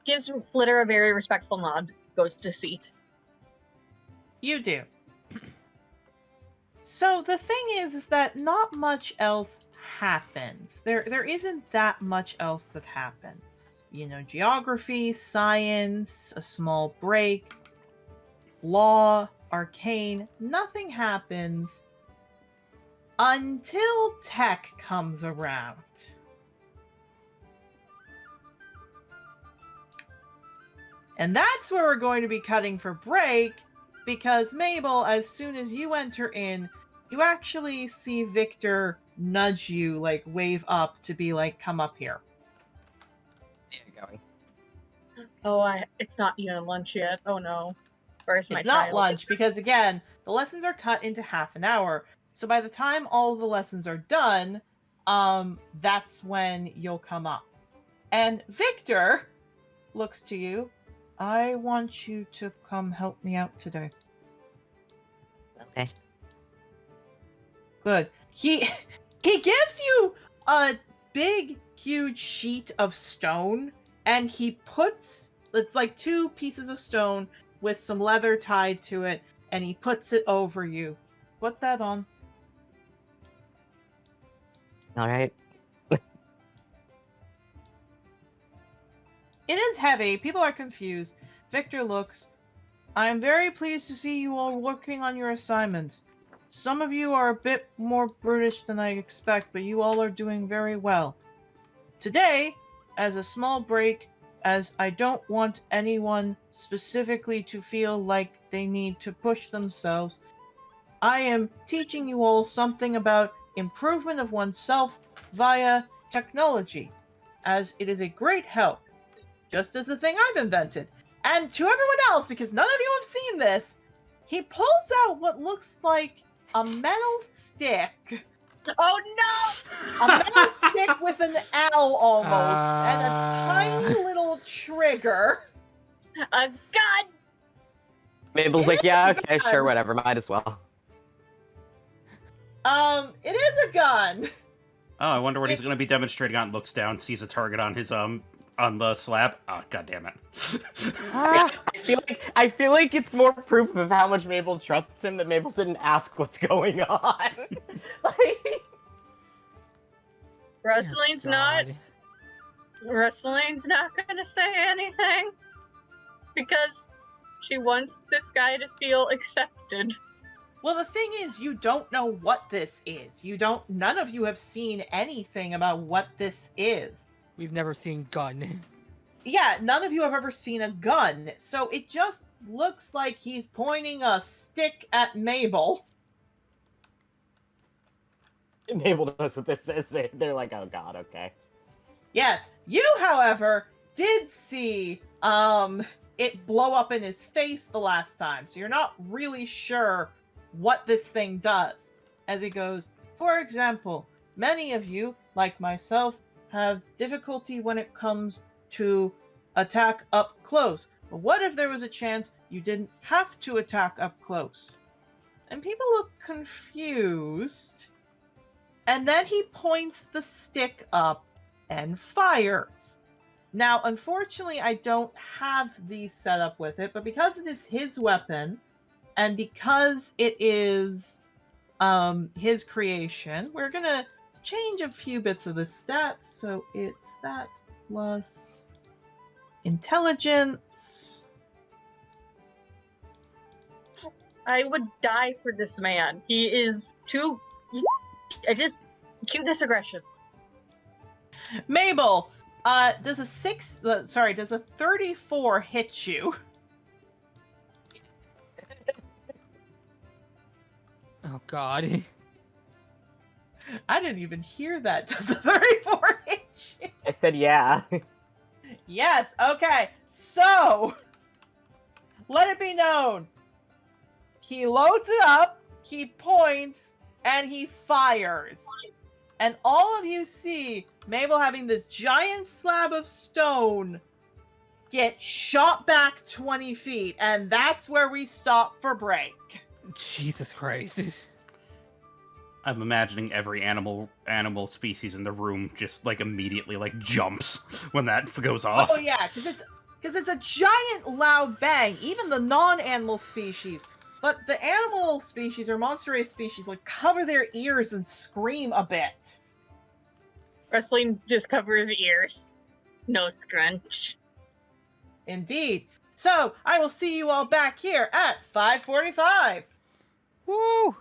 Gives Flitter a very respectful nod. Goes to seat. You do. So the thing is that not much else happens. There isn't that much else that happens. You know, geography, science, a small break, law, arcane, nothing happens until tech comes around. And that's where we're going to be cutting for break, because Mabel, as soon as you enter in, you actually see Victor nudge you, wave up to be come up here. Yeah, going. Oh, it's not even lunch yet. Oh no. Where's my It's not child? lunch, because again, the lessons are cut into half an hour. So by the time all of the lessons are done, that's when you'll come up. And Victor looks to you. I want you to come help me out today. Okay. Good. He gives you a big, huge sheet of stone, and he puts it's like 2 pieces of stone with some leather tied to it, and he puts it over you. Put that on. All right. It is heavy. People are confused. Victor looks. I am very pleased to see you all working on your assignments. Some of you are a bit more brutish than I expect, but you all are doing very well. Today, as a small break, as I don't want anyone specifically to feel like they need to push themselves, I am teaching you all something about improvement of oneself via technology, as it is a great help. Just as the thing I've invented. And to everyone else, because none of you have seen this, he pulls out what looks like a metal stick. Oh no! A metal stick with an L almost, and a tiny little trigger. A gun! Mabel's like, yeah, okay, sure, whatever, might as well. It is a gun. Oh, I wonder what he's going to be demonstrating on. Looks down, sees a target on his on the slab. Oh, god damn it. I feel like it's more proof of how much Mabel trusts him that Mabel didn't ask what's going on. Like, Wrestling's not gonna say anything because she wants this guy to feel accepted. Well, the thing is, you don't know what this is. None of you have seen anything about what this is. We've never seen gun. Yeah, none of you have ever seen a gun, so it just looks like he's pointing a stick at Mabel. Mabel knows what this is. They're like, oh god, okay. Yes, you, however, did see it blow up in his face the last time, so you're not really sure what this thing does. As he goes, for example, many of you, like myself, have difficulty when it comes to attack up close. But what if there was a chance you didn't have to attack up close? And people look confused. And then he points the stick up and fires. Now, unfortunately, I don't have these set up with it, but because it is his weapon, and because it is his creation, we're gonna change a few bits of the stats. So it's that plus intelligence. I would die for this man. He is too... cuteness aggression. Mabel, does a 34 hit you? Oh god. I didn't even hear that. Does a 34 hit you? I said yeah. Yes, okay. So, let it be known. He loads it up, he points, and he fires. And all of you see Mabel having this giant slab of stone get shot back 20 feet. And that's where we stop for break. Jesus Christ. I'm imagining every animal species in the room just like immediately like jumps when that goes off. Oh yeah, because it's a giant loud bang. Even the non-animal species, but the animal species or monster race species like cover their ears and scream a bit. Wrestling just covers ears. No scrunch. Indeed. So I will see you all back here at 5:45. Woo!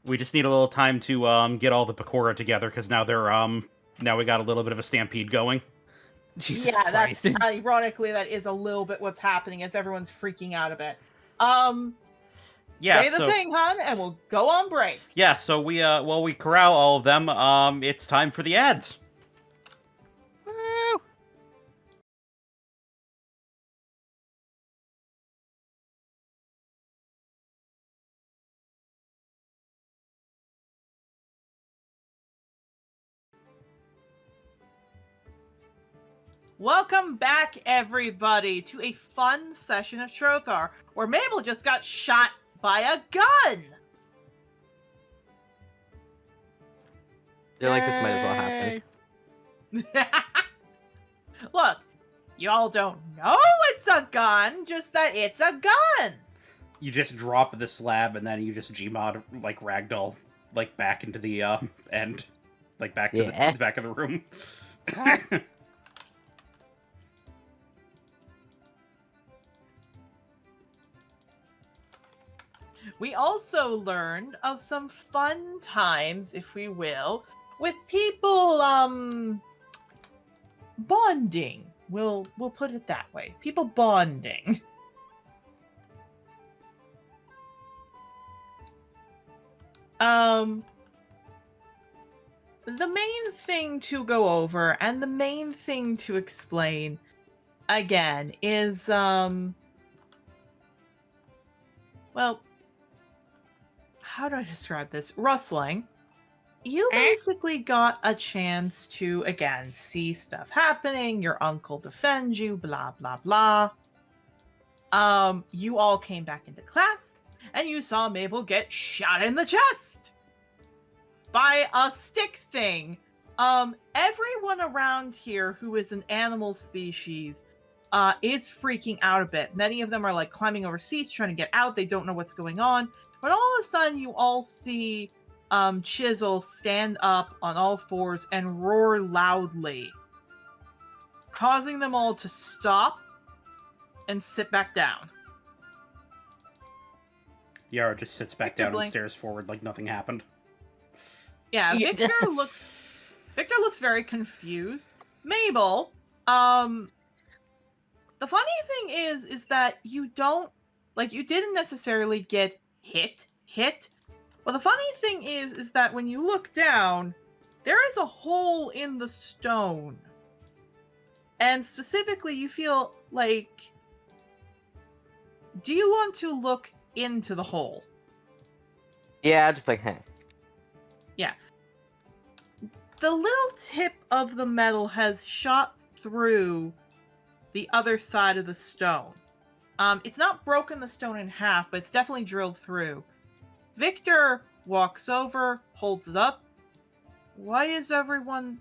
We just need a little time to get all the Pakora together because now they're now we got a little bit of a stampede going. Jesus Yeah, Christ. that's ironically that is a little bit what's happening as everyone's freaking out a bit. Yeah, say the thing, hon, and we'll go on break. Yeah, so we while we corral all of them, it's time for the ads. Woo! Welcome back, everybody, to a fun session of Trothar, where Mabel just got shot by a gun! They're like, this might as well happen. Look, y'all don't know it's a gun, just that it's a gun! You just drop the slab and then you just Gmod like ragdoll like back into the end, like back to the back of the room. We also learned of some fun times, if we will, with people, bonding. We'll put it that way. People bonding. The main thing to go over and the main thing to explain, again, is, well, how do I describe this? Rustling. You basically got a chance to, again, see stuff happening, your uncle defends you, blah, blah, blah. You all came back into class, and you saw Mabel get shot in the chest by a stick thing Everyone around here who is an animal species is freaking out a bit. Many of them are like climbing over seats, trying to get out. They don't know what's going on. But all of a sudden, you all see Chisel stand up on all fours and roar loudly, causing them all to stop and sit back down. Yara just sits back Victor down and blink. stares forward like nothing happened. Yeah, Yeah. Victor looks very confused. Mabel, the funny thing is that you don't, like, you didn't necessarily get hit. Well, the funny thing is that when you look down, there is a hole in the stone. And specifically, you feel like, do you want to look into the hole? Yeah, just like, hey. The little tip of the metal has shot through the other side of the stone. It's not broken the stone in half, but it's definitely drilled through. Victor walks over, holds it up. Why is everyone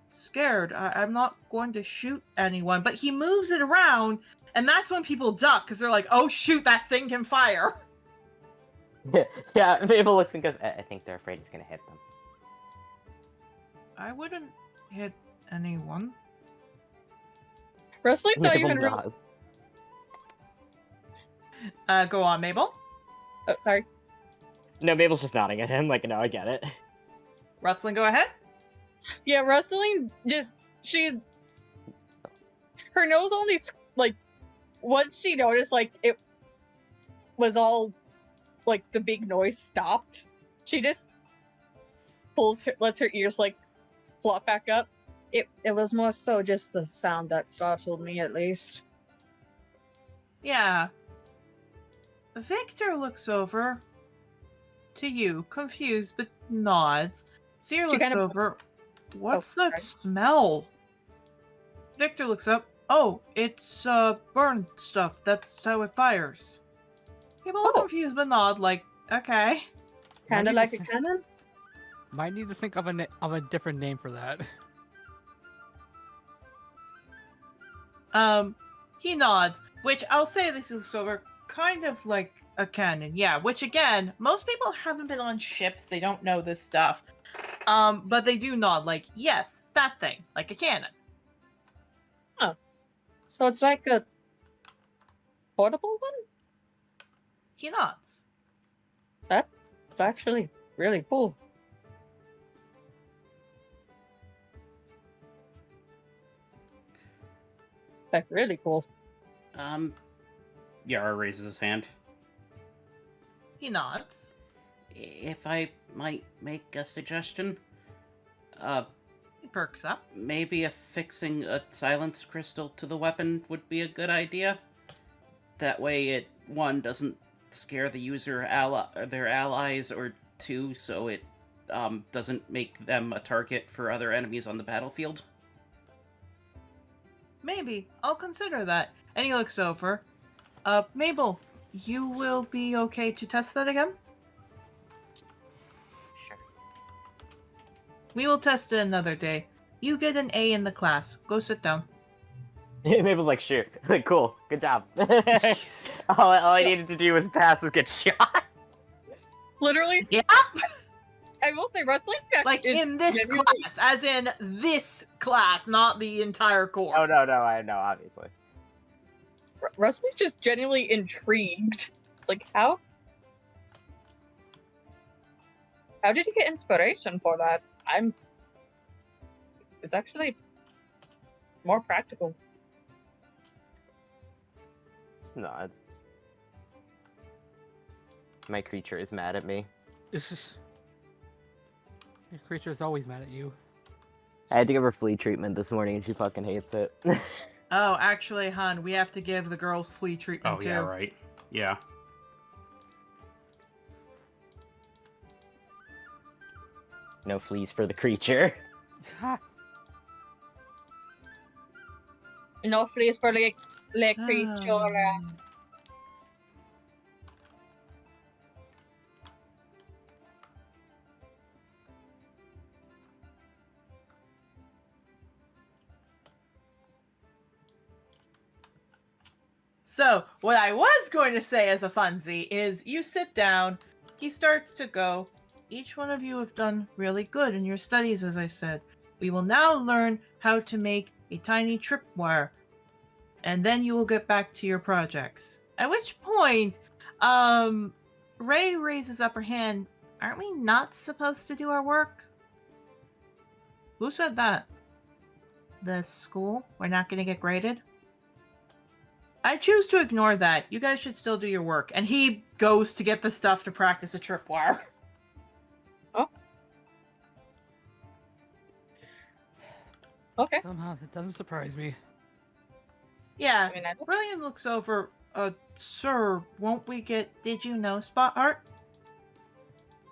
scared? I'm not going to shoot anyone. But he moves it around, and that's when people duck, because they're like, oh shoot, that thing can fire. Yeah, Mabel looks and goes, I think they're afraid it's gonna hit them. I wouldn't hit anyone. Wrestling's not Mabel even real. nods. Go on, Mabel. Oh, sorry. No, Mabel's just nodding at him, like, no, I get it. Rustling, go ahead. Yeah, wrestling just her nose only like once she noticed like it was all like the big noise stopped. She just lets her ears like flop back up. It was more so just the sound that startled me, at least. Yeah. Victor looks over to you, confused, but nods. Seer She looks kind of- over. What's that sorry. smell? Victor looks up. Oh, it's burned stuff. That's how it fires. People look Oh. confused but nod, like, okay. Kind of Might like need a to cannon. Might need to think of a different name for that. He nods, which I'll say this looks over kind of like a cannon. Yeah, which again, most people haven't been on ships. They don't know this stuff. But they do nod, like, yes, that thing, like a cannon. So it's like a portable one? He nods. It's actually really cool. Like, really cool. Yara raises his hand. He nods. If I might make a suggestion, He perks up. maybe affixing a silence crystal to the weapon would be a good idea. That way it, one, doesn't scare the user their allies, or two, so it doesn't make them a target for other enemies on the battlefield. Maybe. I'll consider that. And he looks over. Mabel, you will be okay to test that again? Sure. We will test it another day. You get an A in the class. Go sit down. Mabel's like, sure. Like, cool. Good job. all I needed to do was pass was get shot. Literally, Yep. I will say wrestling Like is in this genuinely- class, as in this class, not the entire course. Oh, no, I know, obviously. Wrestling's just genuinely intrigued. It's like, how did you get inspiration for that? It's actually more practical. It's nods. My creature is mad at me. It's just your creature is always mad at you. I had to give her flea treatment this morning and she fucking hates it. Oh, actually, hon, we have to give the girls flea treatment Oh, too. yeah, right. Yeah. No fleas for the creature. Ha! No fleas for the creature. So, what I was going to say as a funsy is you sit down, he starts to go, each one of you have done really good in your studies, as I said. We will now learn how to make a tiny tripwire, and then you will get back to your projects. At which point, Ray raises up her hand. Aren't we not supposed to do our work? Who said that? The school? We're not going to get graded? I choose to ignore that. You guys should still do your work. And he goes to get the stuff to practice a tripwire. Oh. Okay. Somehow that doesn't surprise me. Yeah. I mean, I- Brilliant looks over. Sir, won't we get... Did you know Spot Art?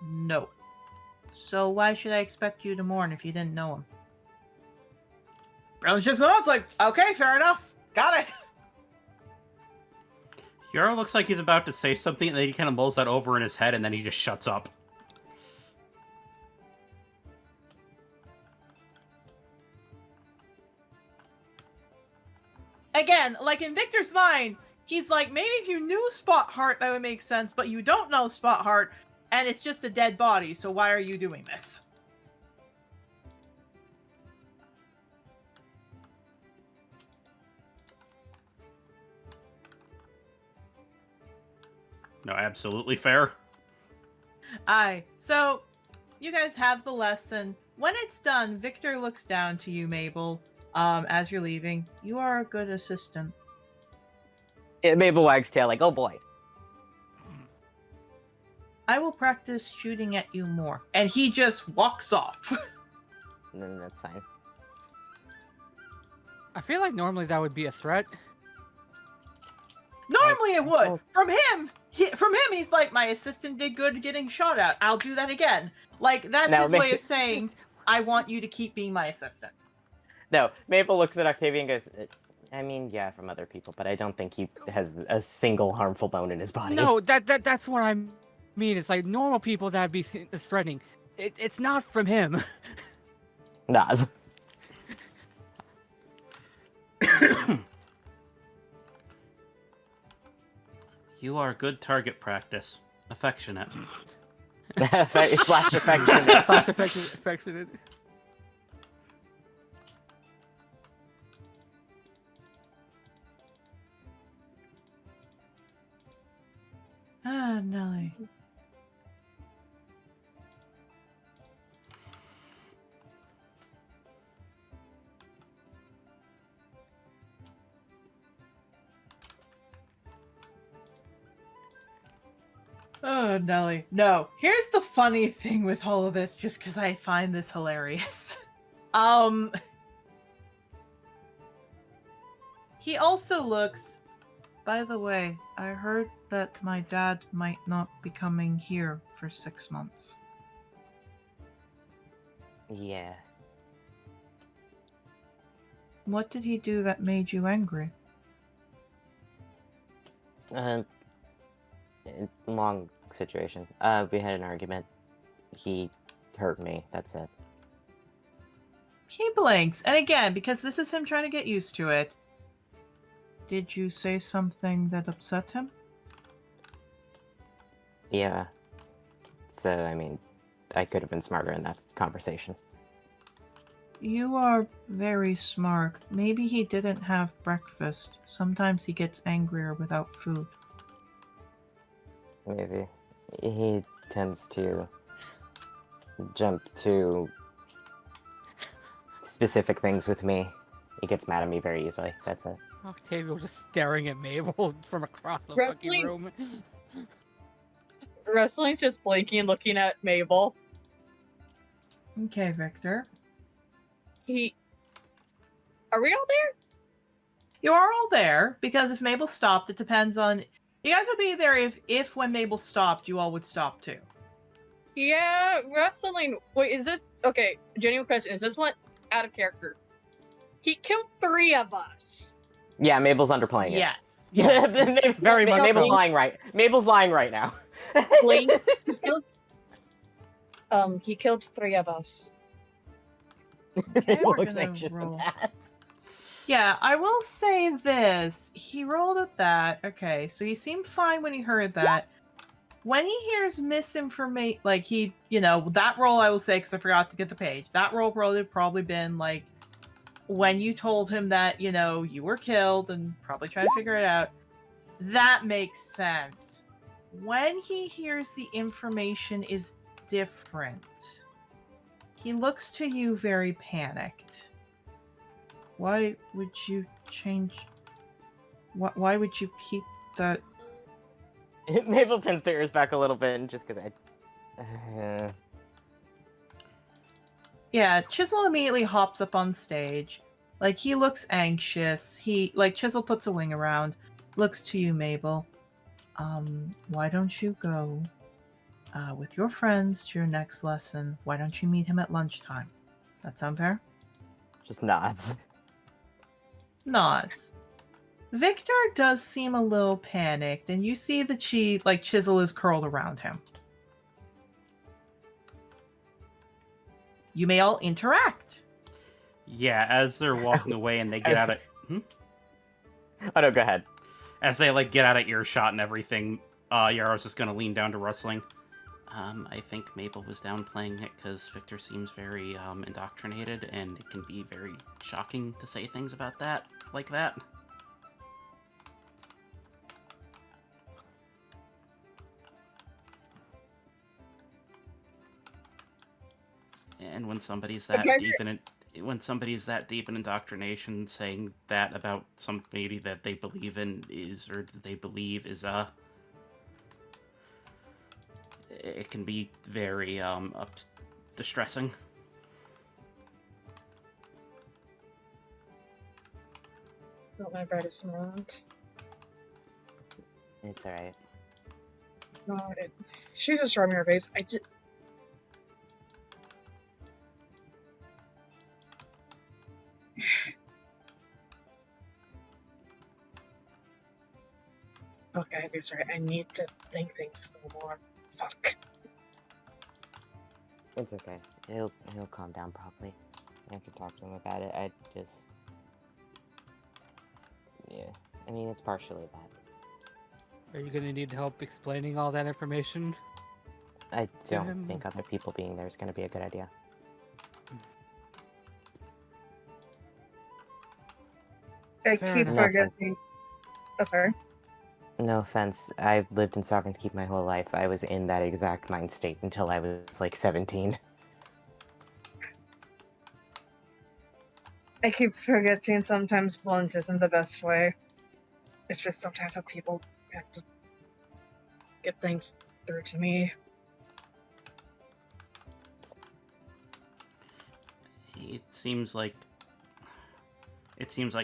No. So why should I expect you to mourn if you didn't know him? Brilliant just nods like, okay, fair enough. Got it. Yaro looks like he's about to say something, and then he kind of mulls that over in his head, and then he just shuts up. Again, like in Victor's mind, he's like, maybe if you knew Spot Heart, that would make sense, but you don't know Spot Heart, and it's just a dead body, so why are you doing this? No, absolutely fair. Aye. So, you guys have the lesson. When it's done, Victor looks down to you, Mabel, as you're leaving. You are a good assistant. Yeah, Mabel wags tail like, oh boy. I will practice shooting at you more. And he just walks off. Then that's fine. I feel like normally that would be a threat. Normally it would. Oh. From him, he's like, my assistant did good getting shot at. I'll do that again. Like, that's Now, his ma- way of saying, I want you to keep being my assistant. No, Mabel looks at Octavia and goes, I mean, yeah, from other people, but I don't think he has a single harmful bone in his body. No, that's what I mean. It's like normal people that'd be threatening. It's not from him. Nas. You are good target practice. Affectionate. Slash affectionate. Slash affectionate. Ah, Nelly. Oh, Nelly. No. Here's the funny thing with all of this, just because I find this hilarious. He also looks... By the way, I heard that my dad might not be coming here for 6 months. Yeah. What did he do that made you angry? Long situation. We had an argument. He hurt me. That's it. He blinks. And again, because this is him trying to get used to it, did you say something that upset him? Yeah. So, I mean, I could have been smarter in that conversation. You are very smart. Maybe he didn't have breakfast. Sometimes he gets angrier without food. Maybe. He tends to jump to specific things with me. He gets mad at me very easily. That's it. Octavia was just staring at Mabel from across the Wrestling- fucking room. Wrestling's just blinking and looking at Mabel. Okay, Victor. Are we all there? You are all there, because if Mabel stopped, it depends on... You guys would be there if when Mabel stopped, you all would stop too. Yeah, wrestling. Wait, is this okay? Genuine question: is this one out of character? He killed 3 of us. Yeah, Mabel's underplaying it. Yes. Yeah, Very much Mabel's so. lying right. Mabel's lying right now. Blink. He killed 3 of us. Okay, Mabel we're looks gonna anxious roll. at that. Yeah, I will say this. He rolled at that. Okay, so he seemed fine when he heard that. When he hears misinformation, like that roll, I will say, because I forgot to get the page. That roll would have probably been like when you told him that, you were killed and probably trying to figure it out. That makes sense. When he hears the information is different, he looks to you very panicked. Why would you change? Why would you keep that? Mabel pins their ears back a little bit and just goes, Yeah, Chisel immediately hops up on stage. Like, he looks anxious. Chisel puts a wing around, looks to you, Mabel. Why don't you go with your friends to your next lesson? Why don't you meet him at lunchtime? That sound fair? just nods. Nods. Victor does seem a little panicked, and you see that Chisel is curled around him. You may all interact. Yeah, as they're walking away and they get out of... Oh no, go ahead. As they, get out of earshot and everything, Yarrow's just gonna lean down to Rustling. I think Mabel was downplaying it because Victor seems very, indoctrinated, and it can be very shocking to say things about that, like that. And when somebody's that deep in indoctrination, saying that about somebody that they believe in it can be very distressing. Not my brightest moment. It's alright. No, she's just rubbing her face. Okay, that's right. I need to think things a little more. Fuck. It's okay. He'll calm down properly. I can talk to him about it. Yeah. I mean, it's partially that. Are you gonna need help explaining all that information? I don't think other people being there is going to be a good idea. I Fair keep enough. forgetting. Oh, sorry. No offense, I've lived in Sovereign's Keep my whole life. I was in that exact mind state until I was 17. I keep forgetting sometimes blunt isn't the best way. It's just sometimes how people have to get things through to me. It seems like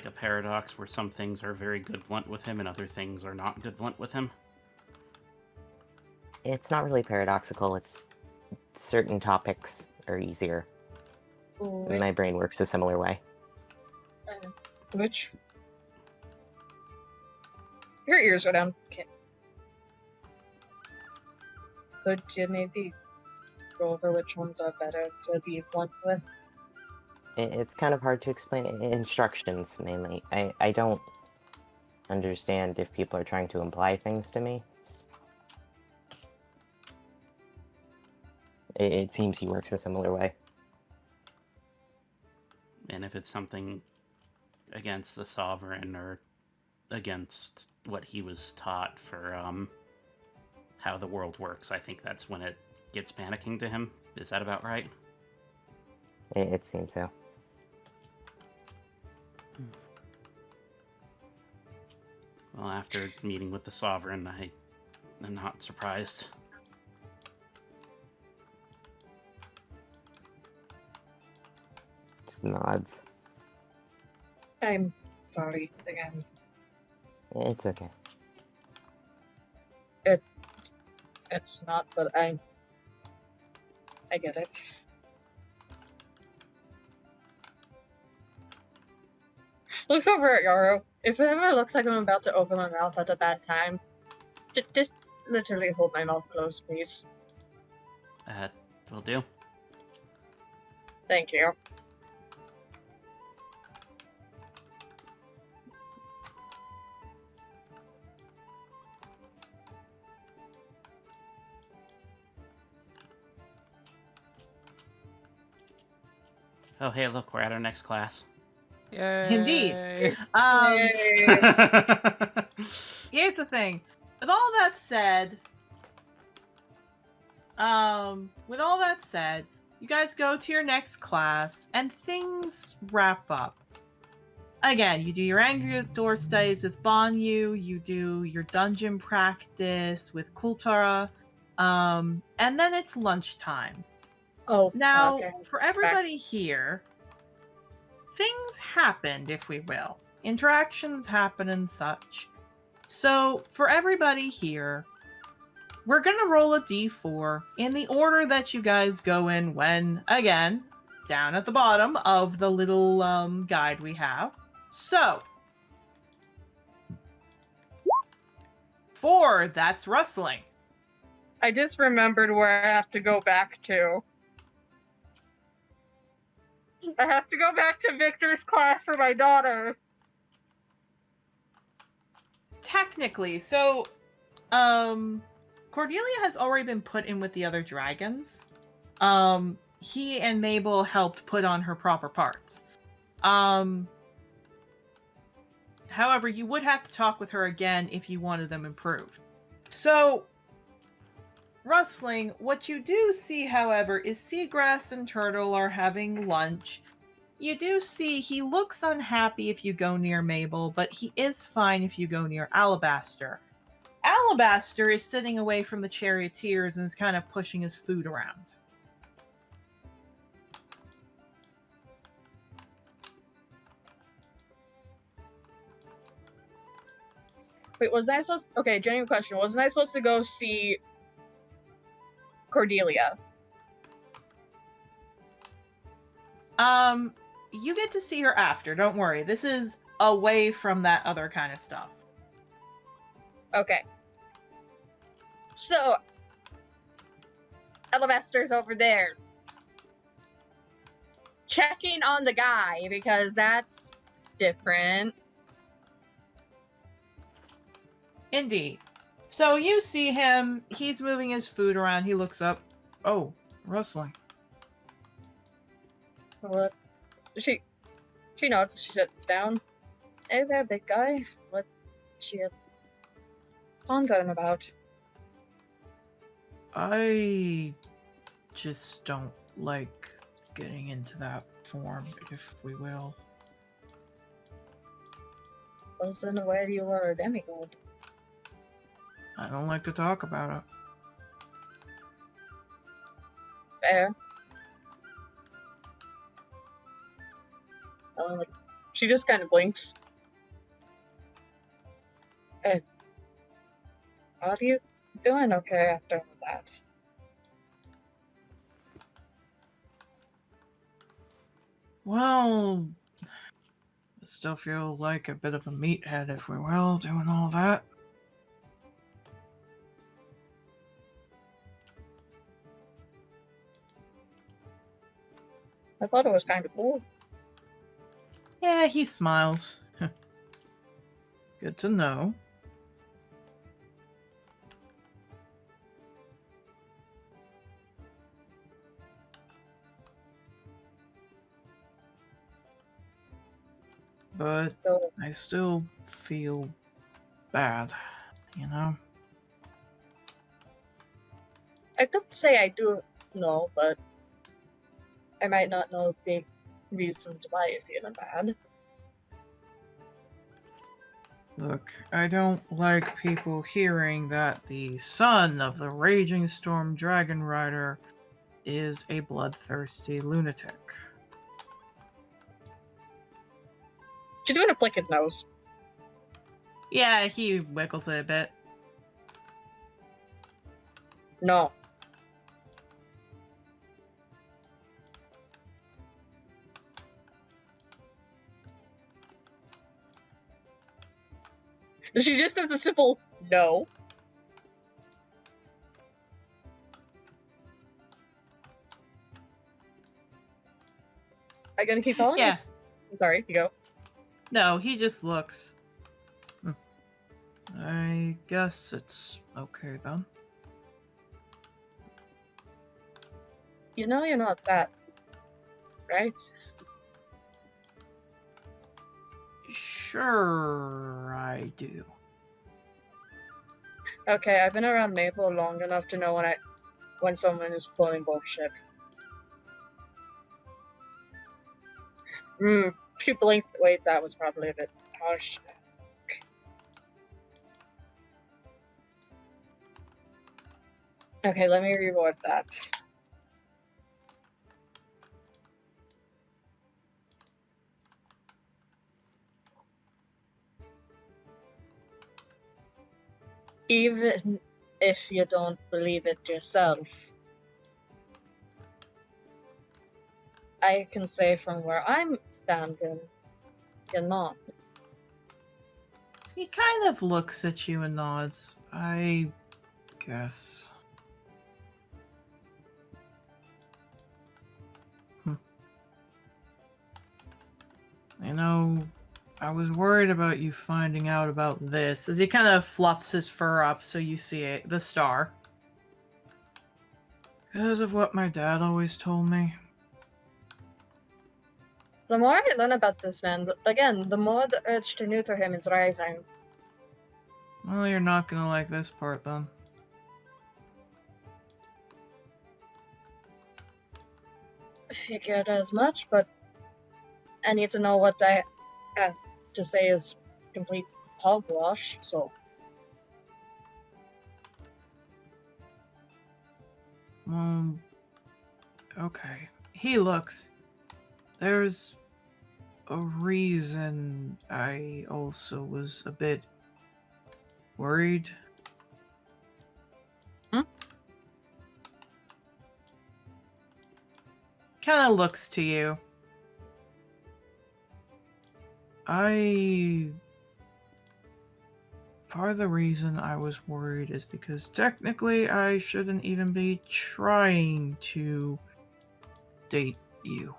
a paradox where some things are very good blunt with him and other things are not good blunt with him. It's not really paradoxical, it's certain topics are easier. Wait, My brain works a similar way. which? Your ears are down. Could you maybe go over which ones are better to be blunt with? It's kind of hard to explain. Instructions, mainly. I don't understand if people are trying to imply things to me. It seems he works a similar way. And if it's something against the Sovereign or against what he was taught for how the world works, I think that's when it gets panicking to him. Is that about right? It seems so. Well, after meeting with the Sovereign, I'm not surprised. Just nods. I'm sorry again. It's okay. It's not, but I get it. Looks over at Yarrow. If it ever looks like I'm about to open my mouth at a bad time, just literally hold my mouth closed, please. Will do. Thank you. Oh, hey, look, we're at our next class. Yay. Indeed. Yay. Here's the thing. With all that said, you guys go to your next class and things wrap up. Again, you do your Angry Door studies with Banyu, you do your dungeon practice with Kultara, and then it's lunchtime. Oh, Now, okay. for everybody here, things happened, if we will. Interactions happen and such. So, for everybody here, we're going to roll a d4 in the order that you guys go in when, again, down at the bottom of the little guide we have. So, 4, that's rustling. I just remembered where I have to go back to. I have to go back to Victor's class for my daughter. Technically, so, Cordelia has already been put in with the other dragons. He and Mabel helped put on her proper parts. However, you would have to talk with her again if you wanted them improved. So, rustling, what you do see, however, is Seagrass and Turtle are having lunch. You do see he looks unhappy if you go near Mabel, but he is fine if you go near Alabaster. Alabaster is sitting away from the charioteers and is kind of pushing his food around. Wait, wasn't I supposed okay, genuine question. Wasn't I supposed to go see Cordelia? You get to see her after, don't worry. This is away from that other kind of stuff. Okay. So, Alabaster's over there. Checking on the guy, because that's different. Indeed. So you see him, he's moving his food around, he looks up. Oh, rustling. What? She nods, she sits down. Hey there, big guy. What she on him about? I just don't like getting into that form, if we will. Wasn't aware you were a demigod. I don't like to talk about it. Fair. She just kind of blinks. Hey, are you doing okay after all that? Well, I still feel like a bit of a meathead, if we will, doing all that. I thought it was kind of cool. Yeah, he smiles. Good to know. But So, I still feel bad, you know? I don't say I do know, but I might not know the reasons why you're feeling bad. Look, I don't like people hearing that the son of the Raging Storm Dragon Rider is a bloodthirsty lunatic. She's gonna flick his nose. Yeah, he wiggles it a bit. No. She just says a simple no. I gonna keep calling? Yeah. Sorry, you go. No, he just looks. I guess it's okay then. You know you're not that, right? Sure, I do. Okay, I've been around Maple long enough to know when someone is pulling bullshit. She blinks. Wait, that was probably a bit harsh. Okay, let me reword that. Even if you don't believe it yourself, I can say from where I'm standing, you're not. He kind of looks at you and nods. I guess. You know, I was worried about you finding out about this. As he kind of fluffs his fur up so you see it, the star. Because of what my dad always told me. The more I learn about this man, again, the more the urge to neuter him is rising. Well, you're not gonna like this part then. Figured as much, but I need to know what I have to say is complete hogwash, so. Okay. He looks. There's a reason I also was a bit worried. Kind of looks to you. Part of the reason I was worried is because technically I shouldn't even be trying to date you.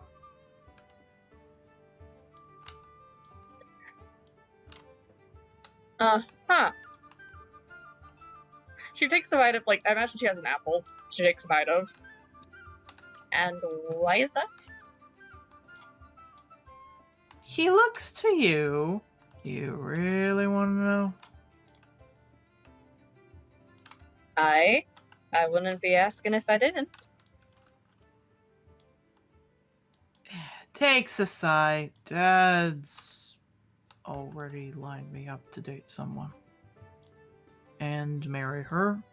Huh. She takes a bite of, I imagine she has an apple. She takes a bite of. And why is that? He looks to you. You really want to know? I wouldn't be asking if I didn't. Takes a sigh. Dad's already lined me up to date someone. And marry her.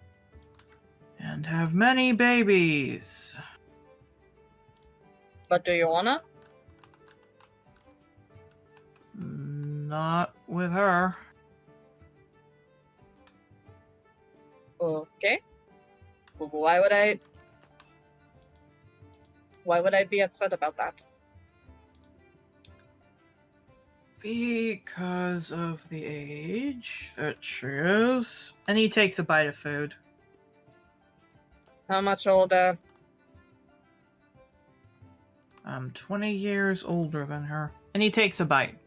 And have many babies. But do you wanna? Not with her. Okay. Why would I be upset about that? Because of the age that she is. And he takes a bite of food. How much older? I'm 20 years older than her. And he takes a bite.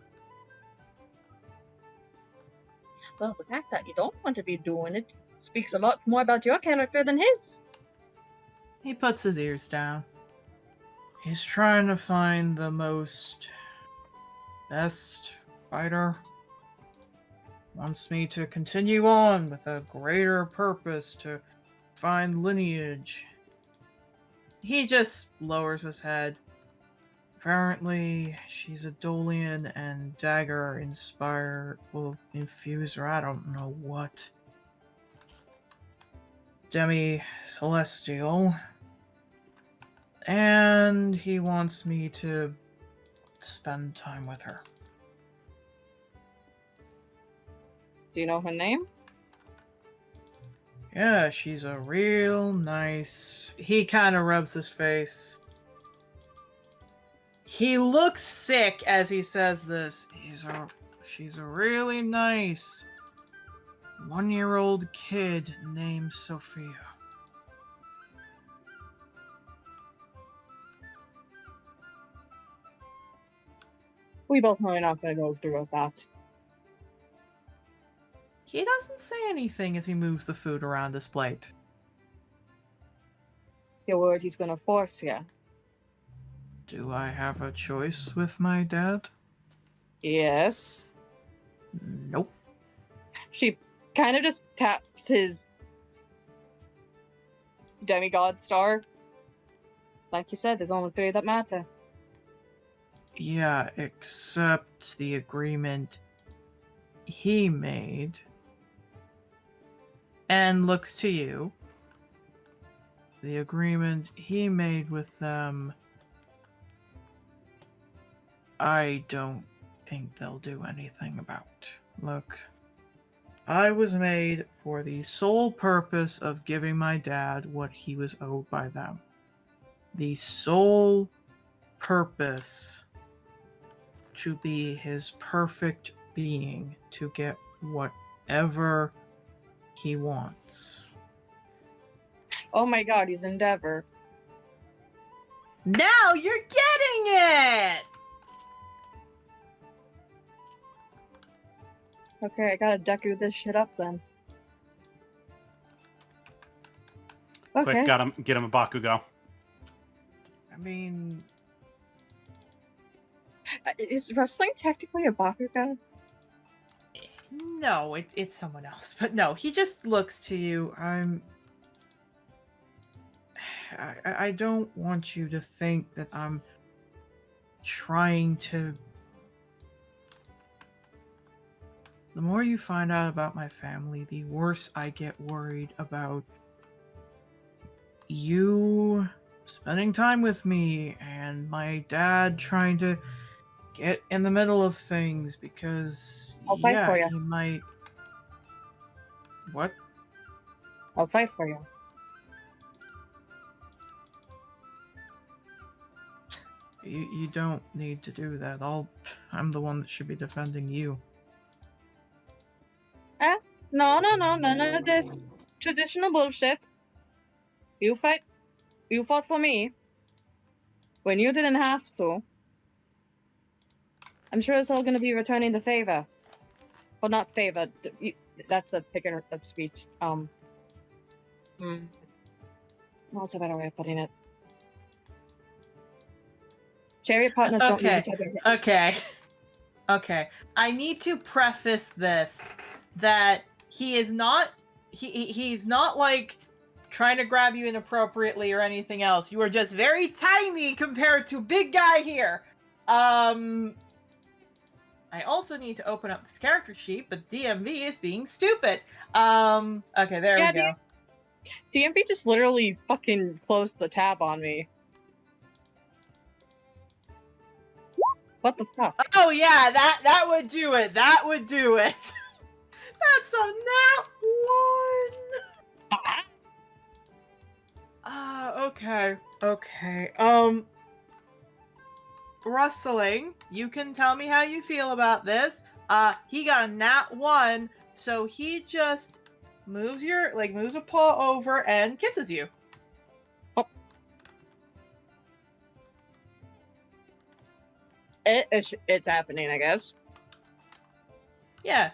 Well, the fact that you don't want to be doing it speaks a lot more about your character than his. He puts his ears down. He's trying to find the best fighter. Wants me to continue on with a greater purpose to find lineage. He just lowers his head. Apparently, she's a Dolian and dagger inspired, will infuse her, I don't know what. Demicelestial. And he wants me to spend time with her. Do you know her name? Yeah, she's a real nice... He kind of rubs his face. He looks sick as he says this. She's a really nice 1-year-old kid named Sophia. We both know you're not going to go through with that. He doesn't say anything as he moves the food around his plate. You're worried he's going to force you. Do I have a choice with my dad? Yes. Nope. She kind of just taps his demigod star. Like you said, there's only 3 that matter. Yeah, except the agreement he made. And looks to you. The agreement he made with them, I don't think they'll do anything about. Look, I was made for the sole purpose of giving my dad what he was owed by them. The sole purpose to be his perfect being, to get whatever he wants. Oh my god, he's Endeavor. Now you're getting it! Okay, I gotta Deku this shit up then. Okay. Quick, get him a Bakugo. I mean, Is wrestling technically a Bakugan? no, it's someone else. But no, he just looks to you. I don't want you to think that I'm trying to... The more you find out about my family, the worse I get worried about you spending time with me and my dad trying to get in the middle of things because, I'll fight yeah, for ya. he might... What? I'll fight for you. You don't need to do that. I'm the one that should be defending you. No, none of this traditional bullshit. You fought for me when you didn't have to. I'm sure it's all gonna be returning the favor. Well, not favor. That's a figure of speech. What's a better way of putting it? Chariot partners don't leave each other. Okay. I need to preface this that he is not he's not like trying to grab you inappropriately or anything else. You are just very tiny compared to big guy here. I also need to open up this character sheet, but DMV is being stupid. Okay, there we go. DMV just literally fucking closed the tab on me. What the fuck? Oh yeah, that would do it. That would do it. That's a nat 1. Okay. Rustling, you can tell me how you feel about this. He got a nat 1, so he just moves a paw over and kisses you. It's happening, I guess. Yeah.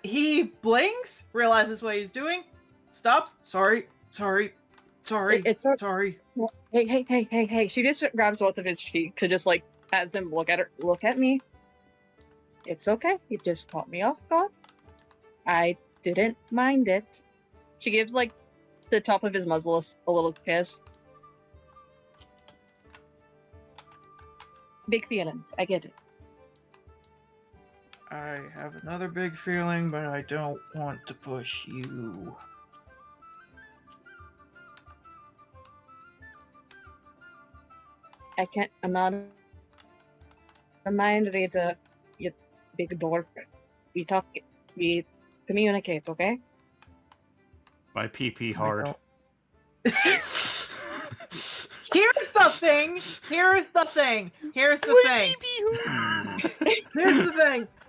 He blinks, realizes what he's doing, stops. Sorry. Sorry. Hey. She just grabs both of his cheeks to just like has him look at me. It's okay. You just caught me off guard. I didn't mind it. She gives like the top of his muzzle a little kiss. Big feelings. I get it. I have another big feeling, but I don't want to push you. I'm not a mind reader, you big dork. We communicate, okay? My PP hard. Here's the thing. Here's the thing.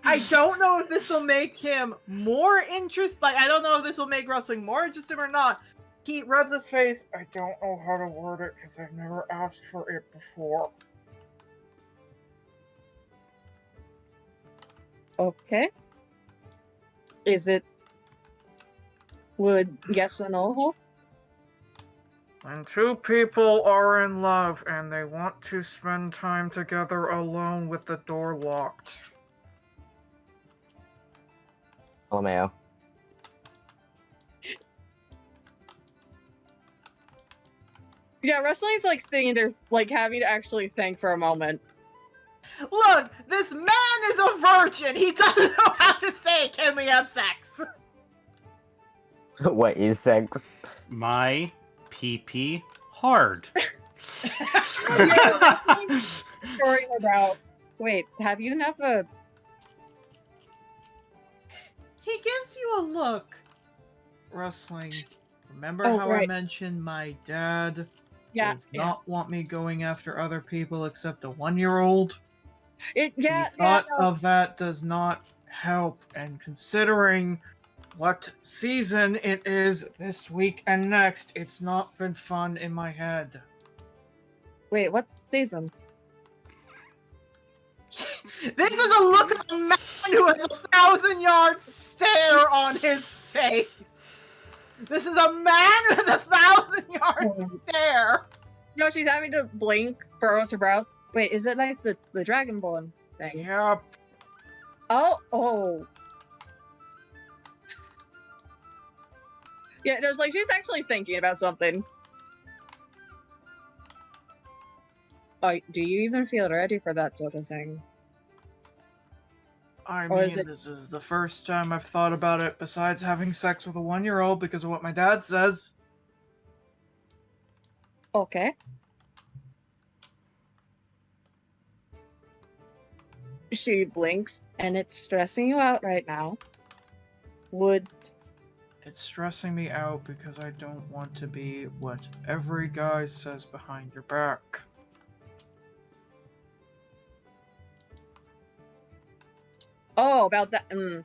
I don't know if this will make him more interested. Like, I don't know if this will make wrestling more interesting or not. He rubs his face. I don't know how to word it because I've never asked for it before. Okay. Would yes or no help? When two people are in love and they want to spend time together alone with the door locked. LMAO. Yeah, wrestling's like sitting there, like having to actually think for a moment. Look, this man is a virgin. He doesn't know how to say, "Can we have sex?" What is sex? My PP hard. Yeah, wrestling's story about. Wait, have you never? He gives you a look. Wrestling. Remember Oh, how I right. mentioned my dad Yeah, does not want me going after other people except a 1-year-old? The thought no. of that does not help, and considering what season it is this week and next, it's not been fun in my head. Wait, what season? This is a look of a man who has a 1,000-yard stare on his face. This is a man with a 1,000-yard stare. No, she's having to blink, furrows her brows. Wait, is it like the Dragonborn thing? Yep. Oh. Yeah, it was like she's actually thinking about something. Do you even feel ready for that sort of thing? I Or is mean, it- this is the first time I've thought about it besides having sex with a 1-year-old because of what my dad says. Okay. She blinks, and it's stressing you out right now. It's stressing me out because I don't want to be what every guy says behind your back. Oh, about that. And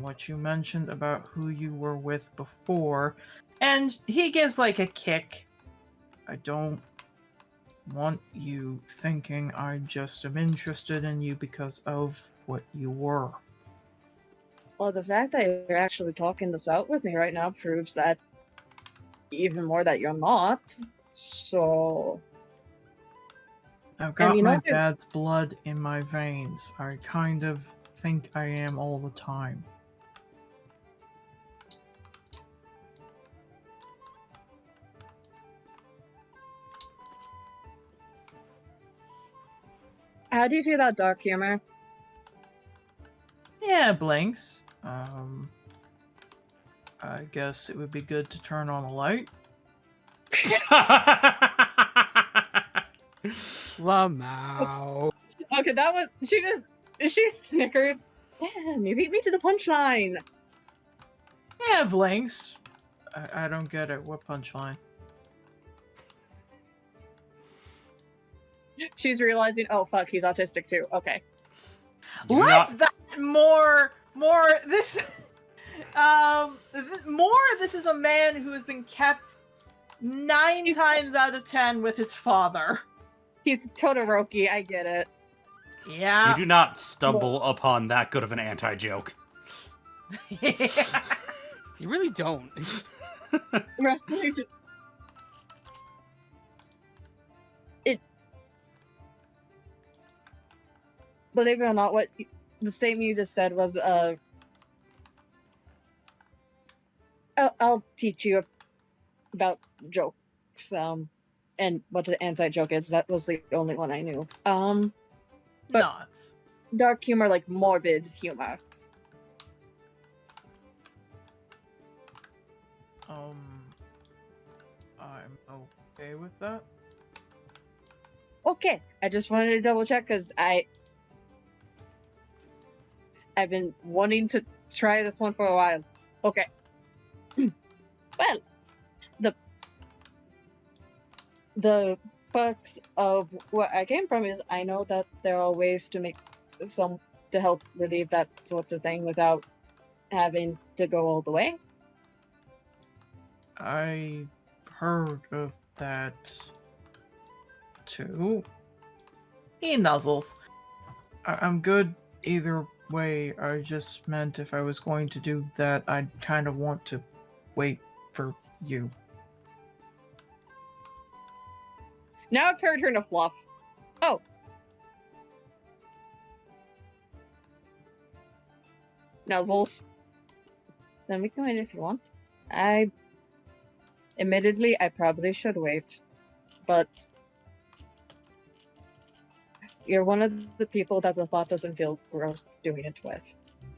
what you mentioned about who you were with before, and he gives like a kick. I don't want you thinking I just am interested in you because of what you were. Well, the fact that you're actually talking this out with me right now proves that even more that you're not. So, I've got you know my that- dad's blood in my veins. I kind of think I am all the time. how do you feel about dark humor? Yeah, blinks. I guess it would be good to turn on a light. Lamau. Okay, that was she snickers. Damn, you beat me to the punchline. Yeah, blinks. I don't get it. What punchline? She's realizing, oh fuck, he's autistic too. Okay. Do Less not- that more this this is a man who has been kept 9 times out of 10 with his father. He's Todoroki, I get it. Yeah. You do not stumble upon that good of an anti-joke. You really don't. Wrestling just believe it or not, what the statement you just said was I'll teach you about jokes, and what the anti-joke is. That was the only one I knew. But- Nuts. Dark humor, like morbid humor. I'm okay with that. Okay, I just wanted to double check because I've been wanting to try this one for a while. Okay. Well, the perks of where I came from is I know that there are ways to make some to help relieve that sort of thing without having to go all the way. I heard of that too. He nuzzles. I'm good either way. I just meant if I was going to do that, I'd kind of want to wait for you. Now it's her turn to fluff. Oh. nuzzles. Then we can wait if you want. Admittedly, I probably should wait, but you're one of the people that the thought doesn't feel gross doing it with.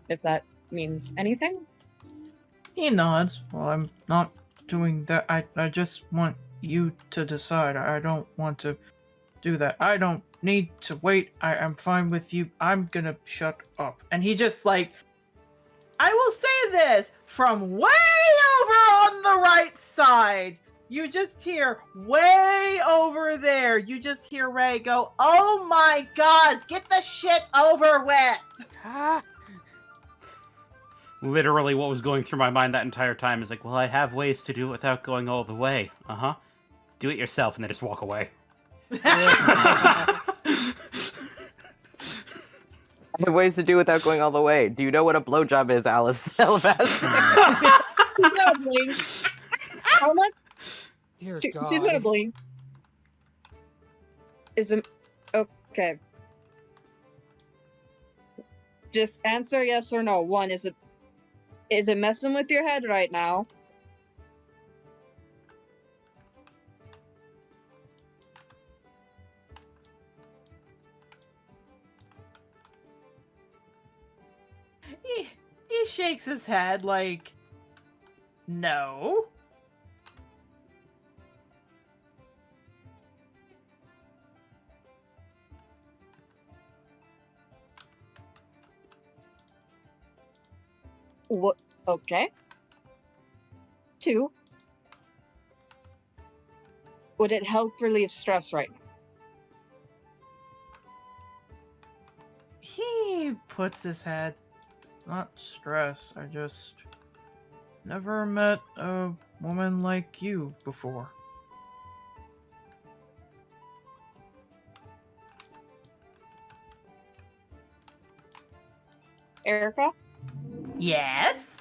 If that means anything. He nods. Well, I'm not doing that. I just want you to decide. I don't want to do that. I don't need to wait. I'm fine with you. I'm gonna shut up. And he just like, I will say this from way over on the right side. You just hear way over there. You just hear Ray go, "Oh my God, get the shit over with." Ah, Literally, what was going through my mind that entire time is like, well, I have ways to do it without going all the way. Uh-huh. Do it yourself and then just walk away. I have ways to do without going all the way. Do you know what a blowjob is, Alice? Alabaster? She's gonna blink. How much? dear She's God. gonna blink. Is it okay? Just answer yes or no. One, is it messing with your head right now? He shakes his head like, no. What? Okay. Two, would it help relieve stress right now? He puts his head, not stress. I just never met a woman like you before. Erica? Yes?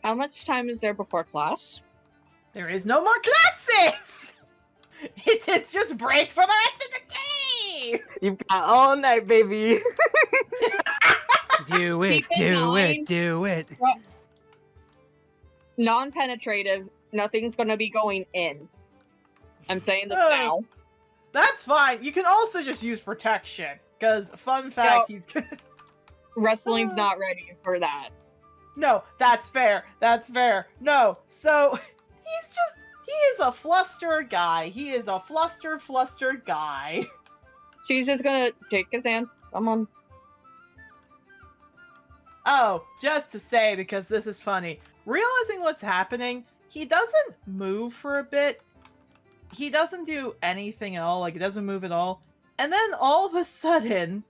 How much time is there before class? There is no more classes! It is just break for the rest of the day! You've got all night, baby. Do it, Keep in do mind- it, do it. Non-penetrative, nothing's gonna be going in. I'm saying this Oh. now. That's fine. You can also just use protection. Because, fun fact, he's gonna... Wrestling's not ready for that. No, that's fair. That's fair. No, so he is a flustered guy. He is a flustered guy. She's just gonna take his hand. Come on. Oh, just to say, because this is funny, realizing what's happening, he doesn't move for a bit. He doesn't do anything at all. Like, he doesn't move at all. And then all of a sudden,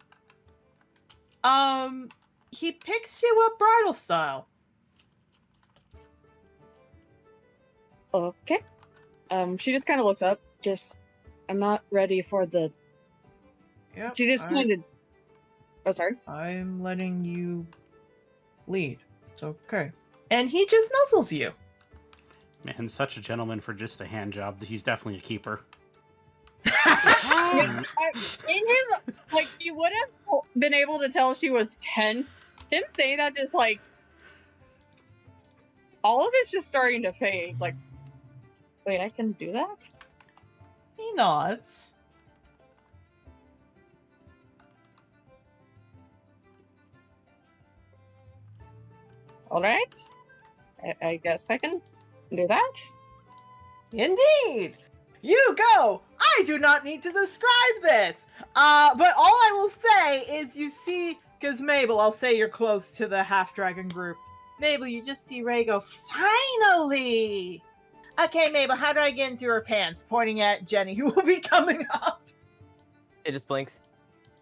he picks you up bridal style. Okay. She just kind of looks up. I'm not ready for the. Yep, She just kind of. Oh, sorry. I'm letting you lead. It's okay. And he just nuzzles you. Man, such a gentleman for just a hand job. He's definitely a keeper. In his, like, you would have been able to tell she was tense. Him saying that just like, all of it's just starting to fade. It's like, wait, I can do that? He nods. All right. I guess I can do that. Indeed! You go! I do not need to describe this! But all I will say is you see, because Mabel, I'll say you're close to the half-dragon group. Mabel, you just see Ray go, finally! Okay, Mabel, how do I get into her pants? Pointing at Jenny, who will be coming up. It just blinks.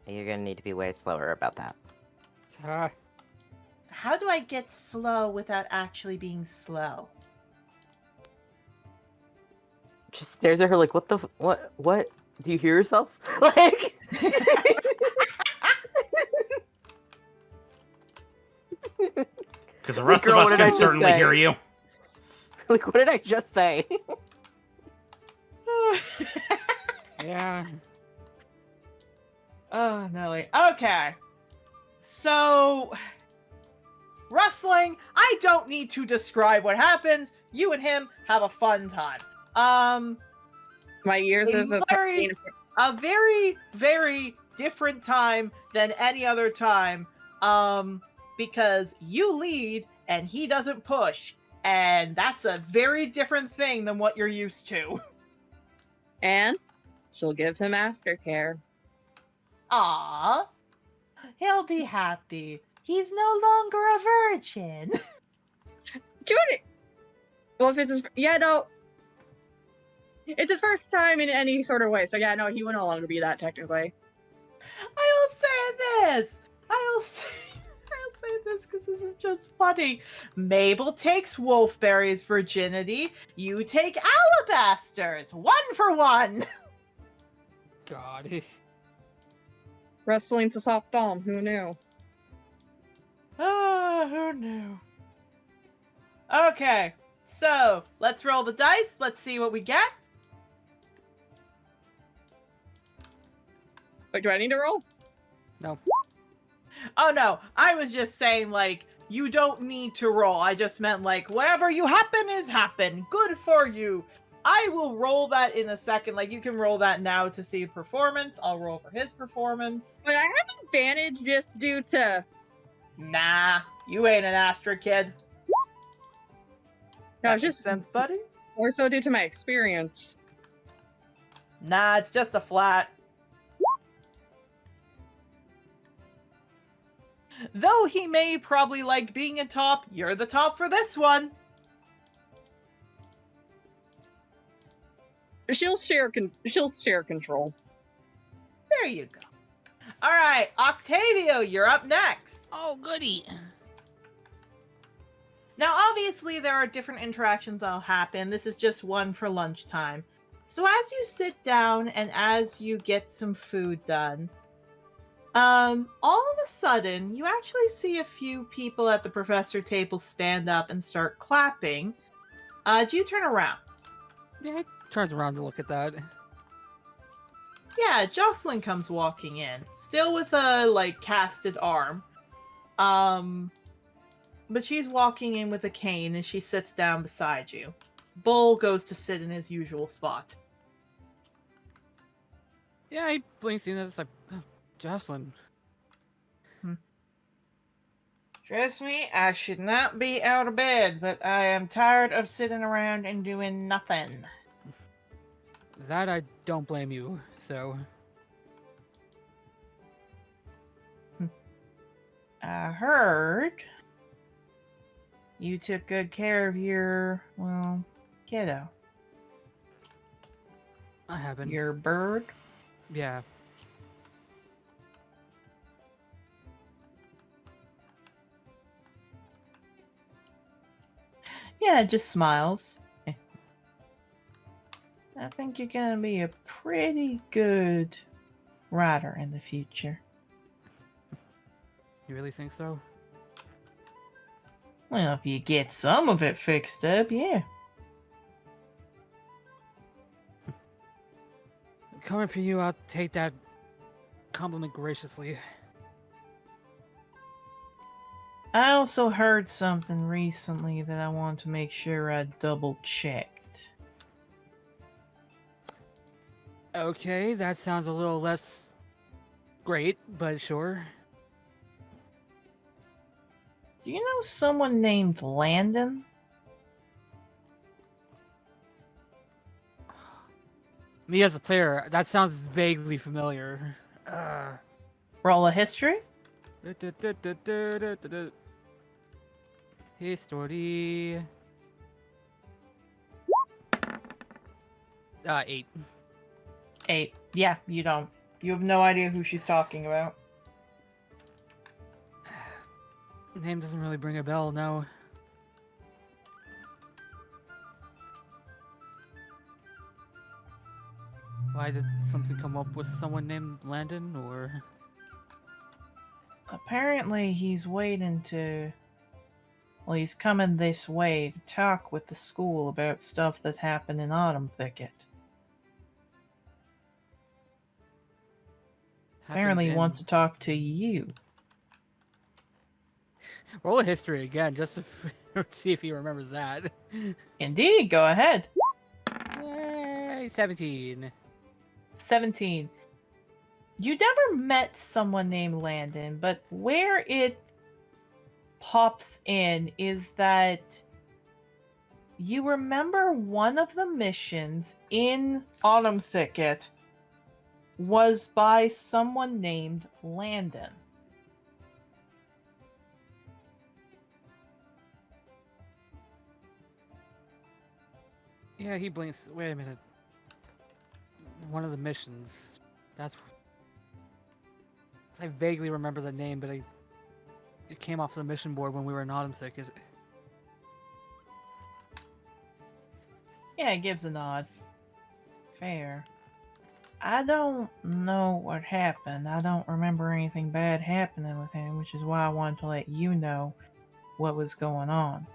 You're gonna need to be way slower about that. Ah, How do I get slow without actually being slow? Just stares at her like, what the, what? Do you hear yourself? Like, Because the rest Girl, of what us did I can just certainly say? hear you. like, what did I just say? yeah. Oh, Nelly. Okay. So, wrestling, I don't need to describe what happens. You and him have a fun time. My years A of very, a very, very different time than any other time. Because you lead and he doesn't push. And that's a very different thing than what you're used to. and she'll give him aftercare. Aww. He'll be happy. He's no longer a virgin. Judy! Well, if it's his... Yeah, no. It's his first time in any sort of way, so yeah, no, he would no longer be that, technically. I will say this. I'll say this because this is just funny. Mabel takes Wolfberry's virginity. You take Alabaster's. 1 for 1. God. Wrestling's a soft dom, who knew? Ah, who knew? Okay, so let's roll the dice. Let's see what we get. Wait, do I need to roll? No. Oh no, I was just saying, like, you don't need to roll. I just meant, like, whatever you happen is happen. Good for you. I will roll that in a second. Like, you can roll that now to see performance. I'll roll for his performance. Wait, I have advantage just due to... Nah, you ain't an Astra kid. No, That it's just makes sense, buddy. more so due to my experience. Nah, it's just a flat. Though he may probably like being a top, you're the top for this one. She'll share control. There you go. All right, Octavio, you're up next. Oh, goody. Now, obviously, there are different interactions that'll happen. This is just one for lunchtime. So as you sit down and as you get some food done, all of a sudden, you actually see a few people at the professor table stand up and start clapping. Do you turn around? Yeah, he turns around to look at that. Yeah, Jocelyn comes walking in, still with a, like, casted arm. But she's walking in with a cane and she sits down beside you. Bull goes to sit in his usual spot. Yeah, he blinks in and it's like, oh, Jocelyn. Trust me, I should not be out of bed, but I am tired of sitting around and doing nothing. That I don't blame you, so... I heard you took good care of your, well, kiddo. I haven't. Your bird? Yeah. Yeah, just smiles. I think you're gonna be a pretty good writer in the future. You really think so? Well, if you get some of it fixed up, yeah. Coming from you, I'll take that compliment graciously. I also heard something recently that I want to make sure I double checked. Okay, that sounds a little less great, but sure. Do you know someone named Landon? Me as a player, that sounds vaguely familiar. Roll a history? History. 8. 8. Yeah, you don't. You have no idea who she's talking about. Name doesn't really ring a bell, no. Why did something come up with someone named Landon, or...? Apparently he's waiting to... Well, he's coming this way to talk with the school about stuff that happened in Autumn Thicket. Apparently happened wants in- to talk to you. Roll a history again, just to see if he remembers that. Indeed, go ahead. Yay, 17. 17. You never met someone named Landon, but where it pops in is that you remember one of the missions in Autumn Thicket was by someone named Landon. Yeah, he blinks. Wait a minute. One of the missions. That's. I vaguely remember the name, but it came off the mission board when we were in Autumn Thicket. Yeah, it gives a nod. Fair. I don't know what happened. I don't remember anything bad happening with him, which is why I wanted to let you know what was going on.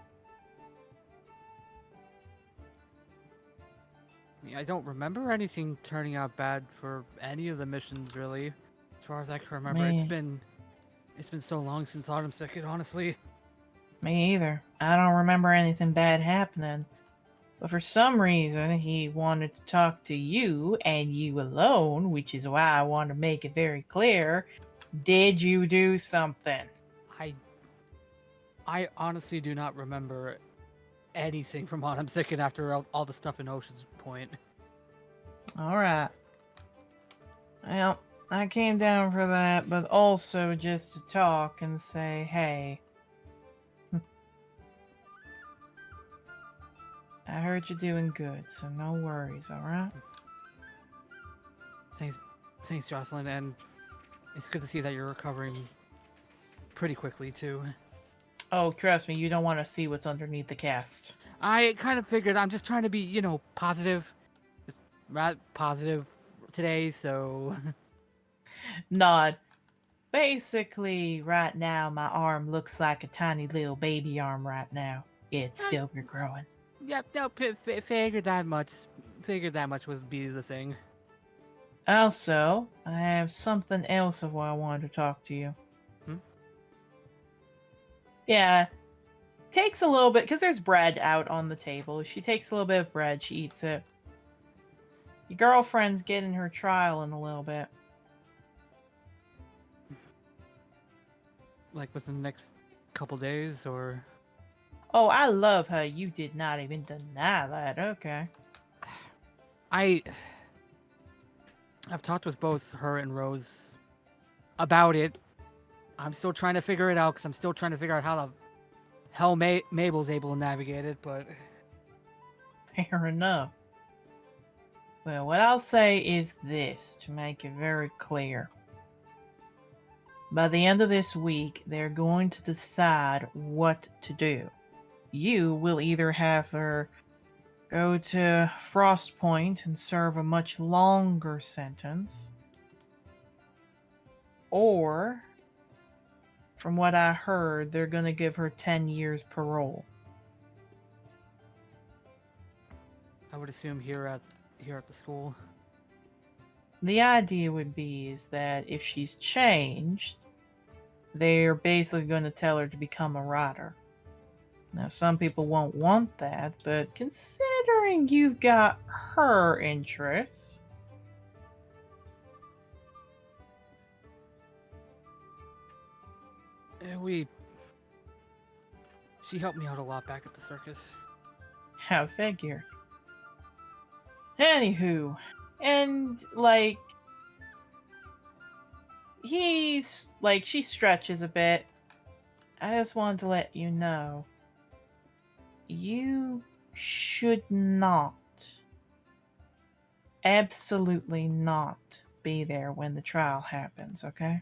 I mean, I don't remember anything turning out bad for any of the missions, really. As far as I can remember, Me- it's been so long since Autumn Thicket, honestly. Me either. I don't remember anything bad happening. But for some reason, he wanted to talk to you and you alone, which is why I want to make it very clear. Did you do something? I honestly do not remember anything from Autumn Thicket after all the stuff in Ocean's Point. Alright. Well, I came down for that, but also just to talk and say, hey. I heard you're doing good, so no worries, alright? Thanks, Jocelyn, and it's good to see that you're recovering pretty quickly, too. Oh, trust me, you don't want to see what's underneath the cast. I kind of figured I'm just trying to be, positive. Just positive today, so... Nod. Basically, right now, my arm looks like a tiny little baby arm right now. It's still growing. Yep, no, figured that much. Figured that much would be the thing. Also, I have something else of why I wanted to talk to you. Hmm? Yeah, takes a little bit, because there's bread out on the table. She takes a little bit of bread, she eats it. Your girlfriend's getting her trial in a little bit. Like, within the next couple days, or... Oh, I love her. You did not even deny that. Okay. I've talked with both her and Rose about it. I'm still trying to figure it out, because I'm still trying to figure out how the hell Mabel's able to navigate it, but... Fair enough. Well, what I'll say is this, to make it very clear. By the end of this week, they're going to decide what to do. You will either have her go to Frost Point and serve a much longer sentence, or, from what I heard, they're going to give her 10 years parole. I would assume here at the school. The idea would be is that if she's changed, they're basically going to tell her to become a writer. Now, some people won't want that, but considering you've got her interests... She helped me out a lot back at the circus. I figure. Anywho, and, like... she stretches a bit. I just wanted to let you know. You should not, absolutely not, be there when the trial happens, okay?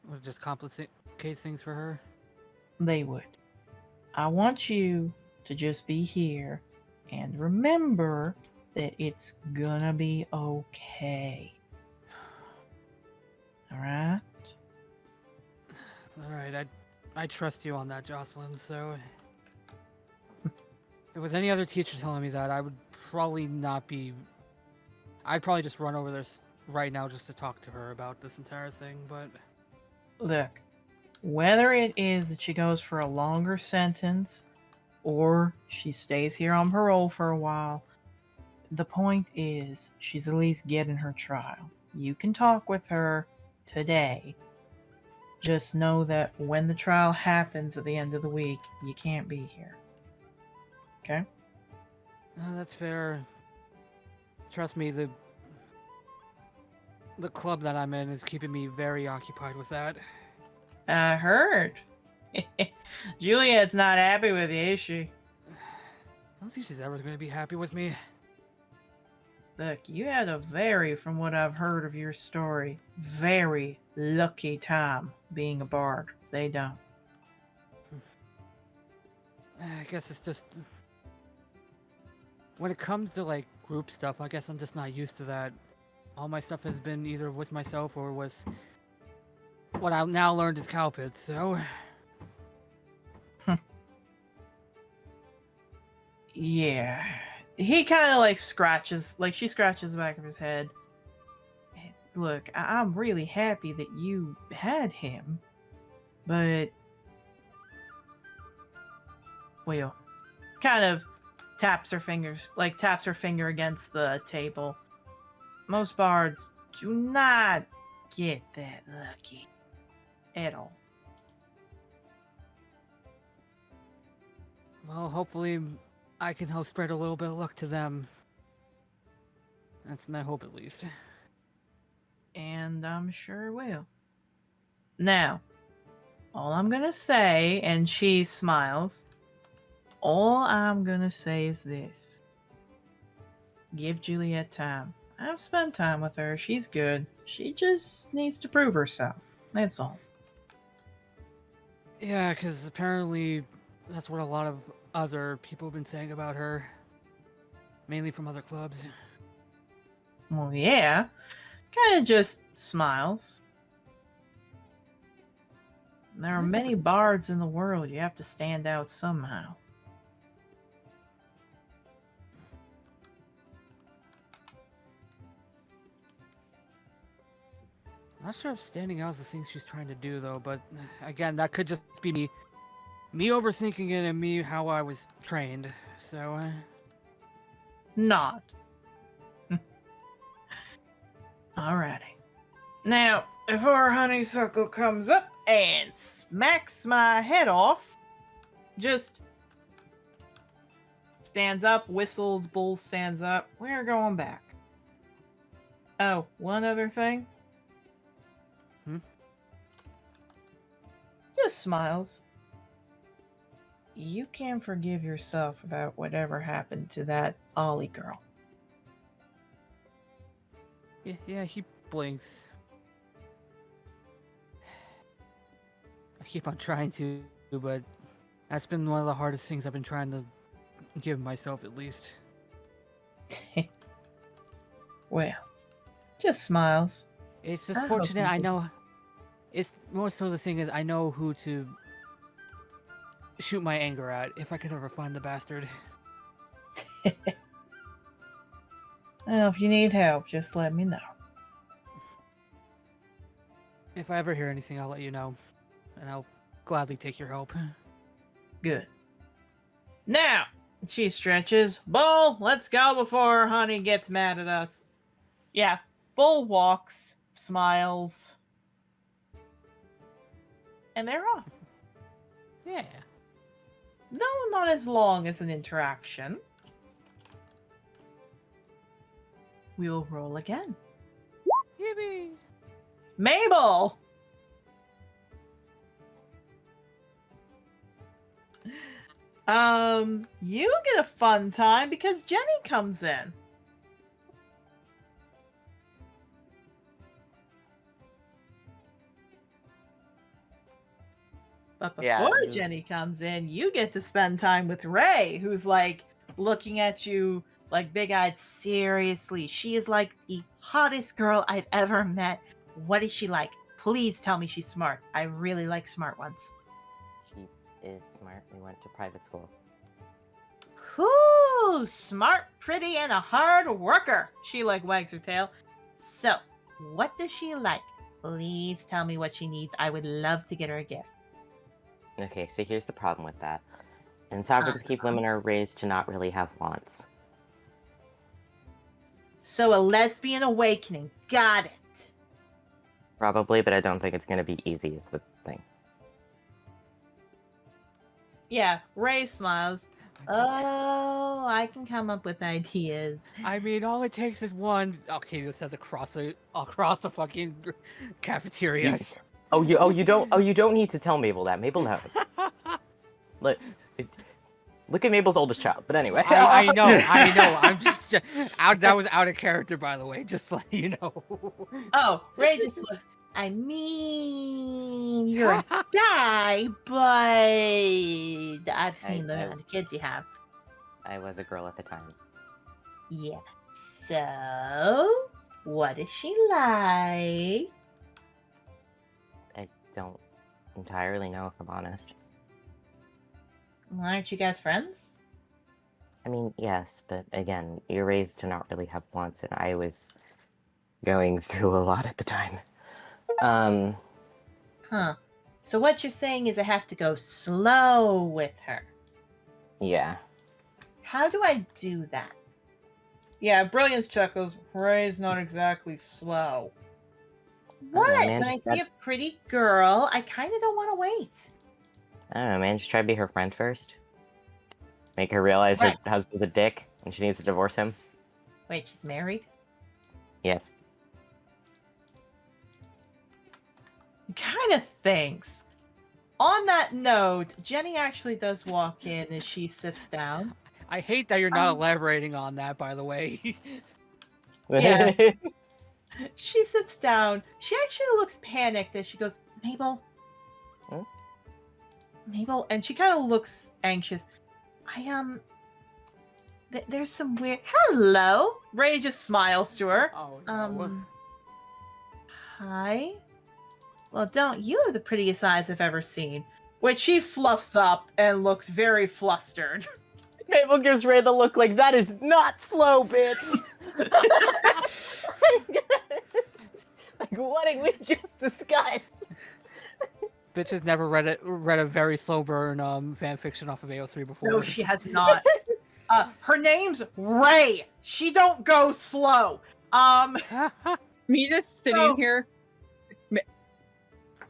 Would it just complicate things for her? They would. I want you to just be here and remember that it's gonna be okay. Alright? Alright, I trust you on that, Jocelyn, so... If it was any other teacher telling me that, I would probably not be... I'd probably just run over there right now just to talk to her about this entire thing, but Look, whether it is that she goes for a longer sentence or she stays here on parole for a while, the point is she's at least getting her trial. You can talk with her today. Just know that when the trial happens at the end of the week, you can't be here. Okay? that's fair. Trust me, the club that I'm in is keeping me very occupied with that. I heard. Juliet's not happy with you, is she? I don't think she's ever going to be happy with me. Look, you had a from what I've heard of your story, very lucky time being a bard. They don't. I guess it's just when it comes to like group stuff, I guess I'm just not used to that. All my stuff has been either with myself or with what I now learned is cowpits, so Yeah. He kind of like scratches, like she scratches the back of his head. Look, I'm really happy that you had him, but well, kind of taps her fingers, like taps her finger against the table. Most bards do not get that lucky at all. well, hopefully I can help spread a little bit of luck to them. That's my hope, at least. And I'm sure will. Now, all I'm gonna say, and she smiles, all I'm gonna say is this. Give Juliet time. I've spent time with her. She's good. She just needs to prove herself. That's all. Yeah, because apparently that's what a lot of other people have been saying about her. Mainly from other clubs. Well, yeah. Kind of just smiles. There are many bards in the world. You have to stand out somehow. Not sure if standing out is the thing she's trying to do, though, but again, that could just be me overthinking it and me how I was trained, so... Not. Alrighty. Now, before Honeysuckle comes up and smacks my head off, just stands up, whistles, Bull stands up. We're going back. Oh, one other thing. Just smiles. You can forgive yourself about whatever happened to that Ollie girl. Yeah, he blinks. I keep on trying to, but that's been one of the hardest things I've been trying to give myself, at least. Well, just smiles. It's just I hope fortunate you I do. know... It's more so the thing is I know who to shoot my anger at if I could ever find the bastard. Well, if you need help, just let me know. If I ever hear anything, I'll let you know. And I'll gladly take your help. Good. Now, she stretches. Bull, let's go before Honey gets mad at us. Yeah, Bull walks, smiles, and they're off. Yeah. No, not as long as an interaction. We'll roll again. Yippee! Mabel! You get a fun time because Jenny comes in. But before Yeah, Jenny comes in, you get to spend time with Ray, who's like looking at you like big-eyed. Seriously, she is like the hottest girl I've ever met. What is she like? Please tell me she's smart. I really like smart ones. She is smart. We went to private school. Ooh, smart, pretty, and a hard worker. She like wags her tail. So, What does she like? Please tell me what she needs. I would love to get her a gift. Okay, so here's the problem with that. In Sovereign's Keep, women are raised to not really have wants. So a lesbian awakening. Got it. Probably, but I don't think it's going to be easy is the thing. Yeah, Ray smiles. Oh, I can come up with ideas. I mean, all it takes is one. Octavia says across the fucking cafeteria. You don't need to tell Mabel that. Mabel knows. Look at Mabel's oldest child. But anyway, I know. I'm just out. That was out of character, by the way. Just to let you know. Oh, Ray just looks. I mean, you're a guy, but I've seen the amount of kids you have. I was a girl at the time. Yeah. So, what does she like? I don't entirely know, if I'm honest. Well, aren't you guys friends? I mean, yes, but again, you're raised to not really have wants, and I was going through a lot at the time. Huh. So what you're saying is I have to go slow with her. Yeah. How do I do that? Yeah, Brilliance chuckles. Ray's not exactly slow. What? man, When I see a pretty girl, I kind of don't want to wait. I don't know, man. Just try to be her friend first. Make her realize her husband's a dick, and she needs to divorce him. Wait, she's married? Yes. Kind of thinks. On that note, Jenny actually does walk in as she sits down. I hate that you're not elaborating on that, by the way. Yeah. She sits down. She actually looks panicked as she goes, Mabel? Hmm? Mabel? And she kind of looks anxious. There's some weird... Hello? Ray just smiles to her. Oh, no. Hi? Well, don't you have the prettiest eyes I've ever seen? Which she fluffs up and looks very flustered. Mabel gives Ray the look like, that is not slow, bitch! Like, what did we just discuss? Bitch has never read a very slow burn fan fiction off of AO3 before. No, she has not. Her name's Ray. She don't go slow. Me just sitting here.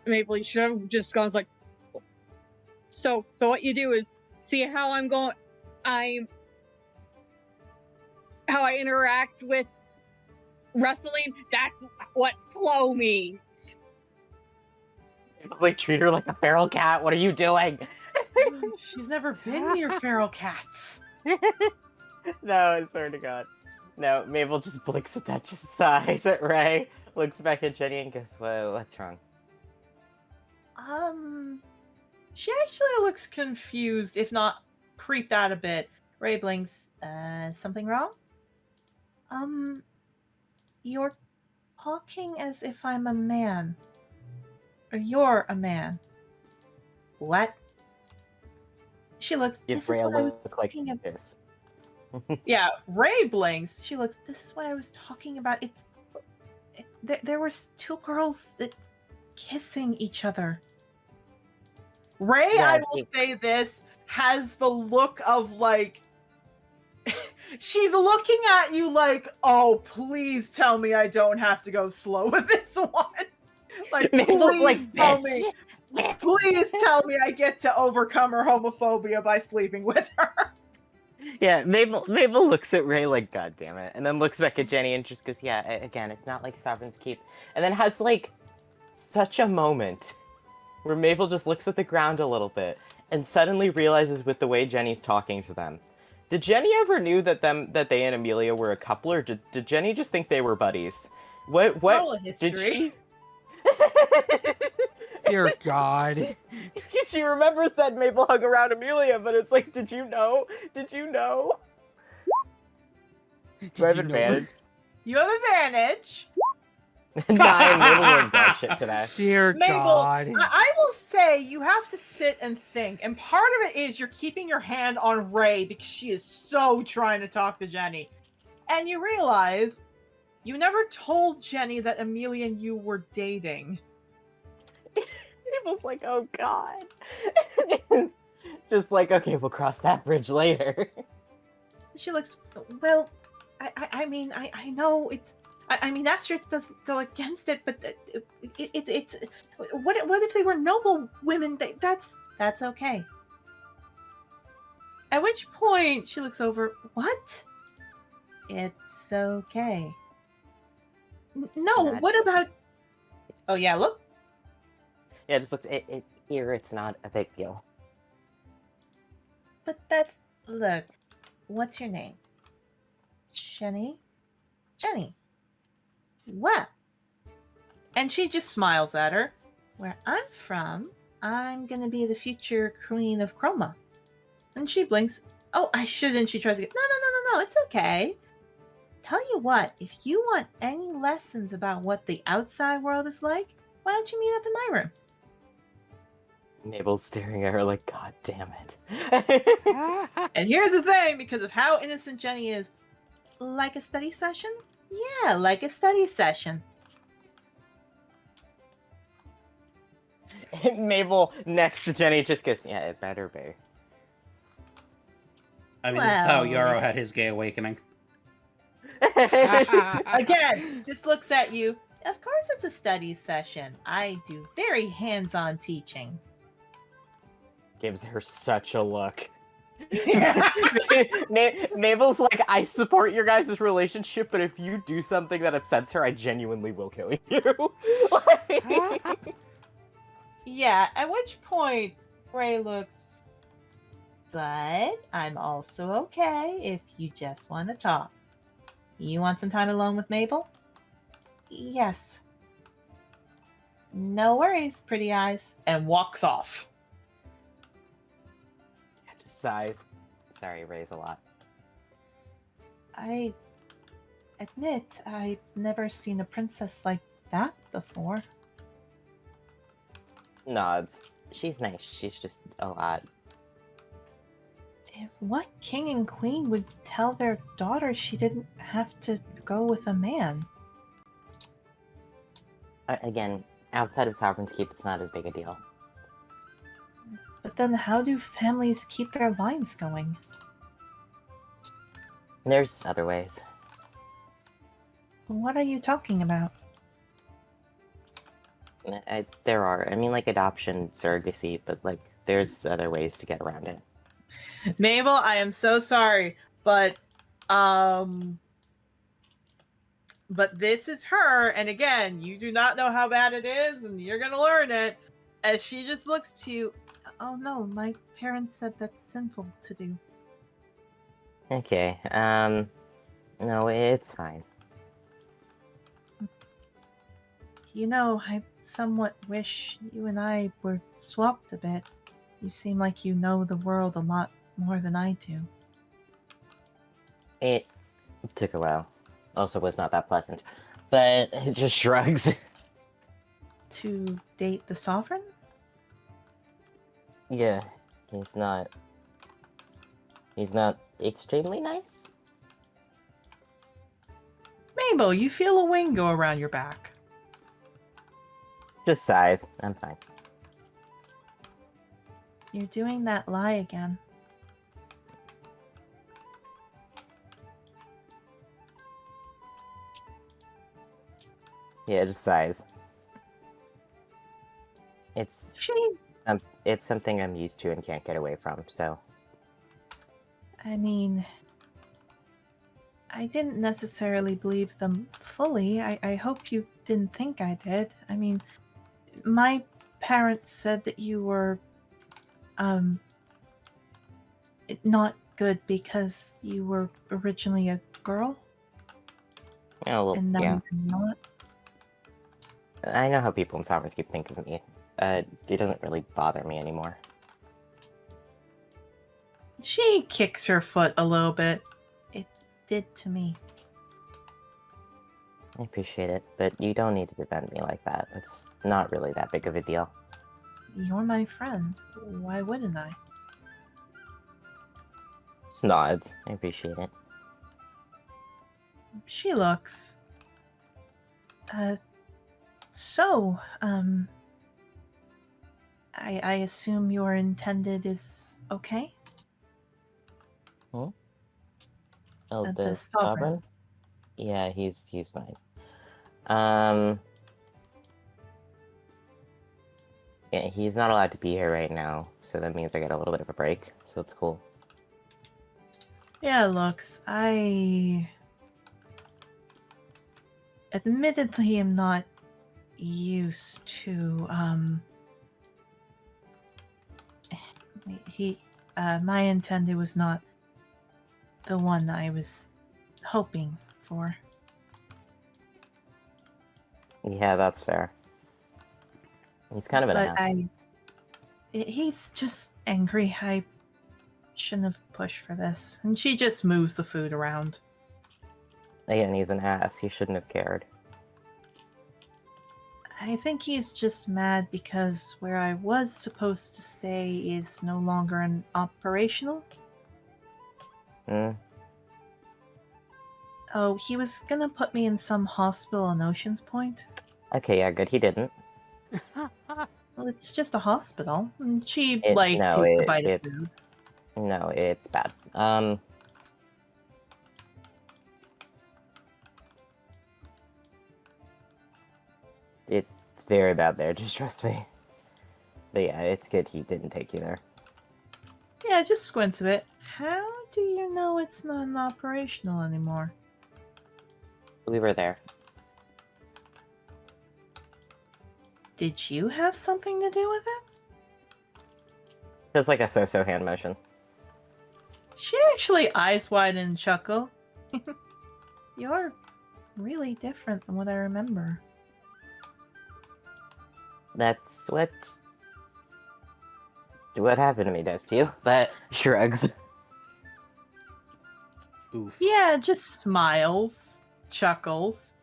Mabel, you should have just gone like. So what you do is see how how I interact with wrestling. That's what slow means. Like, treat her like a feral cat. What are you doing? She's never been near feral cats. No, I swear to God. No, Mabel just blinks at that, just sighs at Ray, looks back at Jenny and goes, whoa, what's wrong? She actually looks confused, if not creeped out a bit. Ray blinks. Something wrong? You're talking as if I'm a man. Or you're a man. What? She looks. Give This Ray is a what I was look like talking about. this. Yeah, Ray blinks. She looks. This is what I was talking about. There was two girls that kissing each other. Ray, Yeah, I will say this, has the look of like she's looking at you like, oh, please tell me I don't have to go slow with this one. Like, Mabel's please like, tell me. Please tell me I get to overcome her homophobia by sleeping with her. Yeah, Mabel looks at Ray like, God damn it, and then looks back at Jenny and just goes, yeah, again, it's not like Sovereign's Keep. And then has, like, such a moment where Mabel just looks at the ground a little bit and suddenly realizes with the way Jenny's talking to them. Did Jenny ever knew that they and Amelia were a couple, or did Jenny just think they were buddies? What Roll a history. did she? Dear God. She remembers that Mabel hung around Amelia, but it's like, did you know? Did you know? Do I have advantage? You have advantage. 9, Mabel learned dog shit today. Dear Mabel, God. I will say you have to sit and think, and part of it is you're keeping your hand on Ray because she is so trying to talk to Jenny, and you realize You never told Jenny that Amelia and you were dating. Mabel's like, oh god. Just like, okay, we'll cross that bridge later. She looks, well, I mean, I know it's, I mean, Astrid doesn't go against it, but it's, what if they were noble women? That's okay. At which point she looks over, what? It's okay. No, what about, oh yeah, look. Yeah, it just looks, here it's not a big deal. But that's, look, what's your name? Jenny? Jenny. Well. And she just smiles at her. Where I'm from, I'm gonna be the future queen of Chroma. And she blinks. Oh, I shouldn't. She tries to get, no, it's okay. Tell you what, if you want any lessons about what the outside world is like, why don't you meet up in my room? Mabel's staring at her like, god damn it. And here's the thing, because of how innocent Jenny is, like a study session? Yeah, like a study session. Mabel next to Jenny just goes, yeah, it better be. I mean, this is how Well. Yarrow had his gay awakening. Again, just looks at you. Of course it's a study session. I do very hands-on teaching. Gives her such a look. Mabel's like, I support your guys' relationship, but if you do something that upsets her, I genuinely will kill you. Yeah, at which point Ray looks, but I'm also okay if you just want to talk. You want some time alone with Mabel? Yes. No worries, pretty eyes. And walks off. Just sighs. Sorry, Ray's a lot. I admit I've never seen a princess like that before. Nods. She's nice. She's just a lot. What king and queen would tell their daughter she didn't have to go with a man? Again, outside of Sovereign's Keep, it's not as big a deal. But then how do families keep their lines going? There's other ways. What are you talking about? There are. I mean, like adoption, surrogacy, but like there's other ways to get around it. Mabel, I am so sorry, but this is her, and again, you do not know how bad it is, and you're gonna learn it. As she just looks to you, oh no, my parents said that's sinful to do. Okay, no, it's fine. You know, I somewhat wish you and I were swapped a bit. You seem like you know the world a lot more than I do. It took a while. Also was not that pleasant. But it just shrugs. To date the sovereign? Yeah, he's not extremely nice. Mabel, you feel a wing go around your back. Just sighs. I'm fine. You're doing that lie again. Yeah, just sighs. It's something I'm used to and can't get away from, so. I mean, I didn't necessarily believe them fully. I hope you didn't think I did. I mean, my parents said that you were, not good because you were originally a girl, Oh, well, and now yeah. you're not. I know how people in Sovereign's Keep think of me. It doesn't really bother me anymore. She kicks her foot a little bit. It did to me. I appreciate it, but you don't need to defend me like that. It's not really that big of a deal. You're my friend. Why wouldn't I? Just nods. I appreciate it. She looks. So, I assume your intended is okay? Oh, The the sovereign. sovereign? Yeah, he's fine. Yeah, he's not allowed to be here right now, so that means I get a little bit of a break, so it's cool. Yeah, looks, I admittedly am not used to, my intended was not the one I was hoping for. Yeah, that's fair. He's kind of an But ass. he's just angry. I shouldn't have pushed for this. And she just moves the food around. Again, he's an ass. He shouldn't have cared. I think he's just mad because where I was supposed to stay is no longer an operational. Hmm? Oh, he was gonna put me in some hospital in Oceans Point. Okay, yeah, good. He didn't. Well, it's just a hospital. And she, No, takes a bite of food. No, it's bad. It's very bad there, just trust me. But yeah, it's good he didn't take you there. Yeah, just squints a bit. How do you know it's not an operational anymore? We were there. Did you have something to do with it? Just like a so-so hand motion. She actually eyes wide and chuckle. You're really different than what I remember. That's what happened to me does to you. But shrugs. Oof. Yeah, just smiles, chuckles.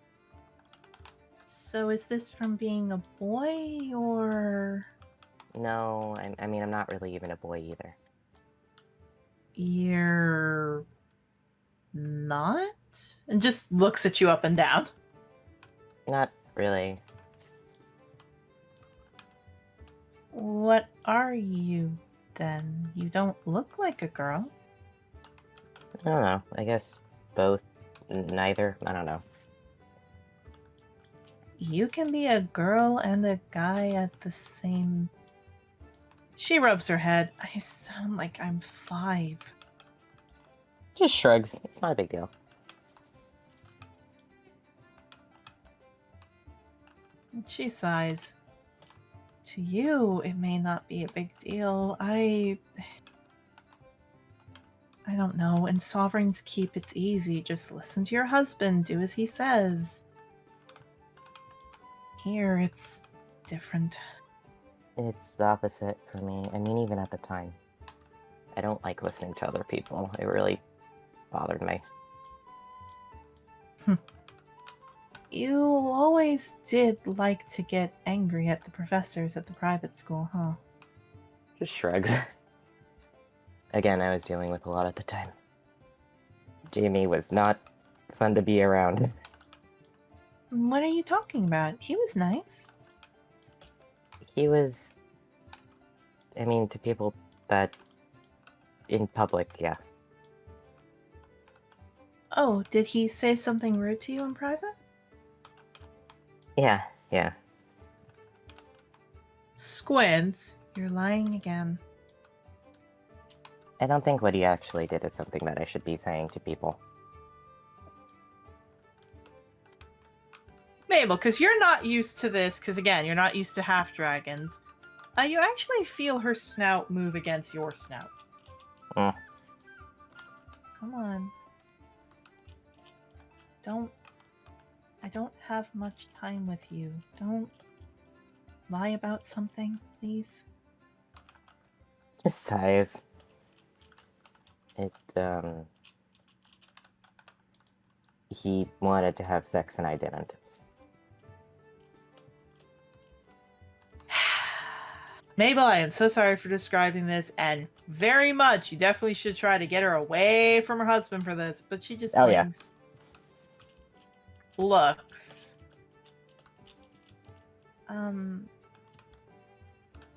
So is this from being a boy, or No, I mean, I'm not really even a boy either. you're not? And just looks at you up and down. Not really. What are you, then? You don't look like a girl. I don't know. I guess both. Neither. I don't know. You can be a girl and a guy at the same... She rubs her head. I sound like I'm 5. Just shrugs. It's not a big deal. She sighs. To you, it may not be a big deal. I don't know. In Sovereign's Keep, it's easy. Just listen to your husband. Do as he says. Here, it's different. It's the opposite for me. I mean, even at the time. I don't like listening to other people. It really bothered me. You always did like to get angry at the professors at the private school, huh? Just shrugs. Again, I was dealing with a lot at the time. Jamie was not fun to be around. What are you talking about? He was nice. He was... I mean, to people that... in public, yeah. Oh, did he say something rude to you in private? Yeah. Squints. You're lying again. I don't think what he actually did is something that I should be saying to people. Mabel, because you're not used to this, because again, you're not used to half dragons. You actually feel her snout move against your snout. Mm. Come on. I don't have much time with you. Don't lie about something, please. Just sighs. He wanted to have sex and I didn't. Mabel, I am so sorry for describing this, and very much, you definitely should try to get her away from her husband for this, but she just Oh, yeah. blinks. Looks.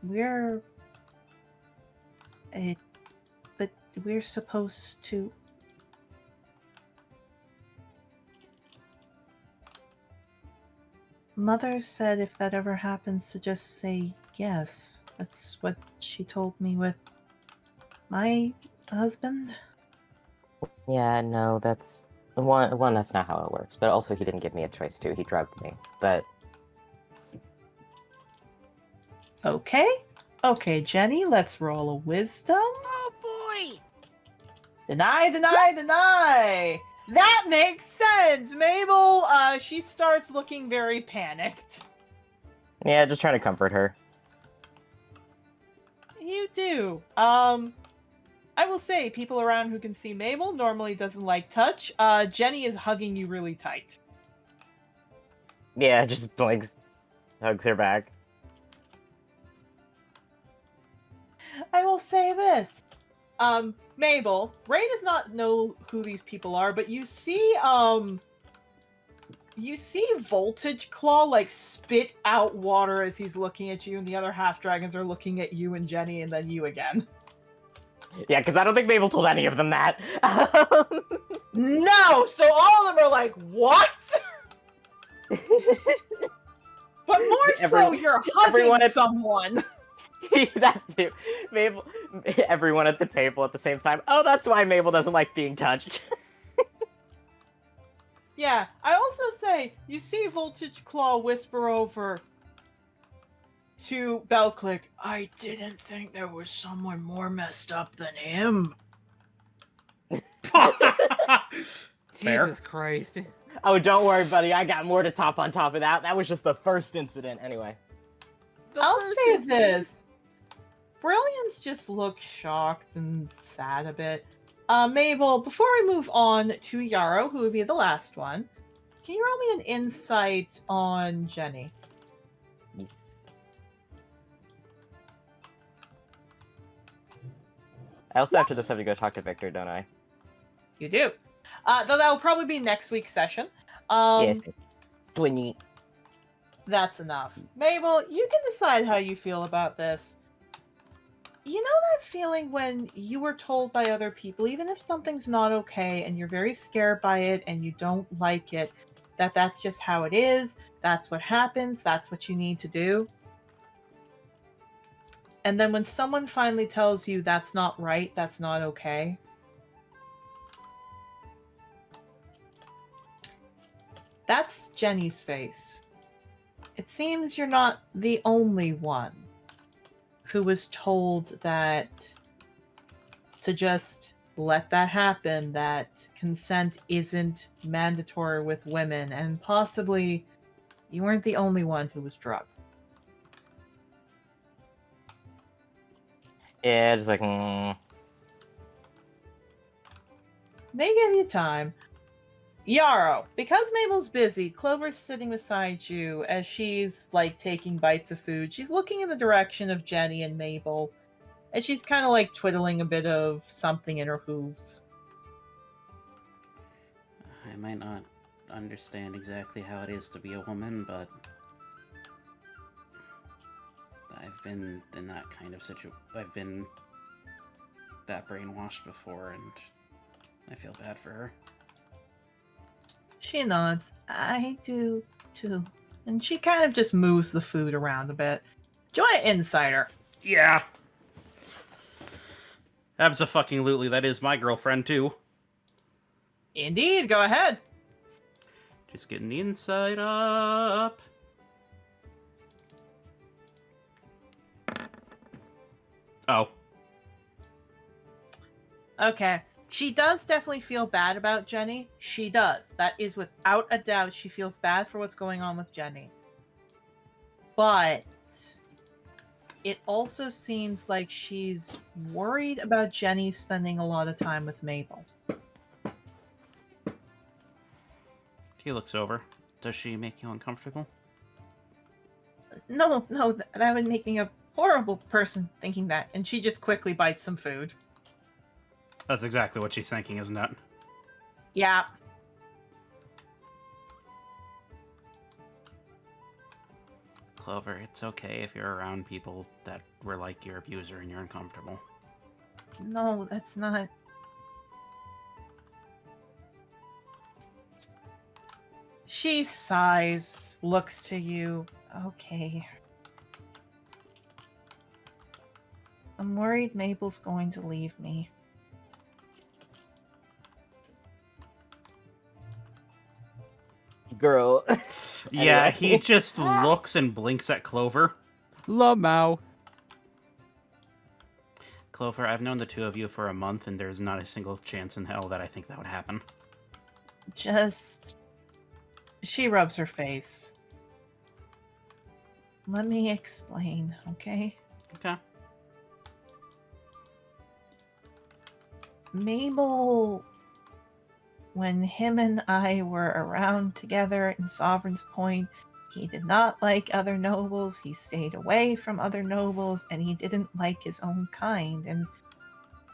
We're... but we're supposed to... Mother said if that ever happens to just say yes. That's what she told me with my husband. Yeah, no, that's one. That's not how it works. But also, he didn't give me a choice too. He drugged me. But Okay. Okay, Jenny, let's roll a wisdom. Oh boy! Deny, deny, deny! That makes sense! Mabel, she starts looking very panicked. yeah, just trying to comfort her. You do. I will say, people around who can see Mabel normally doesn't like touch. Jenny is hugging you really tight. Yeah, just blinks, hugs her back. I will say this. Mabel, Ray does not know who these people are, but you see Voltage Claw, like, spit out water as he's looking at you, and the other half-dragons are looking at you and Jenny, and then you again. Yeah, because I don't think Mabel told any of them that. No! So all of them are like, what? But more so, you're hugging someone. That too. Mabel, everyone at the table at the same time. Oh, that's why Mabel doesn't like being touched. Yeah, I also say, you see Voltage Claw whisper over to Belclick, I didn't think there was someone more messed up than him. Fair. Jesus Christ. Oh, don't worry, buddy. I got more to top on top of that. That was just the first incident, anyway. I'll say this. Brilliance just looks shocked and sad a bit. Mabel, before I move on to Yarrow, who would be the last one, can you roll me an insight on Jenny? Yes. I also, after this, have to go talk to Victor, don't I? You do. Though that will probably be next week's session. Yes. 20. That's enough. Mabel, you can decide how you feel about this. You know that feeling when you were told by other people, even if something's not okay and you're very scared by it and you don't like it, that that's just how it is, that's what happens, that's what you need to do? And then when someone finally tells you that's not right, that's not okay, that's Jenny's face. It seems you're not the only one who was told that to just let that happen, that consent isn't mandatory with women, and possibly you weren't the only one who was drugged. Yeah, just like, They give you time. Yarrow, because Mabel's busy, Clover's sitting beside you as she's, like, taking bites of food. She's looking in the direction of Jenny and Mabel, and she's kind of, like, twiddling a bit of something in her hooves. I might not understand exactly how it is to be a woman, but I've been in that kind of I've been that brainwashed before, and I feel bad for her. She nods. I do, too. And she kind of just moves the food around a bit. Do you want to insight her? Yeah. Abso-fucking-lutely, that is my girlfriend, too. Indeed, go ahead. Just getting the inside up. Oh. Okay. She does definitely feel bad about Jenny. She does. That is without a doubt. She feels bad for what's going on with Jenny. But it also seems like she's worried about Jenny spending a lot of time with Mabel. He looks over. Does she make you uncomfortable? No, that would make me a horrible person thinking that. And she just quickly bites some food. That's exactly what she's thinking, isn't it? Yeah. Clover, it's okay if you're around people that were like your abuser and you're uncomfortable. No, that's not... She sighs, looks to you. Okay. I'm worried Mabel's going to leave me. Girl. Yeah, Anyway. he just looks and blinks at Clover. Lamau. Clover, I've known the two of you for a month, and there's not a single chance in hell that I think that would happen. Just... She rubs her face. Let me explain, okay? Okay. Mabel, when him and I were around together in Sovereign's Point, he did not like other nobles, he stayed away from other nobles, and he didn't like his own kind. And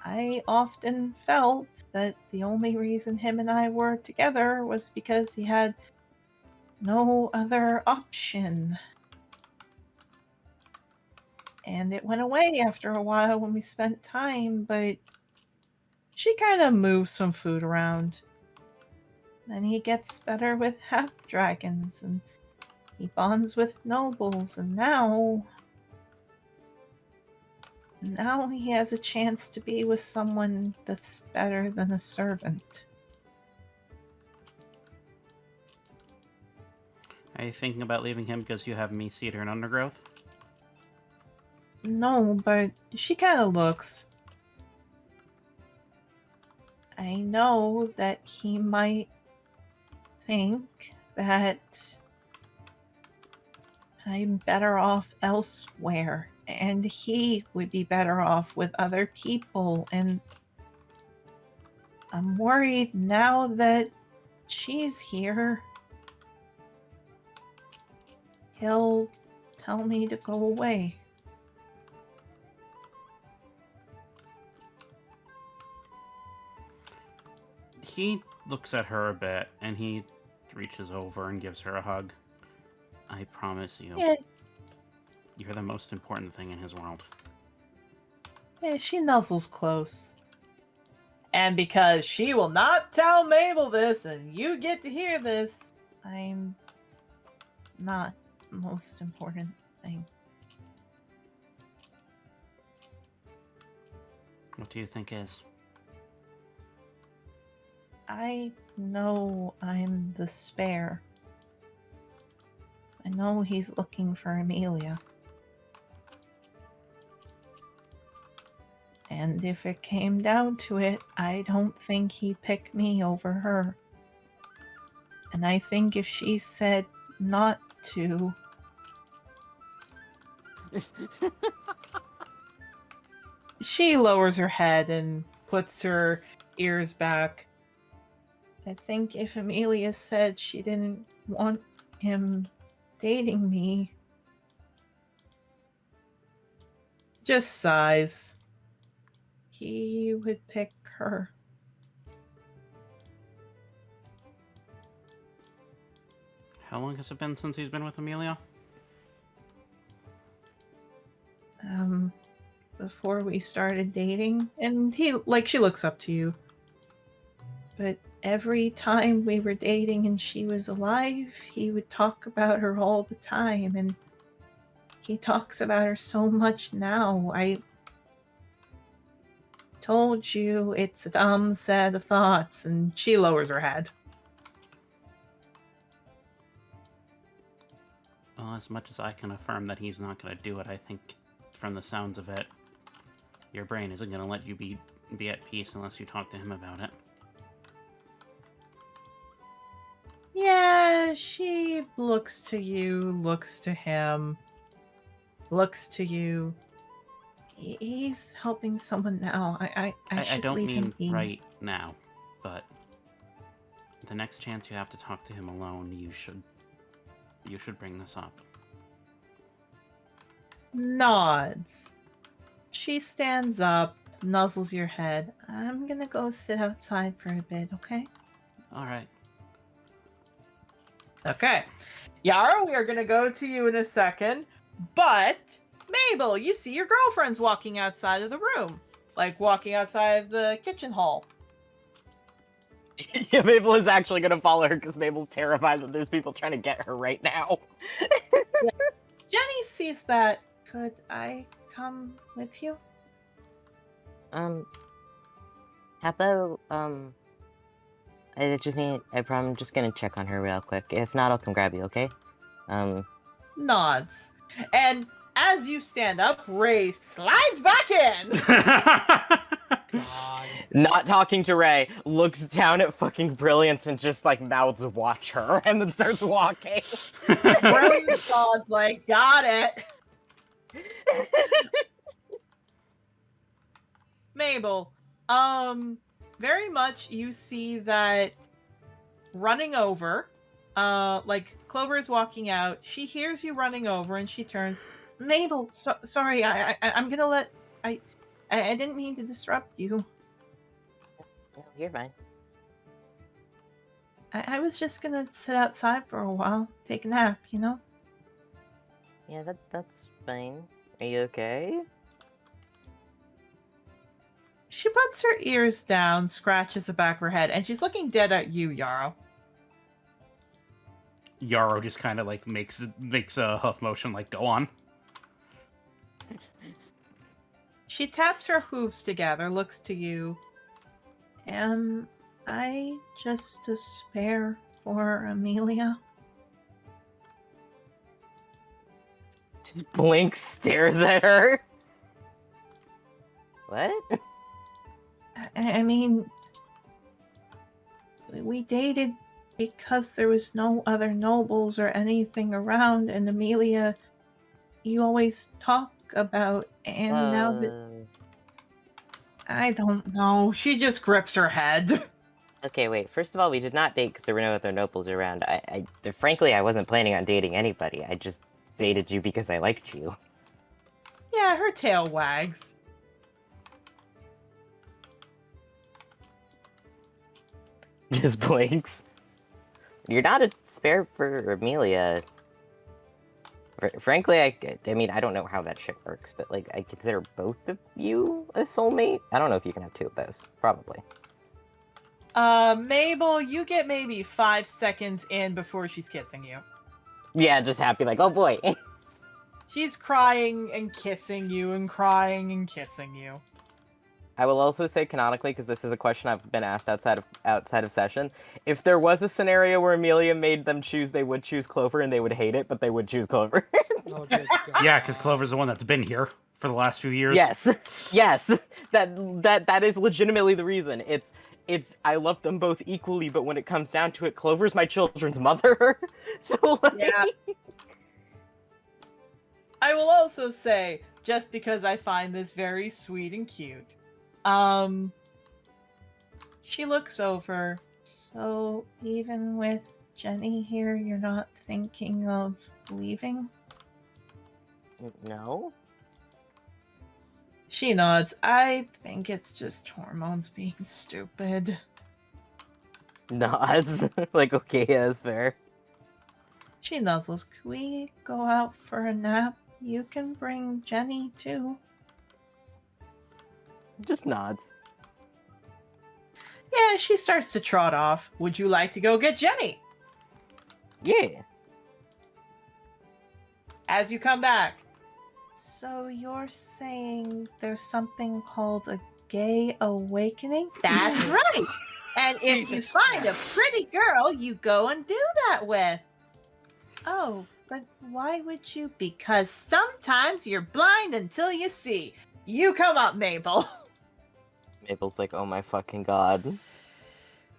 I often felt that the only reason him and I were together was because he had no other option. And it went away after a while when we spent time, but she kind of moves some food around. Then he gets better with half-dragons, and he bonds with nobles, and now he has a chance to be with someone that's better than a servant. Are you thinking about leaving him because you have me, Cedar, and Undergrowth? No, but she kind of looks. I know that he might think that I'm better off elsewhere, and he would be better off with other people, and I'm worried now that she's here, he'll tell me to go away. He looks at her a bit, and he reaches over and gives her a hug. I promise you, Yeah, you're the most important thing in his world. yeah, she nuzzles close. And because she will not tell Mabel this, and you get to hear this, I'm not the most important thing. What do you think is? I know I'm the spare. I know he's looking for Amelia. And if it came down to it, I don't think he'd pick me over her. And I think if she said not to... She lowers her head and puts her ears back. I think if Amelia said she didn't want him dating me... Just sighs. He would pick her. How long has it been since he's been with Amelia? Before we started dating, and she looks up to you. But every time we were dating and she was alive, he would talk about her all the time, and he talks about her so much now. I told you it's a dumb set of thoughts, and she lowers her head. Well, as much as I can affirm that he's not going to do it, I think from the sounds of it, your brain isn't going to let you be at peace unless you talk to him about it. Yeah, she looks to you, looks to him, looks to you. He's helping someone now. I should don't leave him mean be. right now, but the next chance you have to talk to him alone, you should bring this up. Nods. She stands up, nuzzles your head. I'm gonna go sit outside for a bit, okay? All right. Okay. Yara, we are going to go to you in a second. But, Mabel, you see your girlfriend's walking outside of the room. Like, walking outside of the kitchen hall. Yeah, Mabel is actually gonna follow her because Mabel's terrified that there's people trying to get her right now. Jenny sees that. Could I come with you? How about, I'm just gonna check on her real quick. If not, I'll come grab you, okay? Nods. And as you stand up, Ray slides back in. God. Not talking to Ray, looks down at fucking Brilliance and just, like, mouths watch her, and then starts walking. Brilliant nods like, got it. Mabel, very much you see that running over, like Clover is walking out. She hears you running over and she turns. Mabel, sorry, I'm gonna let. I didn't mean to disrupt you. No, you're fine. I was just gonna sit outside for a while, take a nap, you know? Yeah, that's fine. Are you okay? She puts her ears down, scratches the back of her head, and she's looking dead at you, Yarrow. Yarrow just kind of like makes a huff motion, like, go on. She taps her hooves together, looks to you. Am I just a spare for Amelia? Just blinks, stares at her. What? I mean, we dated because there was no other nobles or anything around, and Amelia, you always talk about, and now that... I don't know. She just grips her head. Okay, wait. First of all, we did not date because there were no other nobles around. Frankly, I wasn't planning on dating anybody. I just dated you because I liked you. Yeah, her tail wags. Just blinks. You're not a spare for Amelia. Frankly, I mean, I don't know how that shit works, but, like, I consider both of you a soulmate. I don't know if you can have two of those. Probably. Mabel, you get maybe 5 seconds in before she's kissing you. Yeah, just happy, like, oh boy. She's crying and kissing you and crying and kissing you. I will also say canonically, because this is a question I've been asked outside of session, if there was a scenario where Amelia made them choose, they would choose Clover and they would hate it, but they would choose Clover. Oh, dear God. Yeah, because Clover's the one that's been here for the last few years. Yes, yes, that is legitimately the reason. It's I love them both equally, but when it comes down to it, Clover's my children's mother. So like... Yeah. I will also say, just because I find this very sweet and cute, she looks over. So even with Jenny here, you're not thinking of leaving? No. She nods. I think it's just hormones being stupid. Nods. Like, okay, yeah, that's fair. She nuzzles. Can we go out for a nap? You can bring Jenny too. Just nods. Yeah, she starts to trot off. Would you like to go get Jenny? Yeah. As you come back. So you're saying there's something called a gay awakening? That's right! And if you find a pretty girl, you go and do that with. Oh, but why would you? Because sometimes you're blind until you see. You come up, Mabel. Mabel's like, oh my fucking god.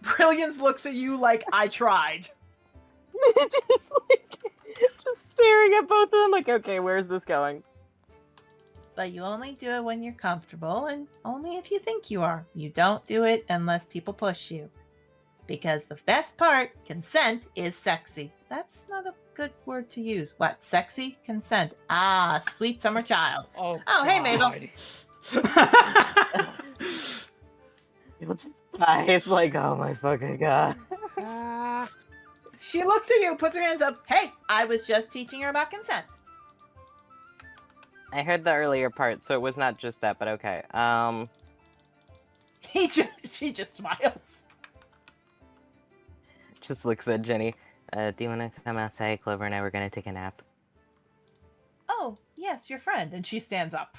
Brilliance looks at you like, I tried. just staring at both of them like, okay, where's this going? But you only do it when you're comfortable, and only if you think you are. You don't do it unless people push you. Because the best part, consent, is sexy. That's not a good word to use. What, sexy? Consent. Ah, sweet summer child. Oh, Hey, Mabel. It's like, oh my fucking god. She looks at you, puts her hands up. Hey, I was just teaching her about consent. I heard the earlier part, so it was not just that, but okay. She just smiles. Just looks at Jenny. Do you want to come outside? Clover and I were gonna take a nap. Oh, yes, your friend. And she stands up.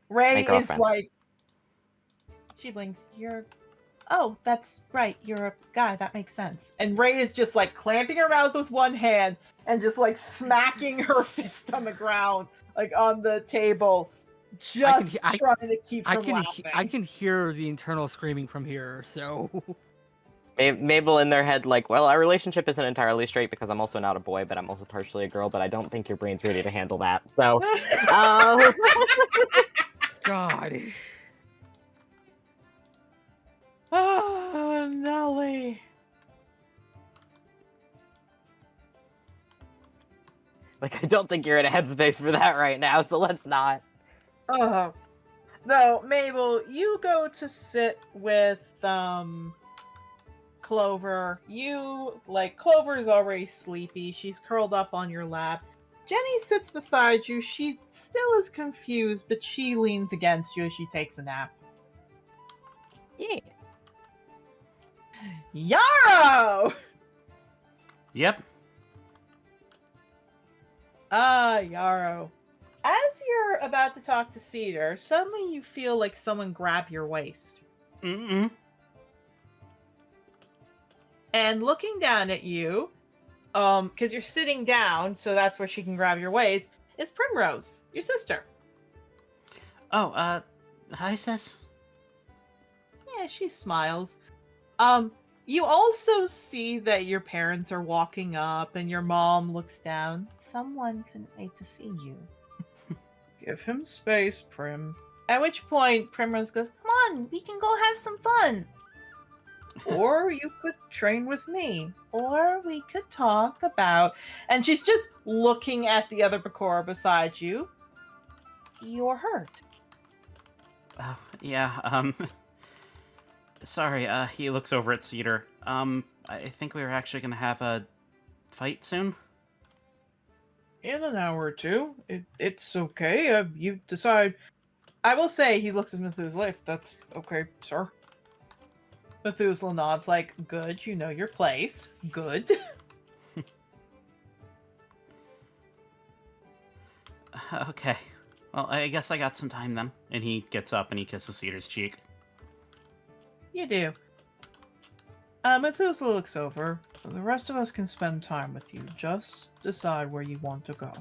My Ray is girlfriend. like... She blinks. Oh, that's right. You're a guy. That makes sense. And Ray is just like clamping her mouth with one hand and just like smacking her fist on the ground, like on the table, just trying to keep from laughing. I can hear the internal screaming from here, so... Mabel in their head like, well, our relationship isn't entirely straight because I'm also not a boy, but I'm also partially a girl, but I don't think your brain's ready to handle that, so... God. Oh, Nelly. Like, I don't think you're in a headspace for that right now, so let's not. No, Mabel, you go to sit with, Clover. Clover's already sleepy. She's curled up on your lap. Jenny sits beside you. She still is confused, but she leans against you as she takes a nap. Yeah. Yarrow! Yep. Yarrow. As you're about to talk to Cedar, suddenly you feel like someone grab your waist. Mm-mm. And looking down at you, because you're sitting down, so that's where she can grab your waist, is Primrose, your sister. Oh, hi, sis. Yeah, she smiles. You also see that your parents are walking up, and your mom looks down. Someone couldn't wait to see you. Give him space, Prim. At which point, Primrose goes, come on, we can go have some fun. Or you could train with me. Or we could talk about... And she's just looking at the other Bakura beside you. You're hurt. Yeah, sorry, he looks over at Cedar. I think we were actually gonna have a fight soon. In an hour or two. It's okay. You decide. I will say he looks at Methuselah. If that's okay, sir. Methuselah nods like, good, you know your place. Good. Okay. Well, I guess I got some time then. And he gets up and he kisses Cedar's cheek. You do. Methuselah looks over. The rest of us can spend time with you. Just decide where you want to go.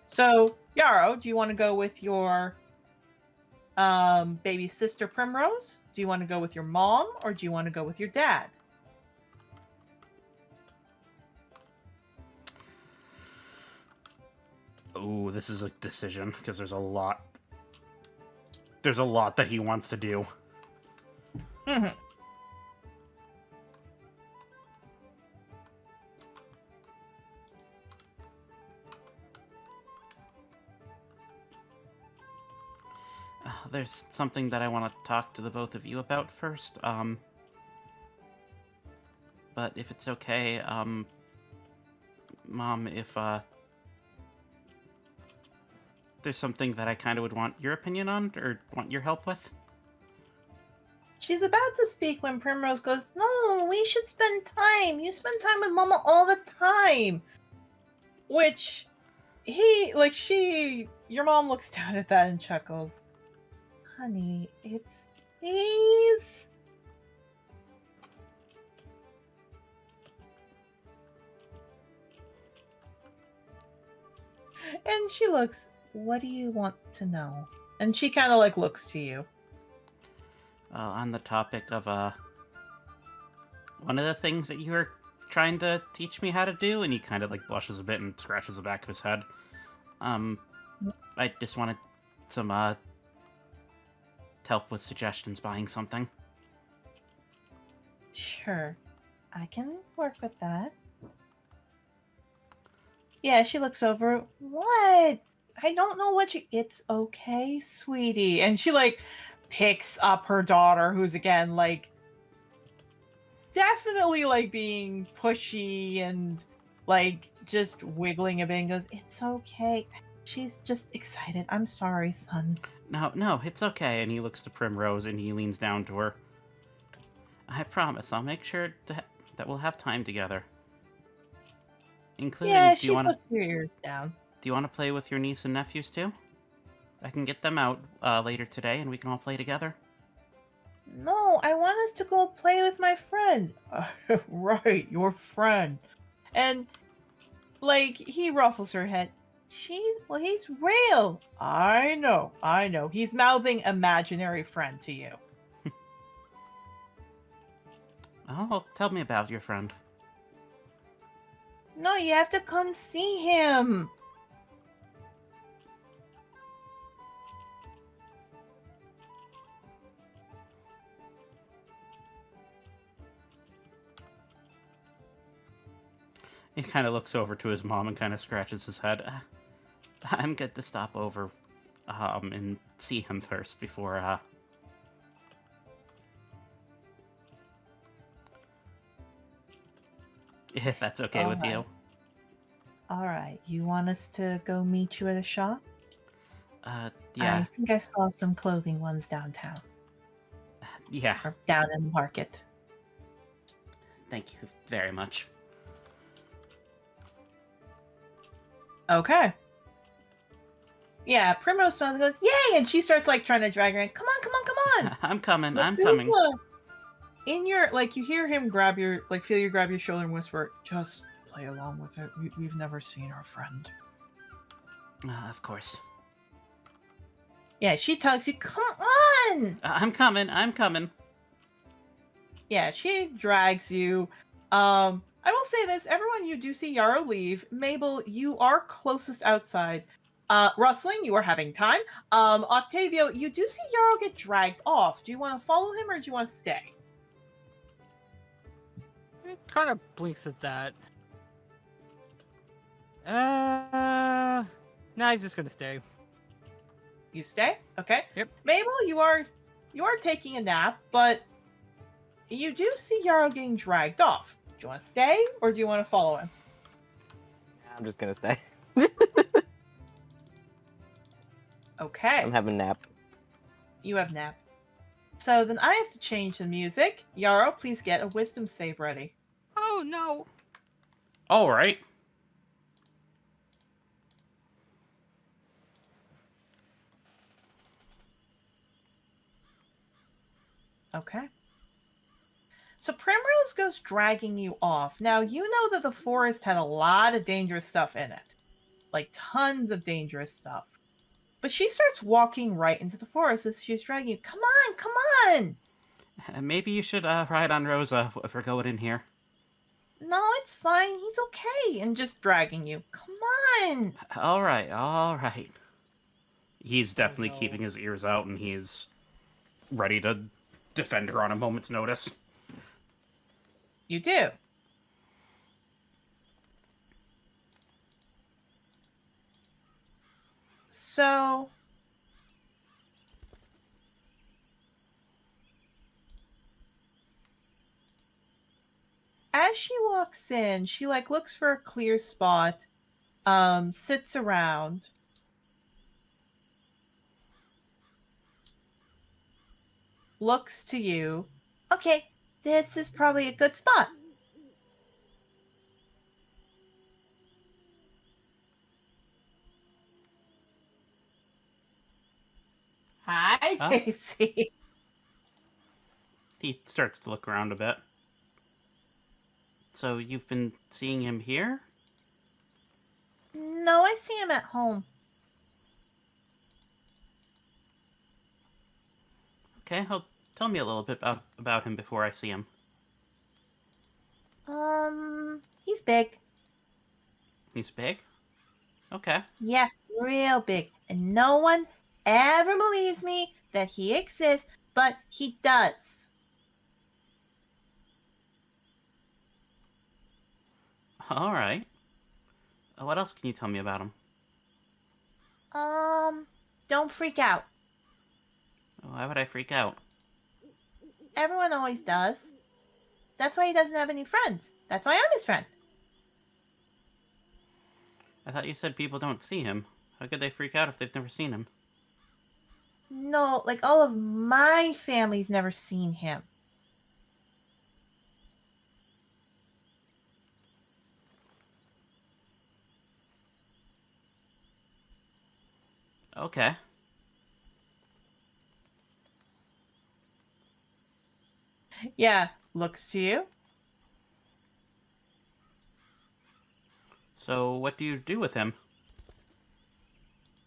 So, Yarrow, do you want to go with your baby sister Primrose? Do you want to go with your mom, or do you want to go with your dad? Oh, this is a decision, because there's a lot. There's a lot that he wants to do. Mm-hmm. There's something that I want to talk to the both of you about first. But if it's okay, Mom, if, there's something that I kind of would want your opinion on, or want your help with. She's about to speak when Primrose goes, no, we should spend time. You spend time with Mama all the time. Which, your mom looks down at that and chuckles. Honey, it's please. And she looks, what do you want to know? And she kind of looks to you. On the topic of, one of the things that you were trying to teach me how to do, and he kind of, blushes a bit and scratches the back of his head. I just wanted some, help with suggestions buying something. Sure. I can work with that. Yeah, she looks over. What? I don't know what you... It's okay, sweetie. And she, picks up her daughter, who's, again, Dad, definitely like being pushy and like just wiggling a bit and goes, "It's okay. She's just excited. I'm sorry, son." No, it's okay. And he looks to Primrose and he leans down to her. I promise, I'll make sure that we'll have time together. Including, Yeah, do you she want puts to her ears down. play with your niece and nephews too? I can get them out later today, and we can all play together. No, I want us to go play with my friend. Right, your friend. And like he ruffles her head. He's real. I know. He's mouthing imaginary friend to you. Oh, tell me about your friend. No, you have to come see him. He kind of looks over to his mom and kind of scratches his head. I'm good to stop over and see him first before if that's okay with you. All right. You want us to go meet you at a shop? Yeah. I think I saw some clothing ones downtown. Yeah. Or down in the market. Thank you very much. Okay. Yeah, Primrose smiles and goes, "Yay!" And she starts like trying to drag her in. Come on. I'm coming. Methuselah, in your you hear him grab your feel you grab your shoulder and whisper, "Just play along with it. We've never seen our friend." Of course. Yeah, she tugs you. Come on. I'm coming. Yeah, she drags you. I will say this: everyone, you do see Yarrow leave. Mabel, you are closest outside. Rustling, you are having time. Octavio, you do see Yarrow get dragged off. Do you want to follow him or do you want to stay? It kind of blinks at that. Nah, he's just gonna stay. You stay? Okay. Yep. Mabel, you are taking a nap, but you do see Yarrow getting dragged off. Do you want to stay or do you want to follow him? I'm just gonna stay. Okay. I'm having a nap. You have nap. So then I have to change the music. Yarrow, please get a wisdom save ready. Oh no! All right. Okay. So Primrose goes dragging you off. Now, you know that the forest had a lot of dangerous stuff in it. Like, tons of dangerous stuff. But she starts walking right into the forest as she's dragging you. Come on! Maybe you should ride on Rosa if we're going in here. No, it's fine. He's okay. And just dragging you. Come on! All right. He's definitely no. keeping his ears out, and he's ready to defend her on a moment's notice. You do. So... as she walks in, she looks for a clear spot, sits around. Looks to you. Okay, this is probably a good spot. Hi, Huh? Casey. He starts to look around a bit. So you've been seeing him here? No, I see him at home. Okay, tell me a little bit about him before I see him. He's big. He's big? Okay. Yeah, real big. And no one ever believes me that he exists, but he does. All right. What else can you tell me about him? Don't freak out. Why would I freak out? Everyone always does. That's why he doesn't have any friends. That's why I'm his friend. I thought you said people don't see him. How could they freak out if they've never seen him? No, like all of my family's never seen him. Okay. Yeah, looks to you. So, what do you do with him?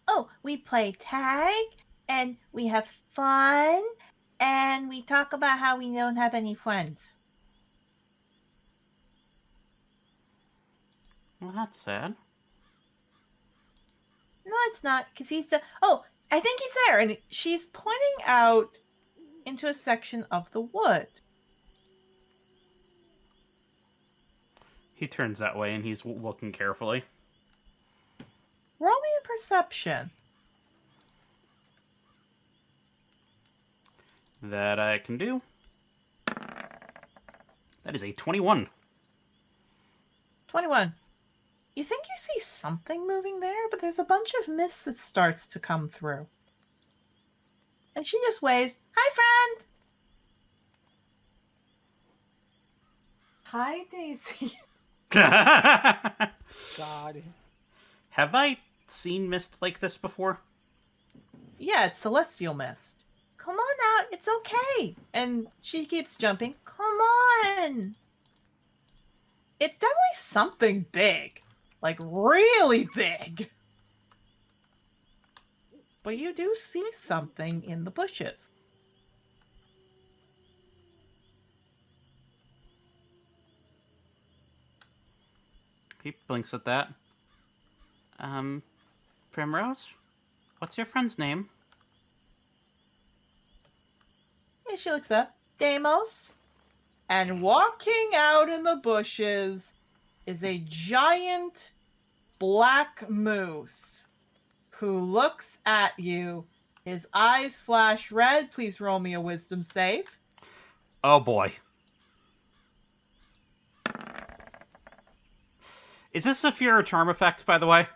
Oh, we play tag, and we have fun, and we talk about how we don't have any friends. Well, that's sad. No, it's not, because he's the... Oh, I think he's there, and she's pointing out into a section of the wood. He turns that way and he's looking carefully. Roll me a perception. That I can do. That is a 21. 21. You think you see something moving there, but there's a bunch of mist that starts to come through. And she just waves, "Hi, friend!" Hi, Daisy. God. Have I seen mist like this before? Yeah, it's celestial mist. Come on out, it's okay. And she keeps jumping. Come on. It's definitely something big. Like, really big. But you do see something in the bushes. He blinks at that. Primrose? What's your friend's name? And she looks up. Deimos. And walking out in the bushes is a giant black moose who looks at you. His eyes flash red. Please roll me a wisdom save. Oh boy. Is this a fear or charm effect, by the way?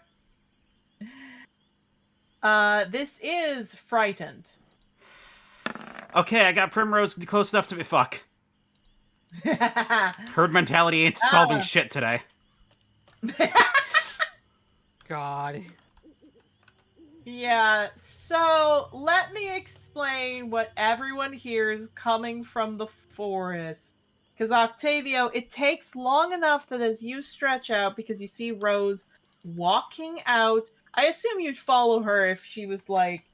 This is frightened. Okay, I got Primrose close enough to be fuck. Herd mentality ain't solving shit today. God. Yeah, so let me explain what everyone hears coming from the forest. Because Octavio, it takes long enough that as you stretch out, because you see Rose walking out, I assume you'd follow her if she was, like,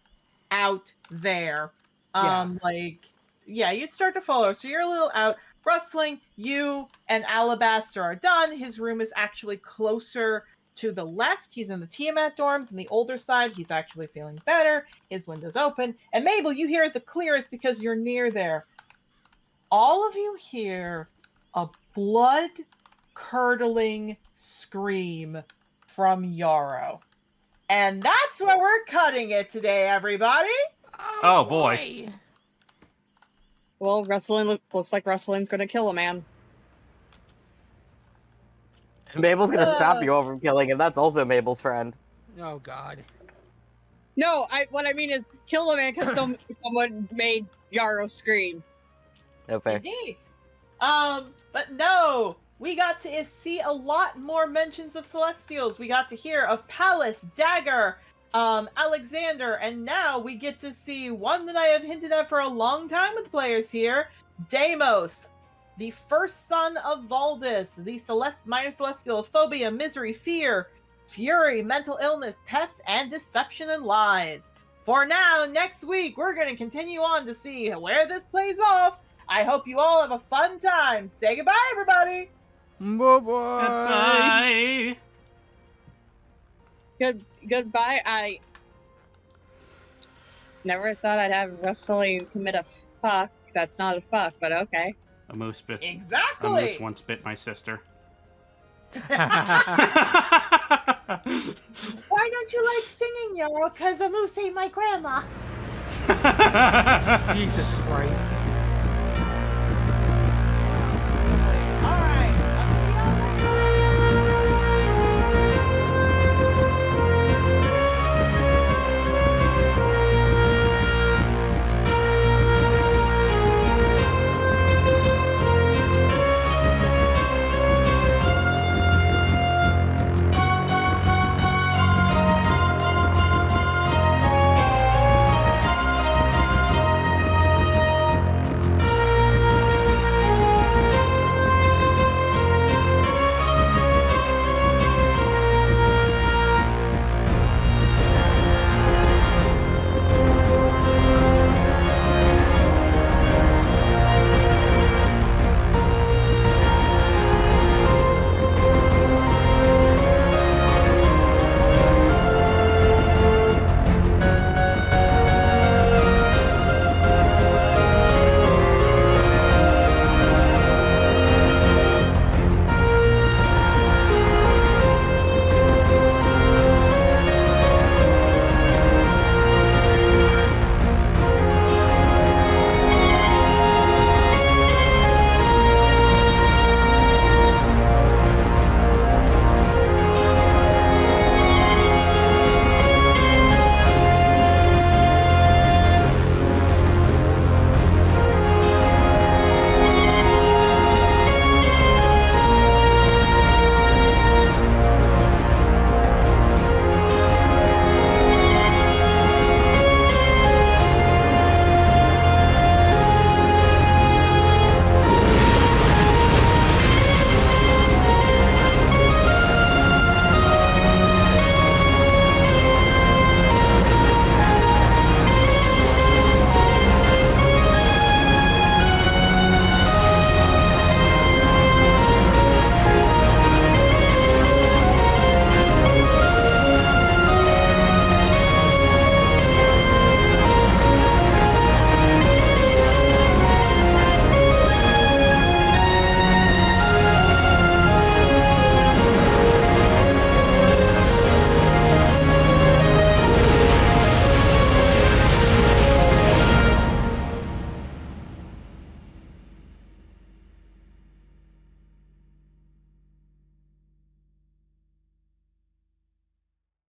out there. You'd start to follow her. So you're a little out. Rustling, you and Alabaster are done. His room is actually closer to the left. He's in the Tiamat dorms. On the older side, he's actually feeling better. His window's open. And Mabel, you hear it the clearest because you're near there. All of you hear a blood-curdling scream from Yarrow. And that's where we're cutting it today, everybody. Oh boy. Well, wrestling looks like wrestling's gonna kill a man. Mabel's gonna stop you from killing him. That's also Mabel's friend. Oh God. No, what I mean is kill a man because someone made Yarrow scream. Okay. Indeed. But no, we got to see a lot more mentions of Celestials. We got to hear of Pallas, Dagger, Alexander, and now we get to see one that I have hinted at for a long time with players here, Deimos, the first son of Valdis, the minor celestial of phobia, misery, fear, fury, mental illness, pests, and deception and lies. For now, next week, we're going to continue on to see where this plays off. I hope you all have a fun time. Say goodbye, everybody. Bye-bye. Goodbye. Goodbye. I never thought I'd have wrestling commit a fuck. That's not a fuck, but okay. A moose bit. Exactly. A moose once bit my sister. Why don't you like singing, Yarrow? Because a moose ate my grandma. Jesus Christ.